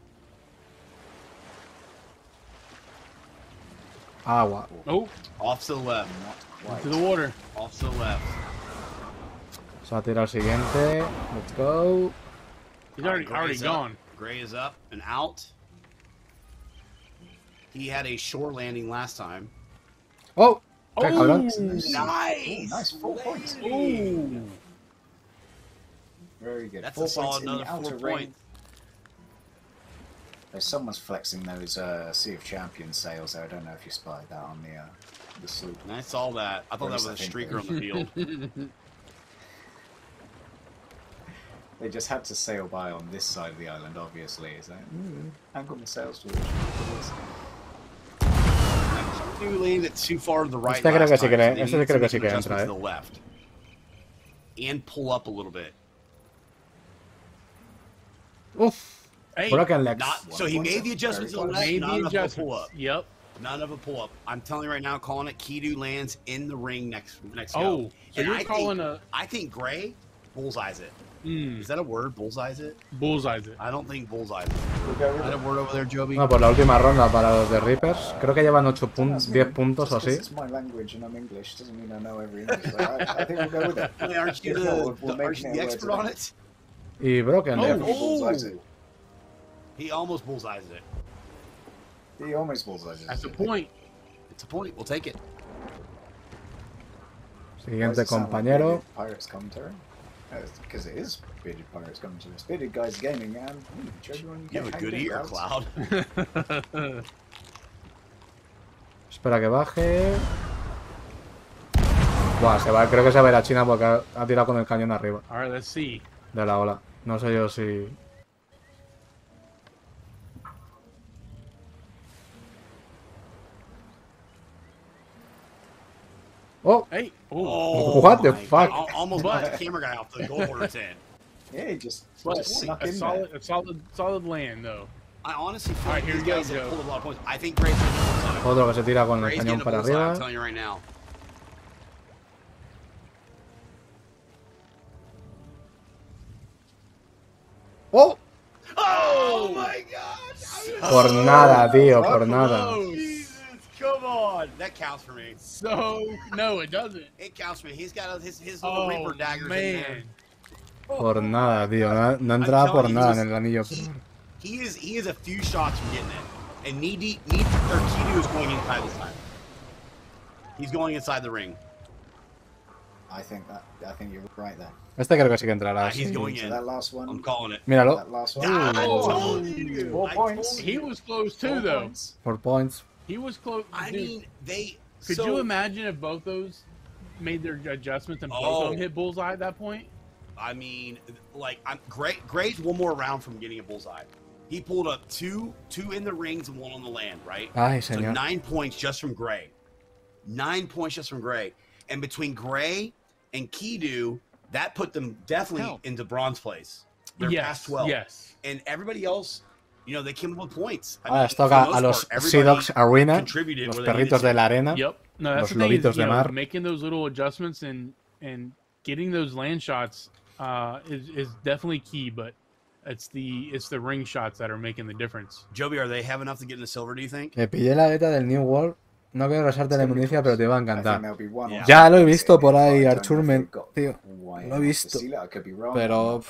Agua. Oh, off to the left. To the water. Off to the left. Se va a tirar el siguiente. Let's go. He's already gone. Gray is up and out. He had a shore landing last time. Oh! ¡Qué cabrón! Nice! Nice, 4 points. Ooh. Very good. That's 4 a solid points in another the outer 4 ring. points. Someone's flexing those Sea of Champions sails there. I don't know if you spied that on the sloop. I saw that. I thought that was a streaker on the field. They just had to sail by on this side of the island, obviously. It's like, angle the sails towards. You landed too far to the right. Este creo que sí que last time, so este creo que sí que adjustment entra, to the left. And pull up a little bit. Uf. Hey, Broken legs. So he made the adjustment to the left, Made not the enough of a adjustments. pull up. Yep. None of a pull up. I'm telling you right now, calling it. Kidu lands in the ring next Oh, go. so And you're calling a I think Gray bullseyes it. Is that a word? Bullseyes it? bullseyes it. I don't think bullseyes it. Is that a word over there, Joby? No, por la última ronda para los de Reapers. Creo que llevan 10 puntos o así. It's my language and I'm English doesn't mean I know every English. So I think we'll go with it. Wait, aren't you the expert on it? Y Broken legs. Bullseyes it. He almost bullseyes it. He almost bullseyes it. That's a point. It's a point. We'll take it. Siguiente compañero. Pirates commentary. Because it is bearded pirates commentary. It's bearded guys gaming and you have a good ear, Cloud. Espera que baje. Buah, se va, creo que se va a ir a China porque ha tirado con el cañón arriba. Alright, let's see. De la ola. No sé yo si. Oh! Hey! Oh, what the fuck? I almost brought the camera guy off the goal order 10. Yeah, he just But snuck in solid land though. I honestly feel Alright, like here these we go, guys have Joe. pulled a lot of points. I think Gray's getting a Otro que se tira con el Gray's cañón getting a para bullseye, I'm arriba. telling you right now. ¡Oh! Oh my gosh! Por nada, tío, por nada. Jesus, come on! That counts for me. So no, it doesn't. It counts for me. He's got his little Reaper daggers in there. Por nada, tío. No entraba por nada en el anillo. He is a few shots from getting it. And Kidu is going inside this time. He's going inside the ring. I think you're right there. Este creo que sí que entrará. He's Sí. going in. So that last one. I'm calling it. Míralo. That last one. I told you. 4 points. He was close too, 4 though. points. 4 points. He was close. I Dude, mean, they. could you imagine if both those made their adjustments and both of them hit bullseye at that point? I mean, like, Gray's one more round from getting a bullseye. He pulled up two in the rings and 1 on the land, right? Ay, so señor. 9 points just from Gray. 9 points just from Gray. And between Gray and Kidu, that put them definitely into bronze place. They're past 12. Yes. And everybody else, you know, they came up with points. I Ahora mean, les toca for the a most los part, Sea everybody Dogs Arena, contributed los where they needed perritos to. de la arena, Yep. No, that's los the thing is, lobitos de you know, mar. making those little adjustments and getting those land shots is definitely key, but it's the ring shots that are making the difference. Joby, are they have enough to get in the silver, do you think? Me pillé la beta del New World. No quiero rasarte la inmundicia, pero te va a encantar. Yeah. Ya lo he visto por ahí, Archurment, tío. Lo he visto. Pero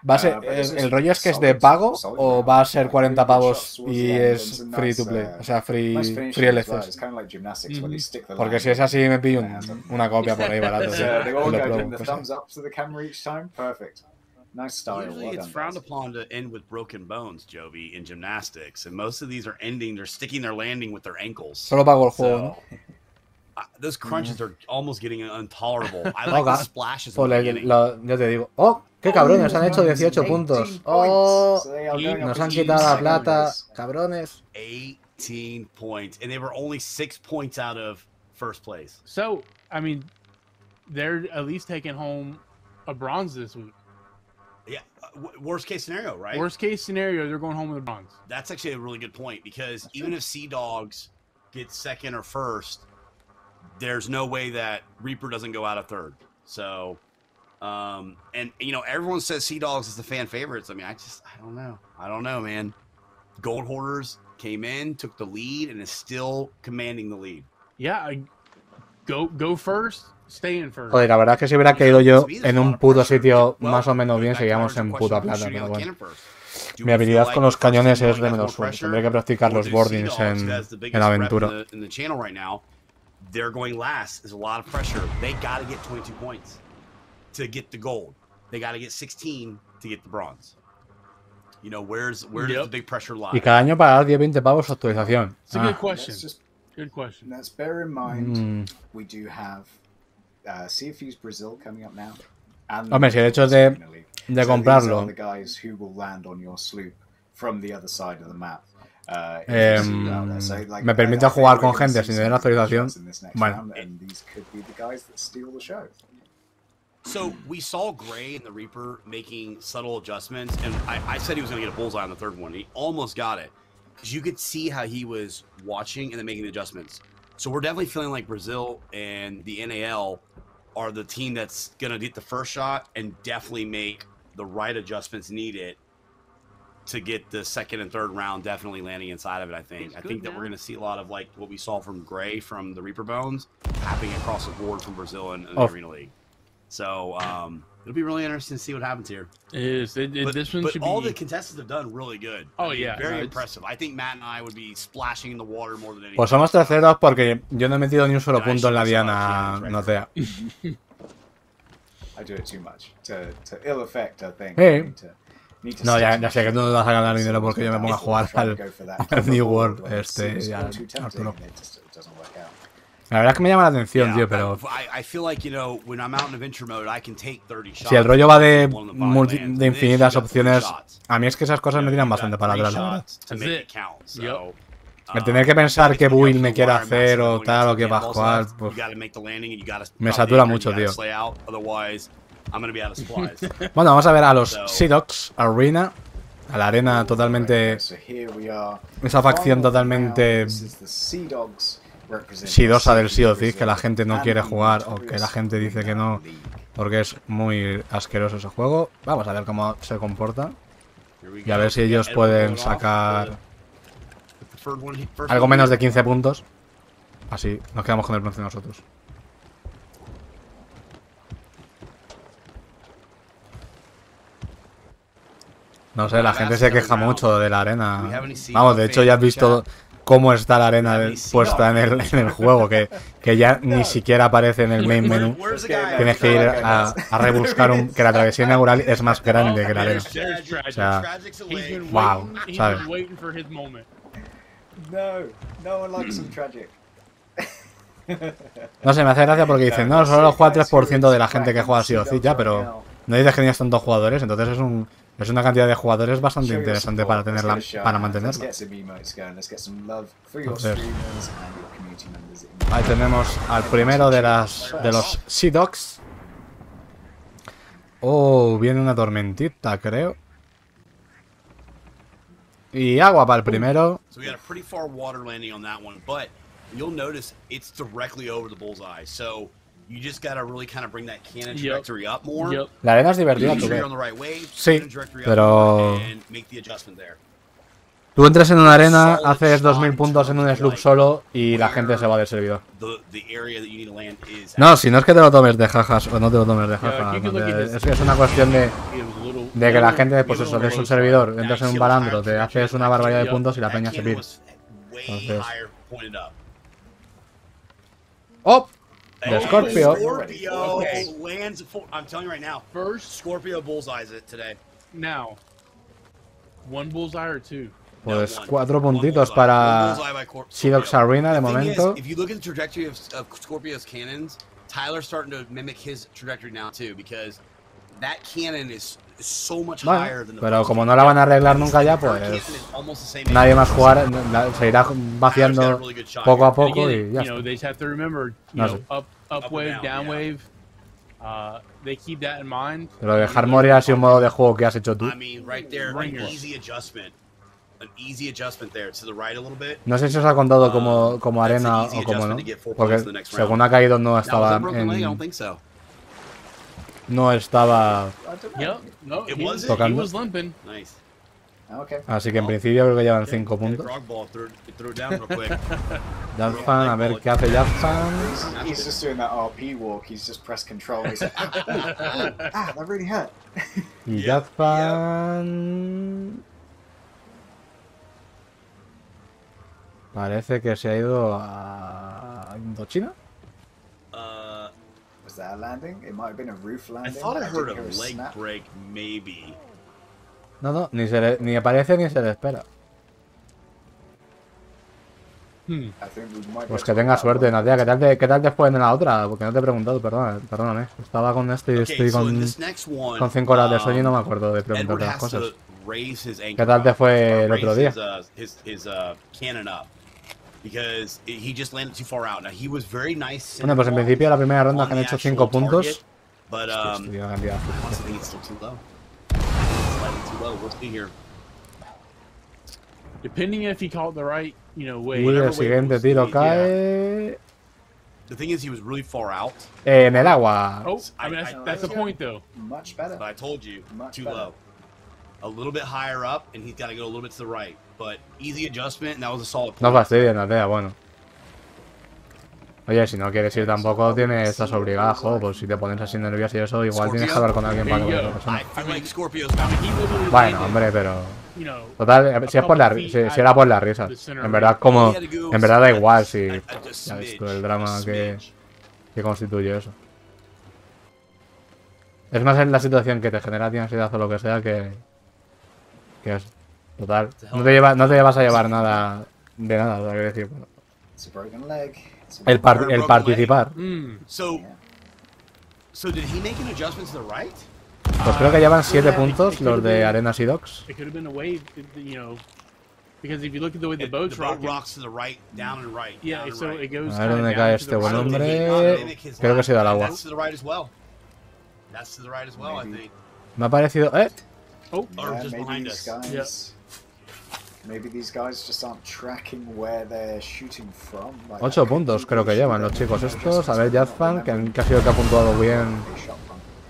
va a ser, ¿el rollo es que es de pago o va a ser 40 pavos y es free to play? O sea, free LCs. Porque si es así me pillo una copia por ahí barato. Nice style. Usually it's frowned upon to end with broken bones, Joby, in gymnastics, and most of these are ending. They're sticking their landing with their ankles. Solo pago el juego, ¿no? Those crunches are almost getting intolerable. I like the splashes. Pues ya te digo. ¡Oh! ¡Qué cabrones! Han hecho 18 puntos. ¡Oh! Nos han quitado la plata. Cabrones. 18 points, and they were only 6 points out of first place. So, I mean, they're at least taking home a bronze this week. Yeah, worst case scenario, right? Worst case scenario, they're going home with a bronze. That's actually a really good point, because even if Sea Dogs get second or first, there's no way that Reaper doesn't go out of third. So, and you know, everyone says Sea Dogs is the fan favorites. I mean, I don't know, man. Gold Hoarders came in, took the lead, and is still commanding the lead. Yeah, go first. Joder, la verdad es que si hubiera caído yo en un puto sitio más o menos bien, seguíamos en puta plata, pero bueno. Mi habilidad con los cañones es de menos suerte. Tendré que practicar los boardings en aventura. They're going last. There's a lot of pressure. They got to get 22 points to get the gold. They got to get 16 to get the bronze. You know, where's the big pressure lie? Y cada año para dar 10-20 pavos su actualización. It's a good question. Good question. Let's bear in mind we do have Sea of Thieves Brazil coming up now. Hombre, si el hecho de comprarlo me permite jugar con gente sin tener la actualización, bueno. So we saw Gray and the Reaper making subtle adjustments, and I said he was going to get a bullseye on the third one. He almost got it, because you could see how he was watching and then making the adjustments. So we're definitely feeling like Brazil and the NAL are the team that's going to get the first shot and definitely make the right adjustments needed to get the second and third round definitely landing inside of it, I think. I think that we're going to see a lot of like what we saw from Gray from the Reaper Bones happening across the board from Brazil and the Arena League. So it'll be really interesting to see what happens here. It is. This one but should all be... the contestants have done really good. Oh, I mean, yeah. Very impressive. I think Matt and I would be splashing in the water more than anything. Pues somos terceros porque yo no he metido ni un solo punto en la diana, no sea. I do it too much to ill effect, I think. No, ya sé que tú no vas a ganar dinero porque yo me pongo a jugar al New World, Arturo. La verdad es que me llama la atención, tío, pero... Si el rollo va de infinitas opciones, a mí es que esas cosas me tiran bastante para atrás, la verdad. El tener que pensar qué build me quiero hacer o tal, o qué va a jugar, pues... Me satura mucho, tío. Bueno, vamos a ver a los Sea Dogs Arena. A la arena totalmente... So here we are. Esa facción totalmente This is the Sea Dogs representing sidosa del Sea of Sea Thieves, que la gente no and quiere the jugar o que la notorious gente dice que no porque es muy asqueroso ese juego. Vamos a ver cómo se comporta y a ver si ellos pueden sacar algo menos de 15 puntos. Así nos quedamos con el bronce nosotros. No sé, la gente se queja mucho de la arena. Vamos, de hecho ya has visto cómo está la arena puesta en el juego, que ya ni siquiera aparece en el main menu. Tienes que ir a rebuscar que la travesía inaugural es más grande que la arena. O sea, wow, ¿sabes? No sé, me hace gracia porque dicen, no, solo juega 3% de la gente que juega Sea of Thieves ya, pero no dices que tienes tantos jugadores, entonces es una cantidad de jugadores bastante interesante para tenerla, para mantenerla. Entonces, ahí tenemos al primero de los Sea Dogs. Oh, viene una tormentita, creo. Y agua para el primero. You'll notice it's directly over the bullseye, so you just gotta really kind of bring that cannon trajectory up more. La arena es divertida, tú ves. Sí, pero tú entras en una arena, haces 2000 puntos en un sloop solo y la gente se va del servidor. No, si no es que te lo tomes de jajas o no te lo tomes de jajas, es que es una cuestión de que la gente, pues eso, es un servidor, entras en un balandro, te haces una barbaridad de puntos y la peña se pide. Entonces... ¡Oh! De Scorpio. Lands, I'm telling you right now. First Scorpio bullseyes it today. Now. One bullseye or two? Pues 4 puntitos para Sea Dogs Arena de momento. If you look at the trajectory of Scorpio's cannons, Tyler's starting to mimic his trajectory now too, because that cannon is so much higher than the. Pero como no la van a arreglar nunca ya, pues nadie más jugar, se irá vaciando poco a poco y ya está. No sé. Pero dejar morir así un modo de juego que has hecho tú. No sé si os ha contado como arena o como no, porque según ha caído no estaba en... No estaba tocando. Así que en principio creo que llevan 5 puntos. Jazfan, a ver qué hace Jazfan. He's just doing that RP walk, he's just pressed control, he's like, that really hurt. Y Jazfan... Parece que se ha ido a Indochina. Was that a landing? It might have been a roof landing. I thought I heard a leg break, maybe. No, ni aparece ni se le espera. Pues que tenga suerte, Nadia. ¿Qué tal te fue en la otra? Porque no te he preguntado, perdóname. Estaba con esto y estoy con 5 horas de sueño y no me acuerdo de preguntarte las cosas. ¿Qué tal te fue el otro día? Bueno, pues en principio la primera ronda que han hecho 5 puntos. Depending if he called the right, y el siguiente tiro cae en el agua. Oh, I mean that's the point though. Much better. But I told you, too low. A little bit higher up, and he's got to go a little bit to the right. But easy adjustment, and that was a solid point. No fastidies, Natea, bueno. Oye, si no quieres ir tampoco, estás obligado, jo, pues si te pones así nervioso y eso, igual tienes que hablar con alguien para que otra persona. Bueno, hombre, pero... Total, si era por las risas. En verdad da igual si... Ya ves tú el drama que constituye eso. Es más en la situación que te genera ansiedad o lo que sea que es... Total, no te llevas a llevar nada de nada, lo que decir. El participar. Pues creo que llevan 7 puntos los de Arena Sea Dogs. A ver dónde cae este buen hombre. Creo que se da al agua. Me ha parecido... Oh, or Yeah, just maybe behind these us. guys. Maybe these guys just aren't tracking where they're shooting from. Like, 8 puntos creo que llevan los chicos estos. A ver, Jazfan, que ha sido el que ha puntuado bien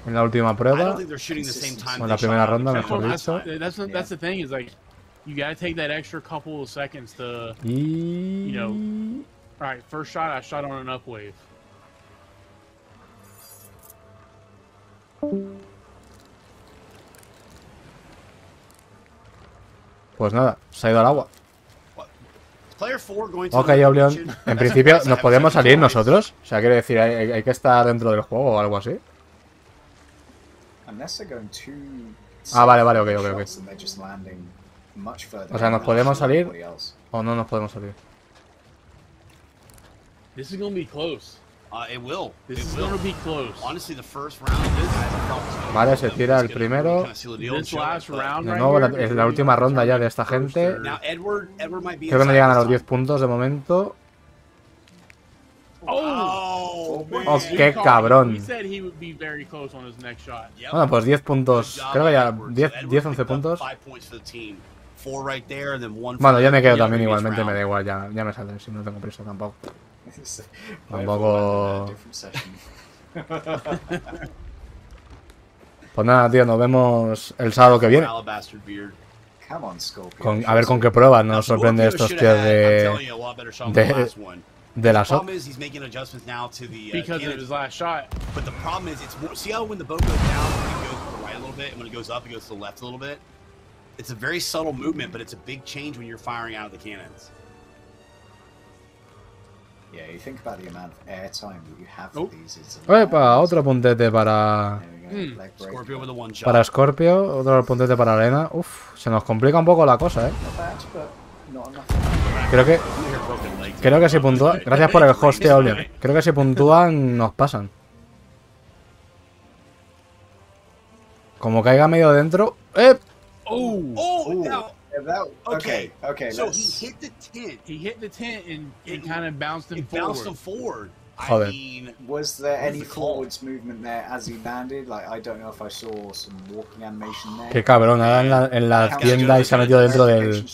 en la última I prueba. don't think they're shooting the same time. O en la primera ronda, mejor dicho. That's the thing, is like, you gotta take that extra couple of seconds to, you know. All right, first shot, I shot on an up wave. Pues nada, se ha ido al agua. Player 4 going to Ok, the Oblion. location. En principio, ¿nos podemos salir nosotros? O sea, quiero decir, hay que estar dentro del juego o algo así. Ah, vale, vale, ok. O sea, ¿nos podemos salir o no nos podemos salir? This is gonna be close. It will. This is gonna be close. Honestly, the first round of this, Vale, se tira el primero. This last round De right nuevo, here es is la última ronda ya de esta gente. Now, Edward might be Creo que no llegan a los 10 puntos de momento. Oh, Oh, qué cabrón. He said he would be very close on his next shot. Bueno, pues 10 puntos. Creo que ya 10, 11 puntos. Bueno, yo me quedo también igualmente, me da igual, ya me saldré, si no tengo prisa tampoco. Tampoco... Pues nada, tío, nos vemos el sábado que viene. A ver con qué pruebas nos sorprende estos tíos de la SOP. Because of his last shot. But the problem is, it's more. See how when the boat goes down, it goes to the right a little bit, and when it goes up, it goes to the left a little bit. It's a very subtle movement, but it's a big change when you're firing out of the cannons. Yeah, you think about the amount of airtime that you have for these. Epa, otro puntete para... Scorpio with a one shot. Para Scorpio, otro puntete para Arena. Uf, se nos complica un poco la cosa, Creo que si puntúan... Gracias por el host, Oblion. Creo que si puntúan, nos pasan. Como caiga medio dentro... Okay. So he hit the tent. He hit the tent and kind of bounced him forward. Joder. I mean, was there any forwards movement there as he landed? Like, I don't know if I saw some walking animation there. Qué cabrón, ahora en la tienda y se ha metido dentro del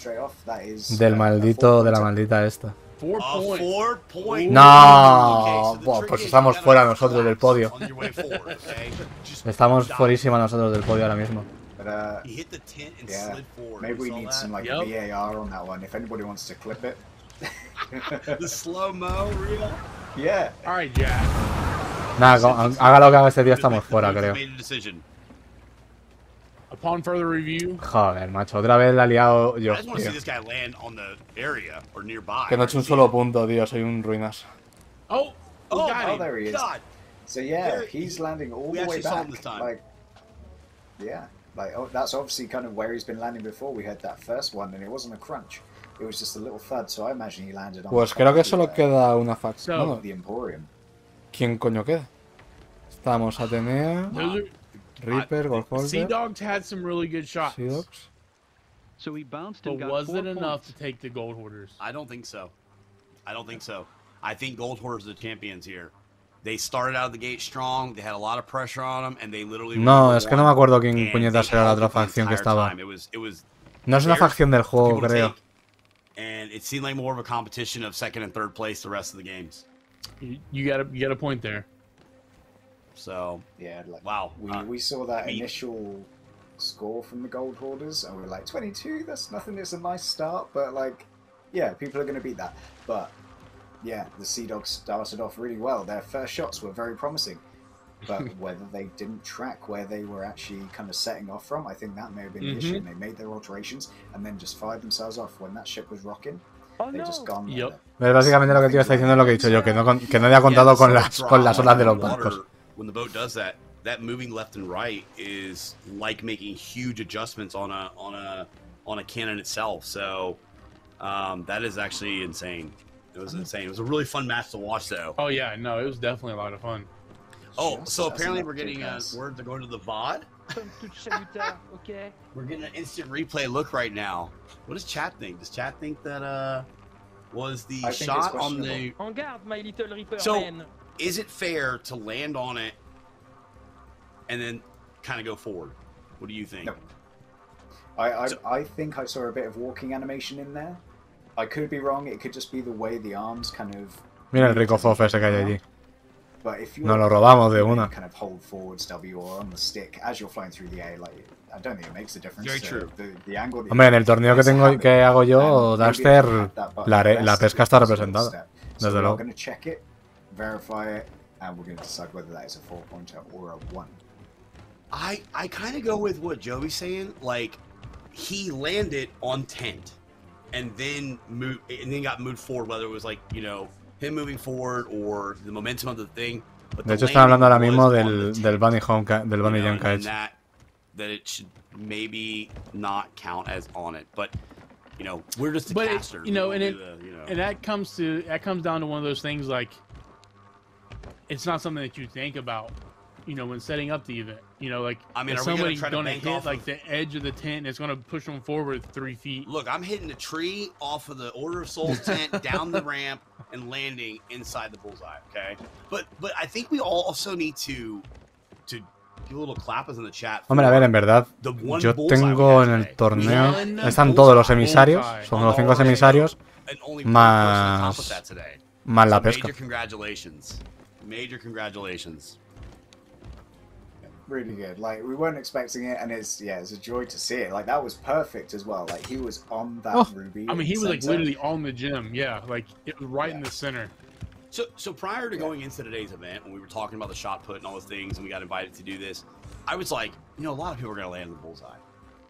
maldito, de la maldita esta. 4 points. No, pues estamos fuera nosotros del podio. Estamos fuerísima nosotros del podio ahora mismo. Yeah, maybe we need some like VAR on that one. If anybody wants to clip it. The slow-mo reel. Yeah. All right, Jack. Nada, haga lo que haga este día, estamos fuera, creo. Upon further review. Joder, macho, otra vez la he liado yo, tío. Que no he hecho un solo punto, tío, soy un ruinas. Oh, there he is. So yeah, he's landing all the way back. Like, yeah, like that's obviously kind of where he's been landing before. We had that first one, and it wasn't a crunch. It was just a little thud. So I imagine he landed on. Pues creo que solo queda una facción. Bueno, the Emporium. ¿Quién coño queda? Estamos Atenea, Reaper, Goldholder. Sea Dogs had some really good shots. Sea Dogs. So he bounced but and got was 4 it enough points. to take the Gold Hoarders? I don't think so. I think Gold Hoarders are the champions here. They started out of the gate strong. They had a lot of pressure on them, and they literally. No, es que no me acuerdo quién puñetas era la otra facción que estaba. No es una facción del juego, creo. And it seemed like more of a competition of second and third place the rest of the games. You got a point there. So yeah, like, wow. We saw that initial score from the Gold Hoarders, and we were like 22. That's nothing. It's a nice start, but like, yeah, people are going to beat that. But yeah, the Sea Dogs started off really well. Their first shots were very promising, but whether they didn't track where they were actually kind of setting off from, I think that may have been the issue. They made their alterations and then just fired themselves off when that ship was rocking. They just gone. Pero básicamente lo que tío está diciendo es lo que he dicho yo, que no había contado con las olas de los barcos. When the boat does that, that moving left and right is like making huge adjustments on a cannon itself. So that is actually insane. It was insane. It was a really fun match to watch, though. Oh yeah, no, it was definitely a lot of fun. Oh, so apparently we're getting word to go to the VOD. Okay. We're getting an instant replay look right now. What does chat think? Does chat think that was the shot on the? En garde, my little Reaper So, man. is it fair to land on it and then kind of go forward? What do you think? I think I saw a bit of walking animation in there. I could be wrong. It could just be the way the arms kind of. Mira el rico zof ese que hay allí. But if Nos lo robamos de you una. kind of hold forwards W or on the stick as you're flying through the air, like I don't think it makes a difference. Very true. The angle. Hombre, en el torneo que hago yo, Daxter, la pesca está representada. Desde luego. We're going to check it, verify it, and we're going to decide whether that is a 4-pointer or a 1. I kind of go with what Joey's saying. Like, he landed on tent, and then got moved forward. Whether it was like him moving forward or the momentum of the thing. But de hecho, están hablando ahora mismo del Bunny Jump que ha hecho. That it should maybe not count as on it, but we're just the casters. And that comes down to one of those things like it's not something that you think about, when setting up the event. Like if somebody's gonna hit like the edge of the tent and it's gonna push them forward 3 feet. Look, I'm hitting a tree off of the Order of Souls tent down the ramp and landing inside the bullseye. Okay, but I think we all also need to give a little clappers in the chat. Hombre, a ver, en verdad, yo tengo en el torneo, están todos los emisarios, son los 5 emisarios, más la pesca. Major congratulations. Really good. Like, we weren't expecting it, and it's a joy to see it. Like, that was perfect as well. Like, he was on that ruby. I mean, he was like literally on the gem. Yeah, like it was right in the center. So prior to going into today's event, when we were talking about the shot put and all those things, and we got invited to do this, I was like, a lot of people are going to land in the bullseye.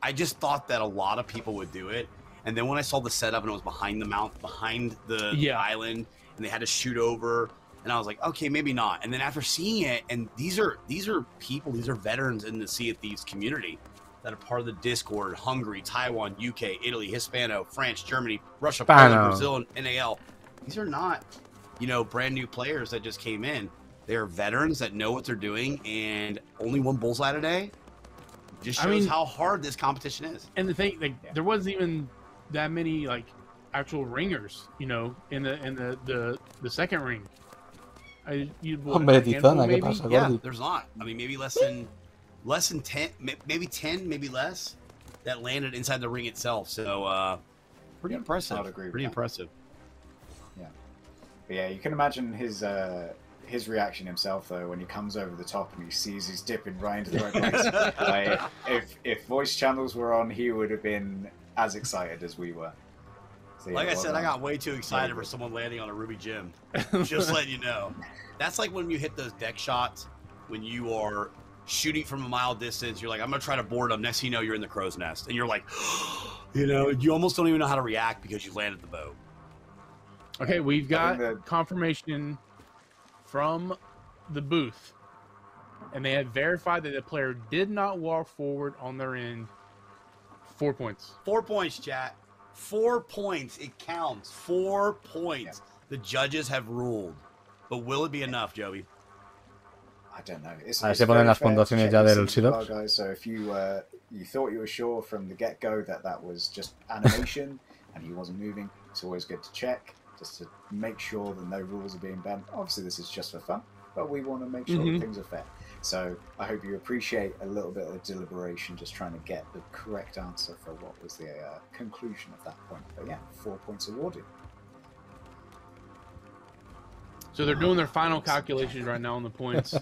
I just thought that a lot of people would do it. And then when I saw the setup and it was behind the island, and they had to shoot over, and I was like, okay, maybe not. And then after seeing it, and these are people, these are veterans in the Sea of Thieves community that are part of the Discord: Hungary, Taiwan, UK, Italy, Hispano, France, Germany, Russia, Poland, Brazil, and NAL. These are not brand new players that just came in. They're veterans that know what they're doing, and only one bullseye today just shows how hard this competition is. And the thing, there wasn't even that many actual ringers, in the second ring. Yeah, there's not. I mean, maybe less than 10, maybe 10, maybe less that landed inside the ring itself. So pretty impressive. I would agree. Pretty impressive. But yeah, you can imagine his reaction himself though when he comes over the top and he sees he's dipping right into the right place. If voice channels were on, he would have been as excited as we were. So, I said, I got way too excited for someone landing on a ruby gem. Just letting you know. That's like when you hit those deck shots when you are shooting from a mile distance. You're like, I'm gonna try to board them. Next thing you know, you're in the crow's nest, and you're like, you almost don't even know how to react because you landed the boat. Okay, we've got confirmation from the booth, and they have verified that the player did not walk forward on their end. 4 points. 4 points, chat. 4 points. It counts. 4 points. Yeah. The judges have ruled. But will it be enough, Joey? I don't know. Se ponen las puntuaciones ya del Sidox. Guys, so if you thought you were sure from the get-go that was just animation and he wasn't moving, it's always good to check, just to make sure that no rules are being bent. Obviously, this is just for fun, but we want to make sure that things are fair. So I hope you appreciate a little bit of deliberation, just trying to get the correct answer for what was the conclusion of that point. But yeah, 4 points awarded. So they're doing their final calculations right now on the points.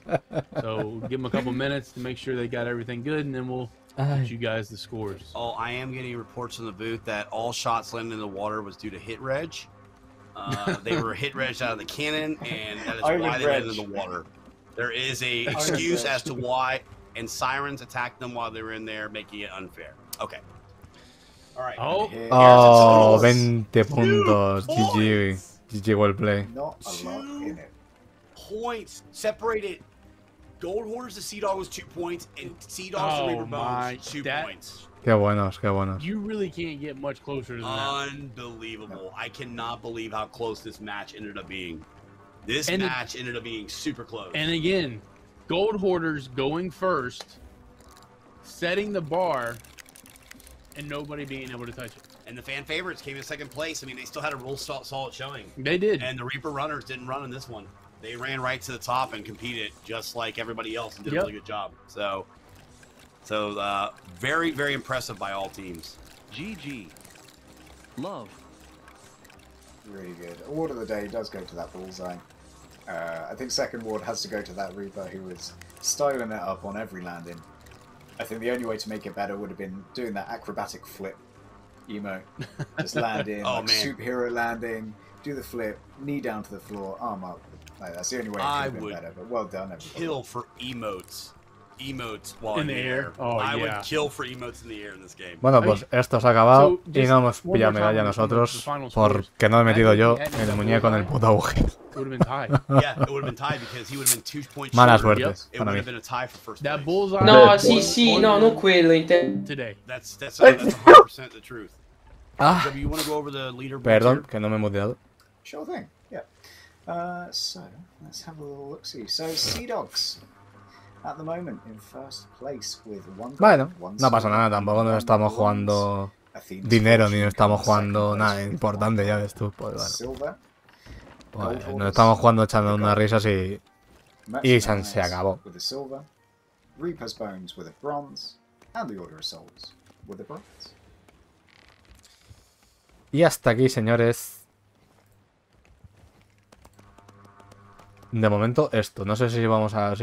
So give them a couple minutes to make sure they got everything good, and then we'll get you guys the scores. Oh, I am getting reports from the booth that all shots landing in the water was due to hit reg. They were hit reg out of the cannon, and that is why they landed in the water. There is a excuse as to why, and sirens attacked them while they were in there, making it unfair. Okay. All right. Oh, 20 puntos. GG. GG, well played. Not a lot in it. Points separated. Gold Hoarders to Sea Dog was 2 points, and Sea Dogs to Reaper Bones 2 points. Qué buenos, qué buenos. You really can't get much closer than that. Unbelievable. I cannot believe how close this match ended up being. This match ended up being super close. And again, Gold Hoarders going first, setting the bar, and nobody being able to touch it. And the fan favorites came in second place. I mean, they still had a real solid showing. They did. And the Reaper runners didn't run in this one. They ran right to the top and competed just like everybody else and did a really good job. So So very, very impressive by all teams. GG. Love. Really good. Award of the day does go to that bullseye. I think second award has to go to that Reaper who was styling it up on every landing. I think the only way to make it better would have been doing that acrobatic flip emote. Just land in, like superhero landing, do the flip, knee down to the floor, arm up. Like, that's the only way it could have been better, but well done, everybody. Kill for emotes. Emotes while In the air. Oh, I yeah. would kill for emotes in the air in this game. Bueno, pues esto se ha acabado y no hemos pillado medalla nosotros porque no he metido yo el muñeco en el puto agujero. Mala suerte para mí. No, sì, no, non quello. That's 100% the truth. Ah, You want to go over the leaderboard perdón, here? que no me he muteado. Sure thing, yeah. So, let's have a little look-see. So, Sea Dogs, at the moment, in first place with one goal, Bueno, one no pasa silver, nada, tampoco nos estamos jugando dinero ni nos estamos jugando nada importante, ya ves tú. Pues bueno. silver, Pues nos estamos jugando echando unas risas y se acabó. with a silver, Reaper's Bones with a bronze, and the Order of Souls with a bronze. Y hasta aquí, señores. De momento esto. No sé si si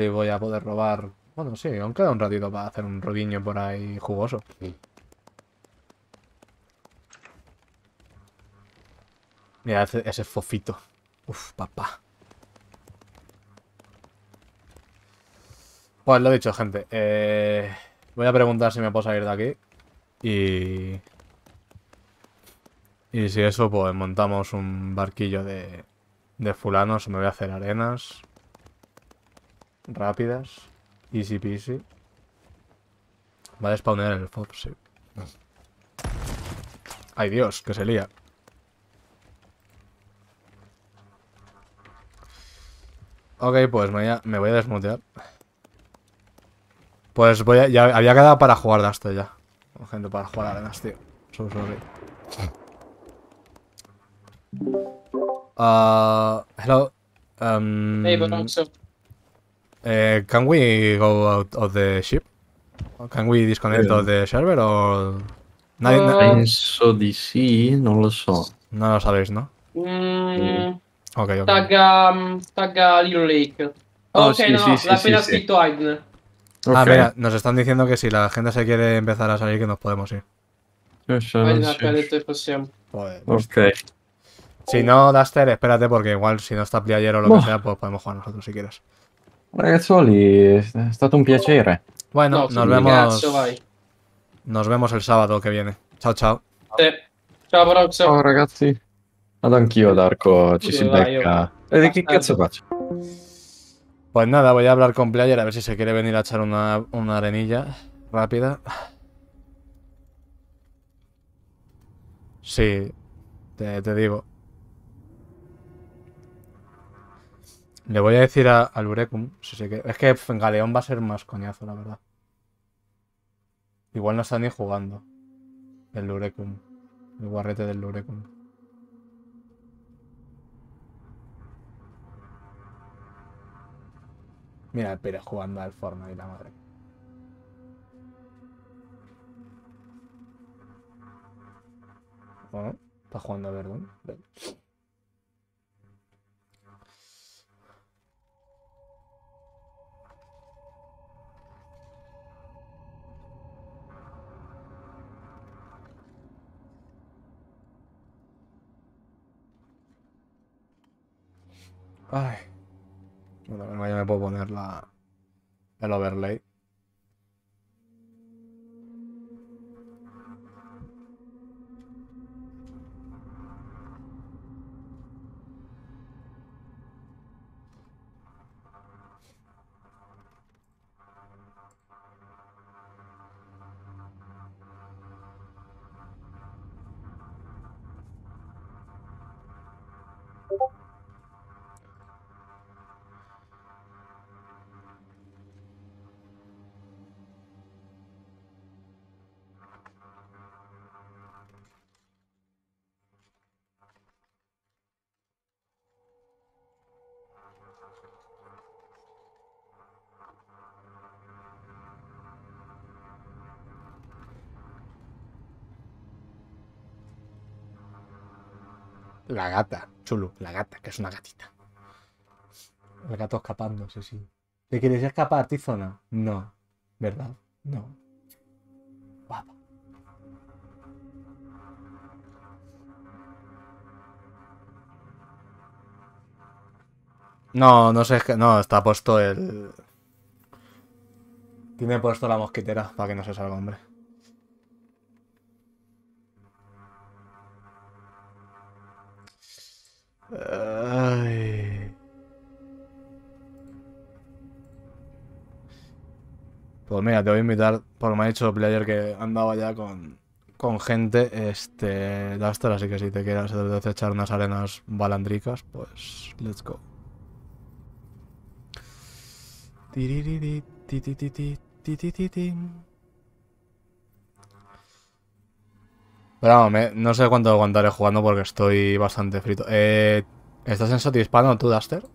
voy a poder robar. Bueno, sí, aún queda un ratito para hacer un robiño por ahí jugoso. Mira, ese fofito. Uf, papá. Pues lo dicho, gente. Voy a preguntar si me puedo salir de aquí. Y si eso, pues montamos un barquillo de fulanos. Me voy a hacer arenas rápidas. Easy peasy. Va a spawnear el FOB, sí. Ay, Dios, que se lía. Ok, pues me voy a desmutear. Pues ya había quedado para jugar de esto ya. Gente, para jugar arenas, tío. So sorry. Hello. Hey, but also. Can we go out of the ship? Can we disconnect of the server or... Penso di sì, non lo so. No lo sabéis, ¿no? Ok. Tagga Little Lake. Ok, sí, no, sí, l'ha appena sí. scritto Aiden. Ah, mira, nos están diciendo que si la gente se quiere empezar a salir, que nos podemos ir. Aiden ha appena detto che possiamo. Ok. Si no, Duster, espérate, porque igual si no está Player o lo que sea, pues podemos jugar nosotros si quieres. Ragazzuoli, è stato un piacere. Bueno, No, cazzo, vai. Nos vemos el sábado que viene. Ciao, ciao. Ciao, Bronzo. Ciao ragazzi. Ad anch'io, Darko, ci si Dai, becca. E che cazzo faccio? Pues nada, voy a hablar con Player a ver si se quiere venir a echar una arenilla rápida. Sí, te digo. Le voy a decir al Urecum. Es que en Galeón va a ser más coñazo, la verdad. Igual no está ni jugando. El Urecum. El guarrete del Urecum. Mira el Pérez jugando al Fortnite y la madre. Bueno, está jugando a Verdun. Ay. Bueno, venga, ya me puedo poner el overlay. La gata, chulo, la gata, que es una gatita. El gato escapando, sí. ¿Te quieres escapar, Tizona? No. ¿Verdad? No. Guapa. No, no sé, no, está puesto el... Tiene puesto la mosquitera para que no se salga, hombre. Ay. Pues mira, te voy a invitar, porque me ha dicho Player que andaba ya con gente, Duster, así que si te quieras echar unas arenas balandricas, pues let's go. Pero vamos, no sé cuánto aguantaré jugando porque estoy bastante frito. ¿Estás en Sotispano tú, Duster?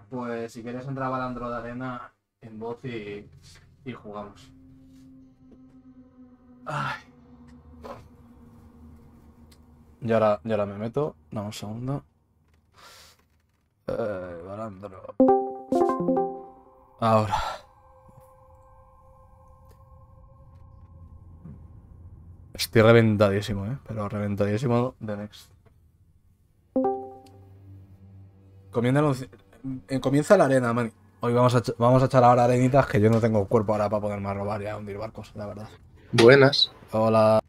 Pues si quieres entrar a Balandro de Arena en voz y jugamos. Ay. Y ahora me meto. Dame un segundo. Balandro. Ahora. Estoy reventadísimo, pero reventadísimo de next. Comienza la arena, man. Hoy vamos a echar ahora arenitas, que yo no tengo cuerpo ahora para ponerme a robar y a hundir barcos, la verdad. Buenas. Hola.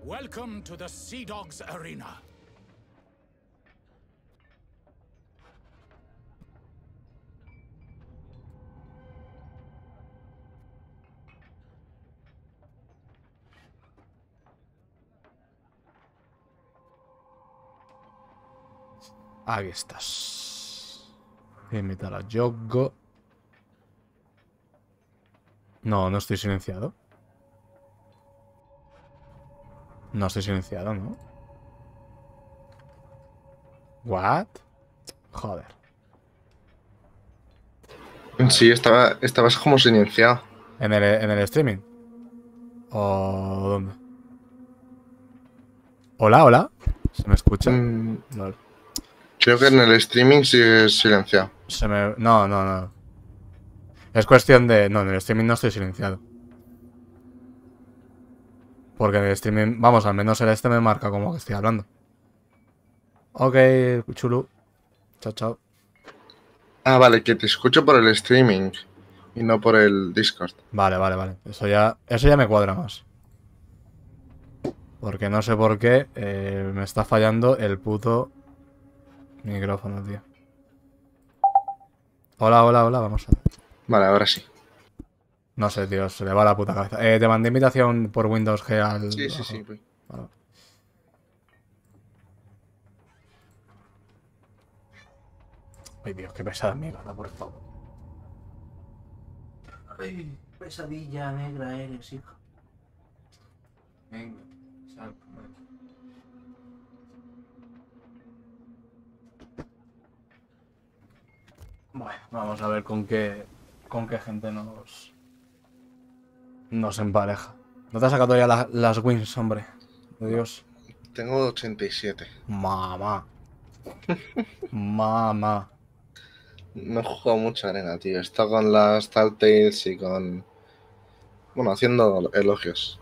Welcome to the Sea Dogs Arena. Aquí estás. Voy a invitar a Yogo. No estoy silenciado. No estoy silenciado, ¿no? ¿What? Joder. Sí, estabas como silenciado. ¿En el streaming? ¿O dónde? Hola. ¿Se me escucha? Lol. Creo que en el streaming sigues silenciado. No. Es cuestión de... No, en el streaming no estoy silenciado. Porque en el streaming... Vamos, al menos el me marca como que estoy hablando. Ok, chulo. Chao. Ah, vale, que te escucho por el streaming y no por el Discord. Vale. Eso ya me cuadra más. Porque no sé por qué me está fallando el puto micrófono, tío. Hola, vamos a ver. Vale, ahora sí. No sé, tío, se le va la puta cabeza. Te mandé invitación por Windows G al... Sí. Vale. Ay, Dios, qué pesada mi gata, por favor. Ay, pesadilla negra eres, hija. Venga, sal. Bueno, vamos a ver con qué gente nos empareja. ¿No te has sacado ya las wins, hombre? De Dios. Tengo 87. Mamá. No he jugado mucha arena, tío. He estado con las Telltales y con... Bueno, haciendo elogios.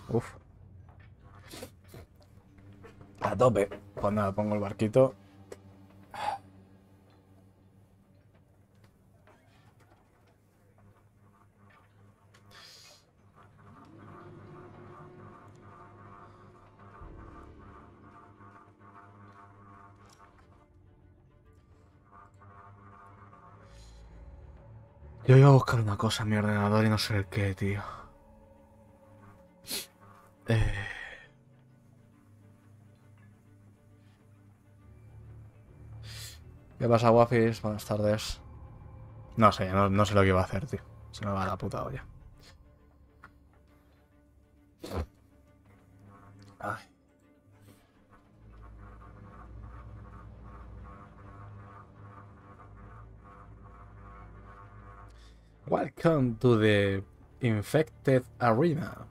Uf. A tope. Pues nada, pongo el barquito. Yo iba a buscar una cosa en mi ordenador y no sé el qué, tío. ¿Qué pasa, Wafis? Buenas tardes. No sé, no sé lo que iba a hacer, tío. Se me va la puta olla. Ay. Welcome to the Infected Arena.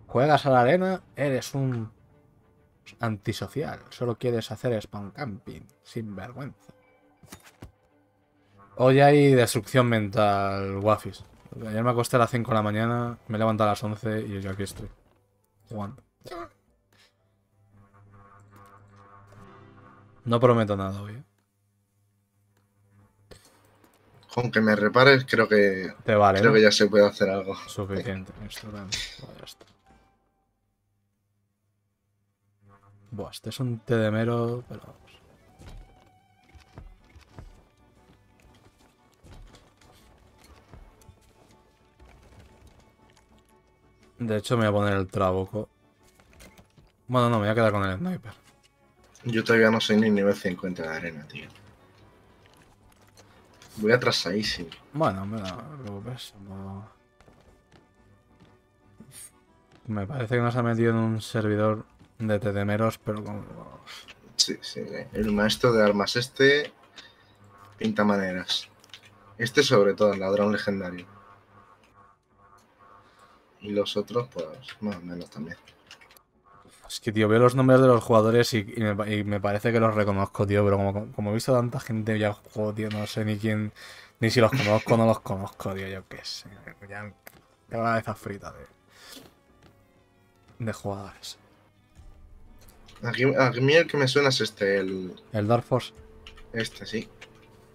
Juegas a la arena, eres un antisocial. Solo quieres hacer spam camping. Sin vergüenza. Hoy hay destrucción mental, Wafis. Ayer me acosté a las 5 de la mañana, me he levantado a las 11 y yo aquí estoy. Jugando. No prometo nada hoy. Con que me repares, creo que. Te vale, creo ¿no? que ya se puede hacer algo. Suficiente. Esto, ya está. Buah, este es un té de mero, pero vamos. De hecho, me voy a poner el trabuco. Bueno, no, me voy a quedar con el sniper. Yo todavía no soy ni nivel 50 de arena, tío. Voy atrasadísimo. Bueno, no te preocupes. No... Me parece que nos ha metido en un servidor de tedemeros, pero como... Sí. El maestro de armas este pinta maneras. Este sobre todo, el ladrón legendario. Y los otros, pues, más o menos también. Es que, tío, veo los nombres de los jugadores y me parece que los reconozco, tío, pero como he visto tanta gente ya juego, tío, no sé ni quién, ni si los conozco o no los conozco, tío, yo qué sé. Ya tengo la cabeza frita de jugadores. A mí el que me suena es este, el Dark Force. Este, sí.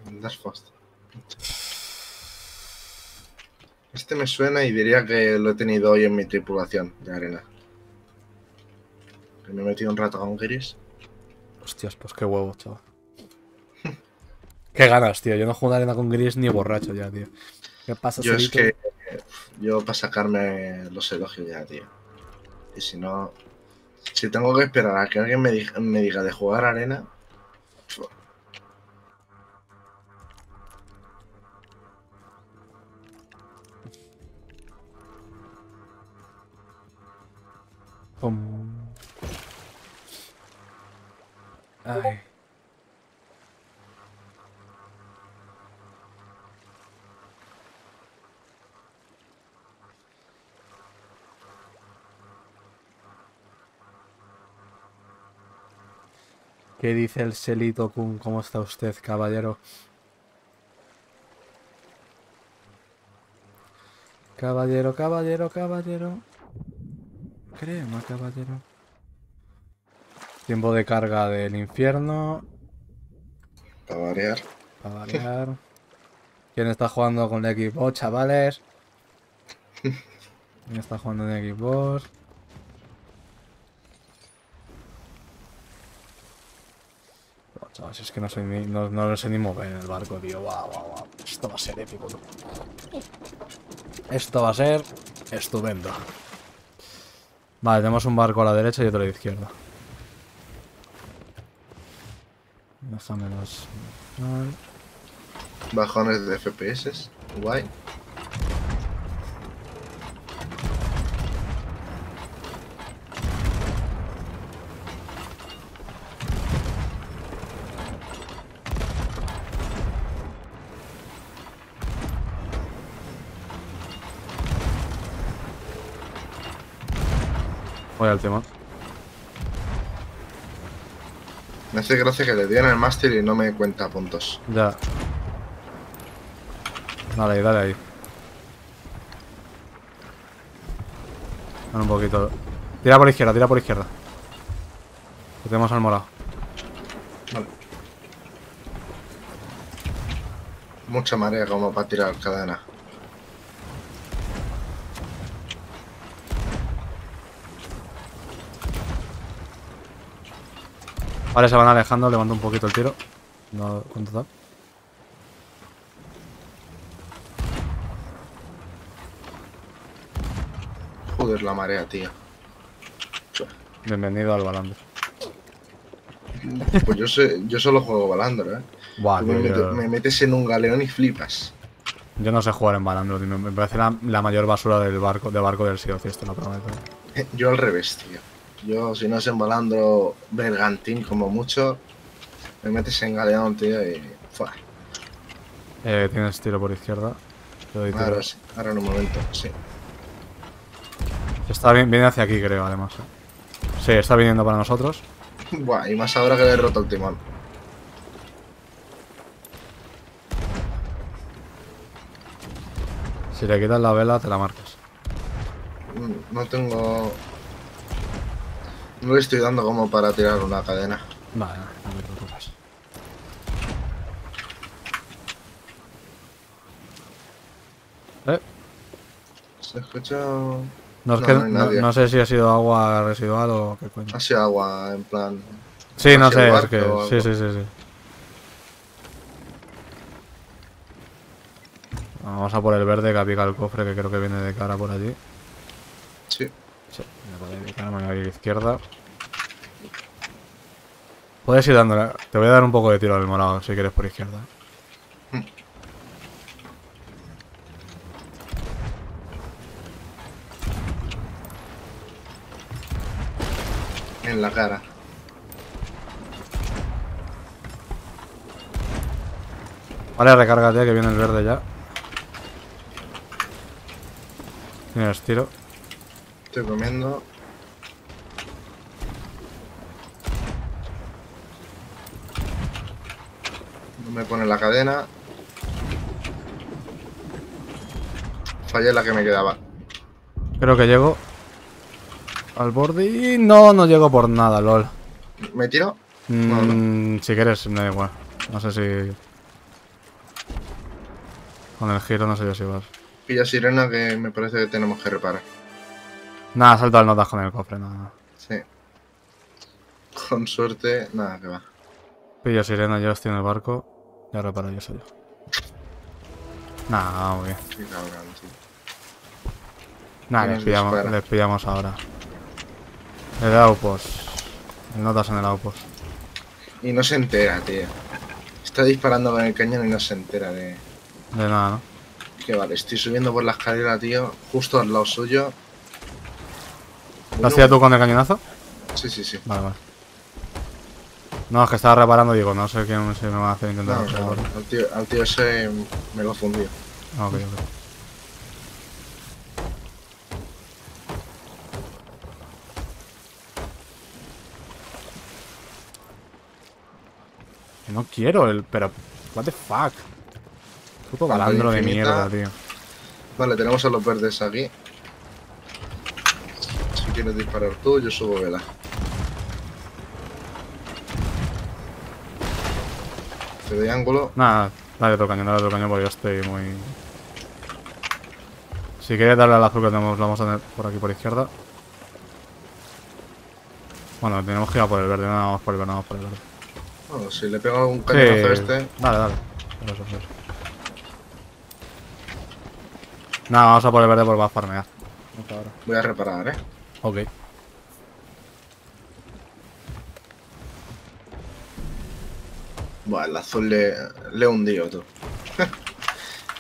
El Dark Force. Este me suena y diría que lo he tenido hoy en mi tripulación de arena. Que me he metido un rato con Gris. Hostias, pues qué huevos, chaval. Qué ganas, tío. Yo no juego en arena con Gris ni borracho ya, tío. ¿Qué pasa, Yo Solito? es que... Yo para sacarme los elogios ya, tío. Y si no... Si tengo que esperar a que alguien me diga de jugar arena... Ay. ¿Qué dice el Selito Kun? ¿Cómo está usted, caballero? Caballero. Crema, caballero. Tiempo de carga del infierno. Para variar. ¿Quién está jugando con el equipo, chavales? ¿Quién está jugando en equipos? Oh, chavales, es que no lo sé ni mover en el barco, tío. Wow. Esto va a ser épico, tú. Esto va a ser estupendo. Vale, tenemos un barco a la derecha y otro a la izquierda. Déjame los... Bajones de FPS. Guay. Voy al tema. Me hace gracia que le dieran el máster y no me cuenta puntos. Ya. Dale ahí. Dale un poquito. Tira por izquierda. Que tenemos al morado. Vale. Mucha marea como para tirar cadena. Vale, se van alejando, levanto un poquito el tiro. No, ¿cuánto da? Joder, la marea, tío. Bienvenido al balandro. Pues yo solo juego balandro, Buah, Tú tío, me metes en un galeón y flipas. yo no sé jugar en balandro, tío. Me parece la mayor basura del barco del Sea of Thieves, te lo prometo. Yo al revés, tío. Yo, si no es en balandro, bergantín como mucho, me metes en galeón, tío, y... ¡fua! Tienes tiro por izquierda. Te doy tiro. Ahora sí, ahora en un momento, sí. Está bien, viene hacia aquí, creo, además. Sí, está viniendo para nosotros. Buah, y más ahora que le he roto el timón. Si le quitas la vela, te la marcas. No tengo... No le estoy dando como para tirar una cadena. Vale, no te preocupes. Se escucha... No, es No, que no hay nadie. no sé si ha sido agua residual o qué coño. Ha sido agua, en plan... Sí, no ha sido sé, es barco que... o Sí, algo. sí, sí, sí. Vamos a por el verde que pica el cofre, que creo que viene de cara por allí. Sí. Sí, de cara, me voy a ir a la izquierda. Puedes ir dándole... Te voy a dar un poco de tiro al morado, si quieres, por izquierda. En la cara. Vale, recárgate, que viene el verde ya. Tienes tiro. Estoy comiendo. No me pone la cadena. Fallé la que me quedaba. Creo que llego al borde y... No llego por nada, lol. ¿Me tiro? No. Si quieres, me da igual. No sé si... Con el giro no sé yo si vas. Pilla sirena que me parece que tenemos que reparar. Nada, salto al notas con el cofre, nada. Sí. Con suerte, nada, que va. Pillo sirena, yo estoy en el barco. Ya reparo yo solo. Nada, muy bien. Qué cabrón, tío. Nada, les pillamos ahora. El outpost. El notas en el outpost. Y no se entera, tío. Está disparando con el cañón y no se entera de nada, ¿no? Que vale, estoy subiendo por la escalera, tío. Justo al lado suyo. ¿Lo has tirado tú con el cañonazo? Sí, sí, sí. Vale, vale. No, es que estaba reparando y digo, no sé quién se me va a hacer intentar. No, al tío ese me lo ha fundido. Ok. Que no quiero el... Pero... What the fuck. Puto balandro de mierda, tío. Vale, tenemos a los verdes aquí. Si quieres disparar tú, yo subo vela. Te doy ángulo. Nada, dale otro cañón porque yo estoy muy... Si quieres darle al azul que tenemos, lo vamos a tener por aquí por izquierda. Bueno, tenemos que ir a por el verde, no vamos por el verde, vamos por el verde. Bueno, si le pego un cañonazo a este... Dale. Eso. Nada, vamos a por el verde porque va a farmear. Voy a reparar, Ok. Buah, el azul le he hundido, tú.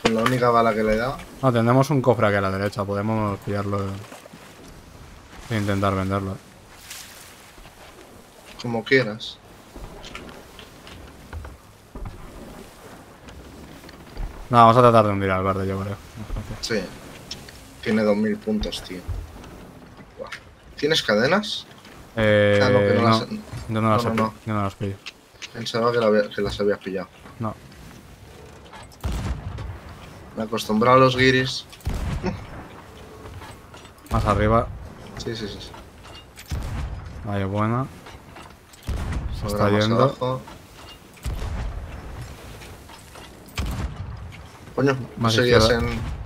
Con la única bala que le he dado. No, tenemos un cofre aquí a la derecha, podemos pillarlo e intentar venderlo. Como quieras. No, vamos a tratar de hundir al verde, yo creo. Sí. Tiene 2000 puntos, tío. Buah. ¿Tienes cadenas? No, que no las... Yo no las pillo. Pensaba que las habías pillado. No. Me he acostumbrado a los guiris. Más arriba. Sí. Vaya buena. Se Ahora está más yendo. abajo. Coño, no Más seguías izquierda. en...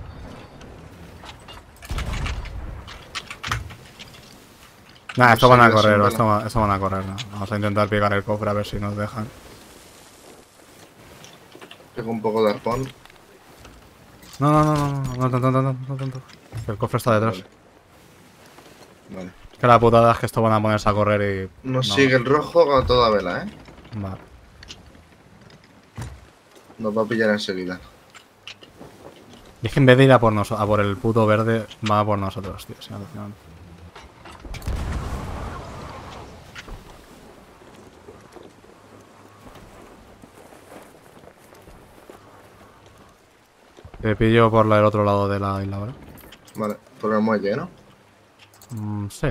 Nah, esto No van a seguías correr, en esto van a correr. No. Vamos a intentar pegar el cofre a ver si nos dejan. Pego un poco de arpón. No tanto. El cofre está detrás. Vale. Es que la putada es que esto van a ponerse a correr y... Nos sigue el rojo a toda vela, ¿eh? Vale. Nos va a pillar enseguida. Y es que en vez de ir a por el puto verde, va a por nosotros, tío. Sí, alucinante. Te pillo por el otro lado de la isla, ¿vale? Vale, por el muelle, ¿no? Sí.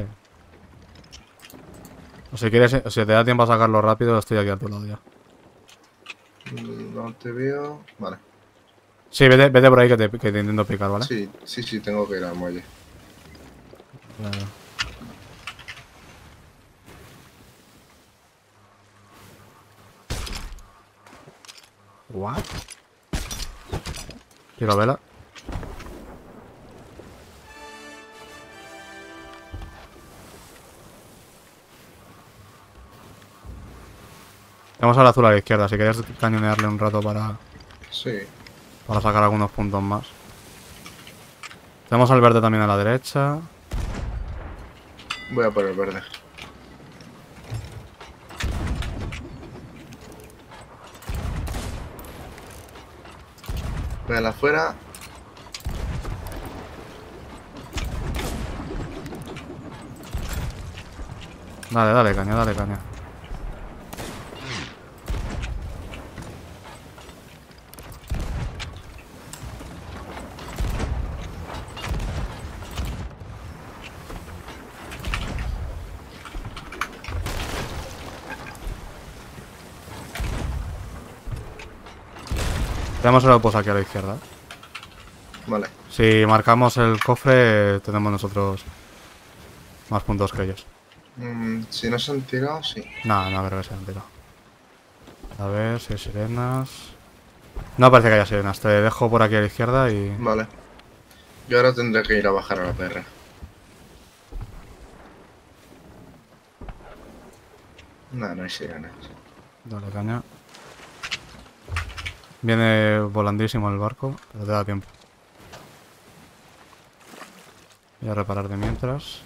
O si quieres, si te da tiempo a sacarlo rápido, estoy aquí a tu lado ya. No te veo. Vale. Sí, vete por ahí que te intento picar, ¿vale? Sí, tengo que ir al muelle. Vale. What? Tiro vela. Tenemos al azul a la izquierda, si queréis cañonearle un rato para... Sí. Para sacar algunos puntos más. Tenemos al verde también a la derecha. Voy a por el verde. Vela afuera. Dale, caña, dale, caña. Tenemos el opus aquí a la izquierda. Vale. Si marcamos el cofre, tenemos nosotros más puntos que ellos. Si no se han tirado, sí. No creo que se han tirado. A ver si hay sirenas. No parece que haya sirenas. Te dejo por aquí a la izquierda y... Vale. Yo ahora tendré que ir a bajar a la PR. No hay sirenas. Dale, caña. Viene volandísimo el barco, pero te da tiempo. Voy a reparar de mientras.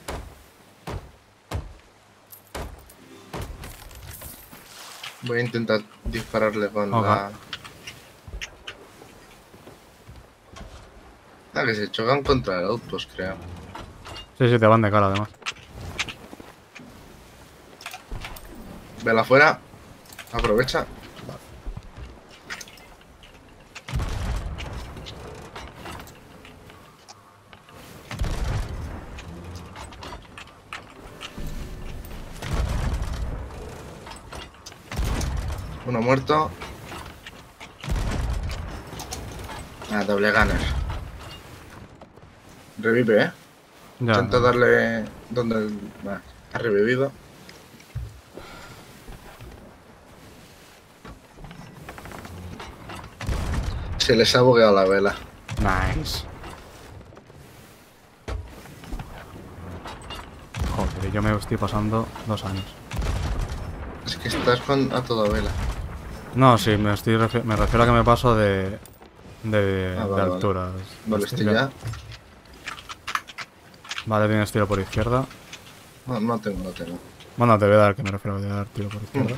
Voy a intentar dispararle con la... que se chocan contra el outpost, creo. Sí, te van de cara además. Vela afuera. Aprovecha. Uno muerto. Doble gunner. Revive, ¿eh? Intenta darle donde ha revivido. Se les ha bugueado la vela. Nice. Joder, yo me estoy pasando 2 años. Es que estás a toda vela. No, sí, me refiero a que me paso de alturas. Vale, estoy ya. Vale, tienes tiro por izquierda. No tengo. Bueno, te voy a dar, que me refiero a dar tiro por izquierda.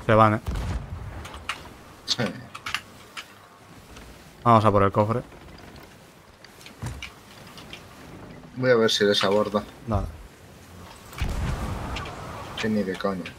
Se van, ¿eh? Sí. Vamos a por el cofre. Voy a ver si les aborda. Nada. Que ni de coña.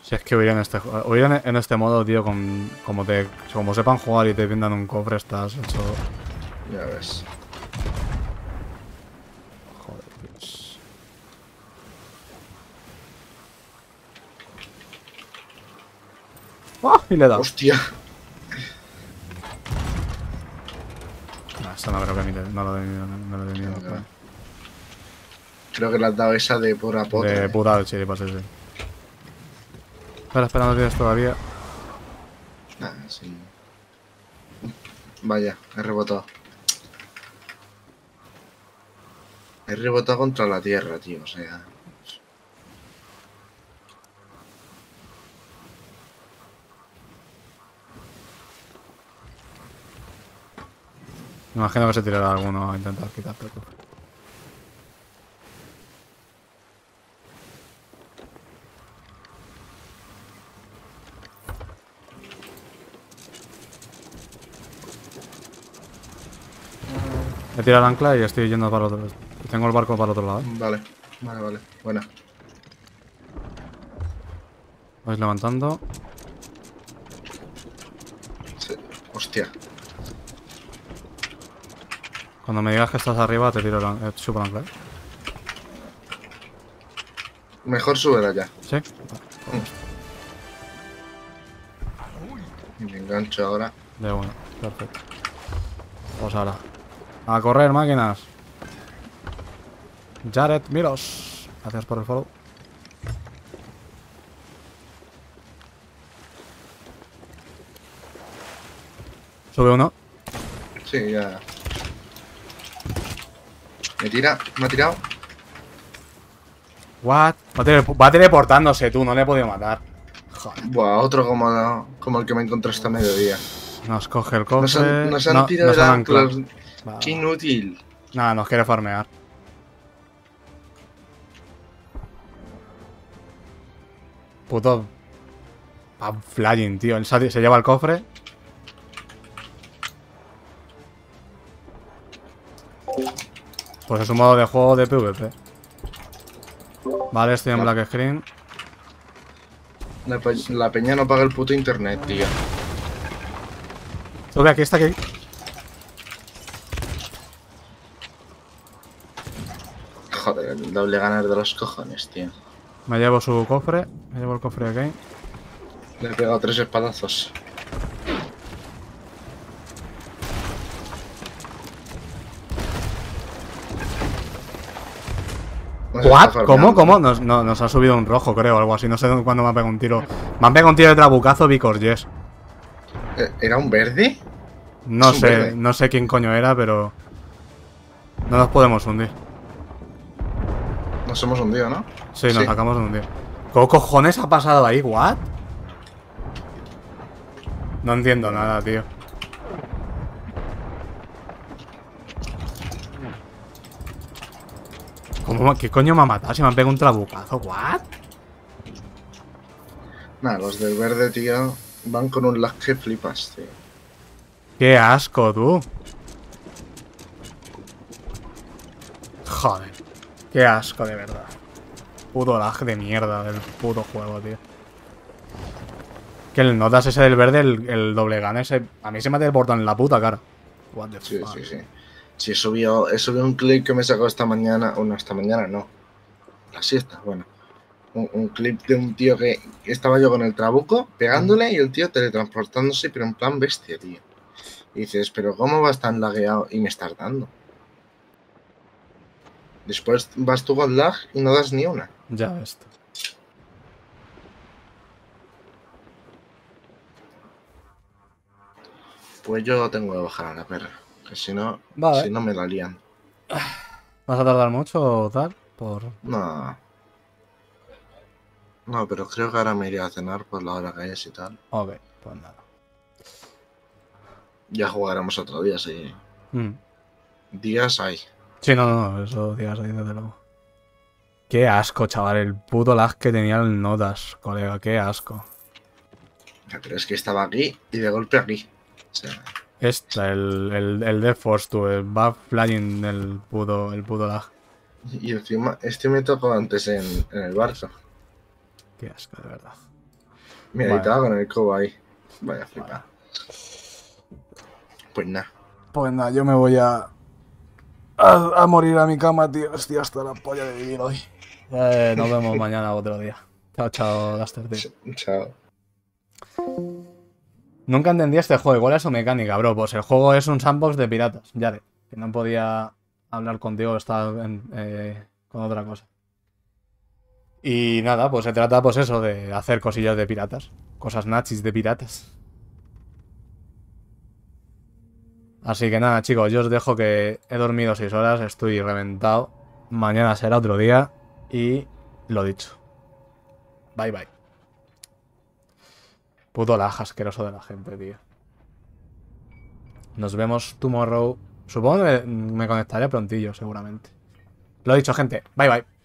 Si es que huir en este modo, tío, como sepan jugar y te vendan un cofre, estás hecho... Ya ves. Joder, Dios. ¡Ah! Y le he dado. ¡Hostia! Esto no creo que no lo he tenido. Creo que le has dado esa de pura pota. De pura, sí, pues sí. Espera, no tienes todavía. Nah, sí. Vaya, he rebotado. He rebotado contra la tierra, tío, o sea... Me imagino que se tirará alguno a intentar quitarte el cofre. He tirado el ancla y estoy yendo para el otro lado. Tengo el barco para el otro lado. Vale. Buena. Vais levantando. Sí. Hostia. Cuando me digas que estás arriba, te tiro el super ancla. Mejor súbela ya. ¿Sí? Y me engancho ahora. De bueno, perfecto. Pues ahora. A correr, máquinas. Jared, miros. Gracias por el follow. Sube uno. Sí, ya. Me ha tirado. What? Va teleportándose tú, no le he podido matar. Joder. Buah, otro como el que me encontré esta mediodía. Nos coge el cofre. Nos han tirado el ancla. Vale. Qué inútil. Nada, nos quiere farmear. Puto. Flying, tío. Él se lleva el cofre. Pues es un modo de juego de PvP. Vale, estoy en black screen. La peña no paga el puto internet, tío. Sube aquí, está aquí. Joder, el doble ganar de los cojones, tío. Me llevo su cofre. Me llevo el cofre de aquí. Le he pegado 3 espadazos. ¿What? ¿Cómo? Nos ha subido un rojo, creo, algo así. No sé cuándo me ha pegado un tiro. Me han pegado un tiro de trabucazo, because yes. ¿Era un verde? No sé, no sé quién coño era, pero... No nos podemos hundir. Nos hemos hundido, ¿no? Sí, nos acabamos de hundir. ¿Qué cojones ha pasado ahí? ¿What? No entiendo nada, tío. ¿Qué coño me ha matado? Si me han pegado un trabucazo. ¿What? Nada, los del verde, tío, van con un lag que flipas, tío. Qué asco, tú. Joder. Qué asco, de verdad. Puto lag de mierda del puto juego, tío. Que el notas ese del verde, el doble gun ese, a mí se me ha teleportado en la puta cara. What the fuck. Sí. Sí, he subido un clip que me sacó esta mañana. Bueno, esta mañana no. La siesta, bueno. Un clip de un tío que estaba yo con el trabuco pegándole y el tío teletransportándose, pero en plan bestia, tío. Y dices, pero ¿cómo vas tan lagueado? Y me estás dando. Después vas tú con lag y no das ni una. Ya ves. Pues yo tengo que bajar a la perra. Que si no, vale. Si no me la lían. ¿Vas a tardar mucho o tal? No, pero creo que ahora me iré a cenar por la hora que es y tal. Ok, pues nada. Ya jugaremos otro día, sí. Días hay. Sí, no, eso días hay, desde luego. Qué asco, chaval, el puto lag que tenía el notas, colega, qué asco. Pero es que estaba aquí y de golpe aquí. O sea... el Death Force, tú, va flying el puto lag. Y encima, me tocó antes en el Barça. Qué asco, de verdad. Mira, ahí estaba con el cobo ahí. Vaya flipa. Pues nada, yo me voy a morir a mi cama, tío. Estoy hasta la polla de vivir hoy. Nos vemos mañana otro día. Chao, Gaster, tío. Chao. Nunca entendí este juego. ¿Cuál es su mecánica, bro? Pues el juego es un sandbox de piratas. Ya de. Que no podía hablar contigo, estaba con otra cosa. Y nada, pues se trata pues eso, de hacer cosillas de piratas. Cosas nachis de piratas. Así que nada, chicos, yo os dejo que he dormido 6 horas, estoy reventado. Mañana será otro día y lo dicho. Bye bye. Puto laja asqueroso de la gente, tío. Nos vemos tomorrow. Supongo que me conectaré prontillo, seguramente. Lo dicho, gente. Bye bye.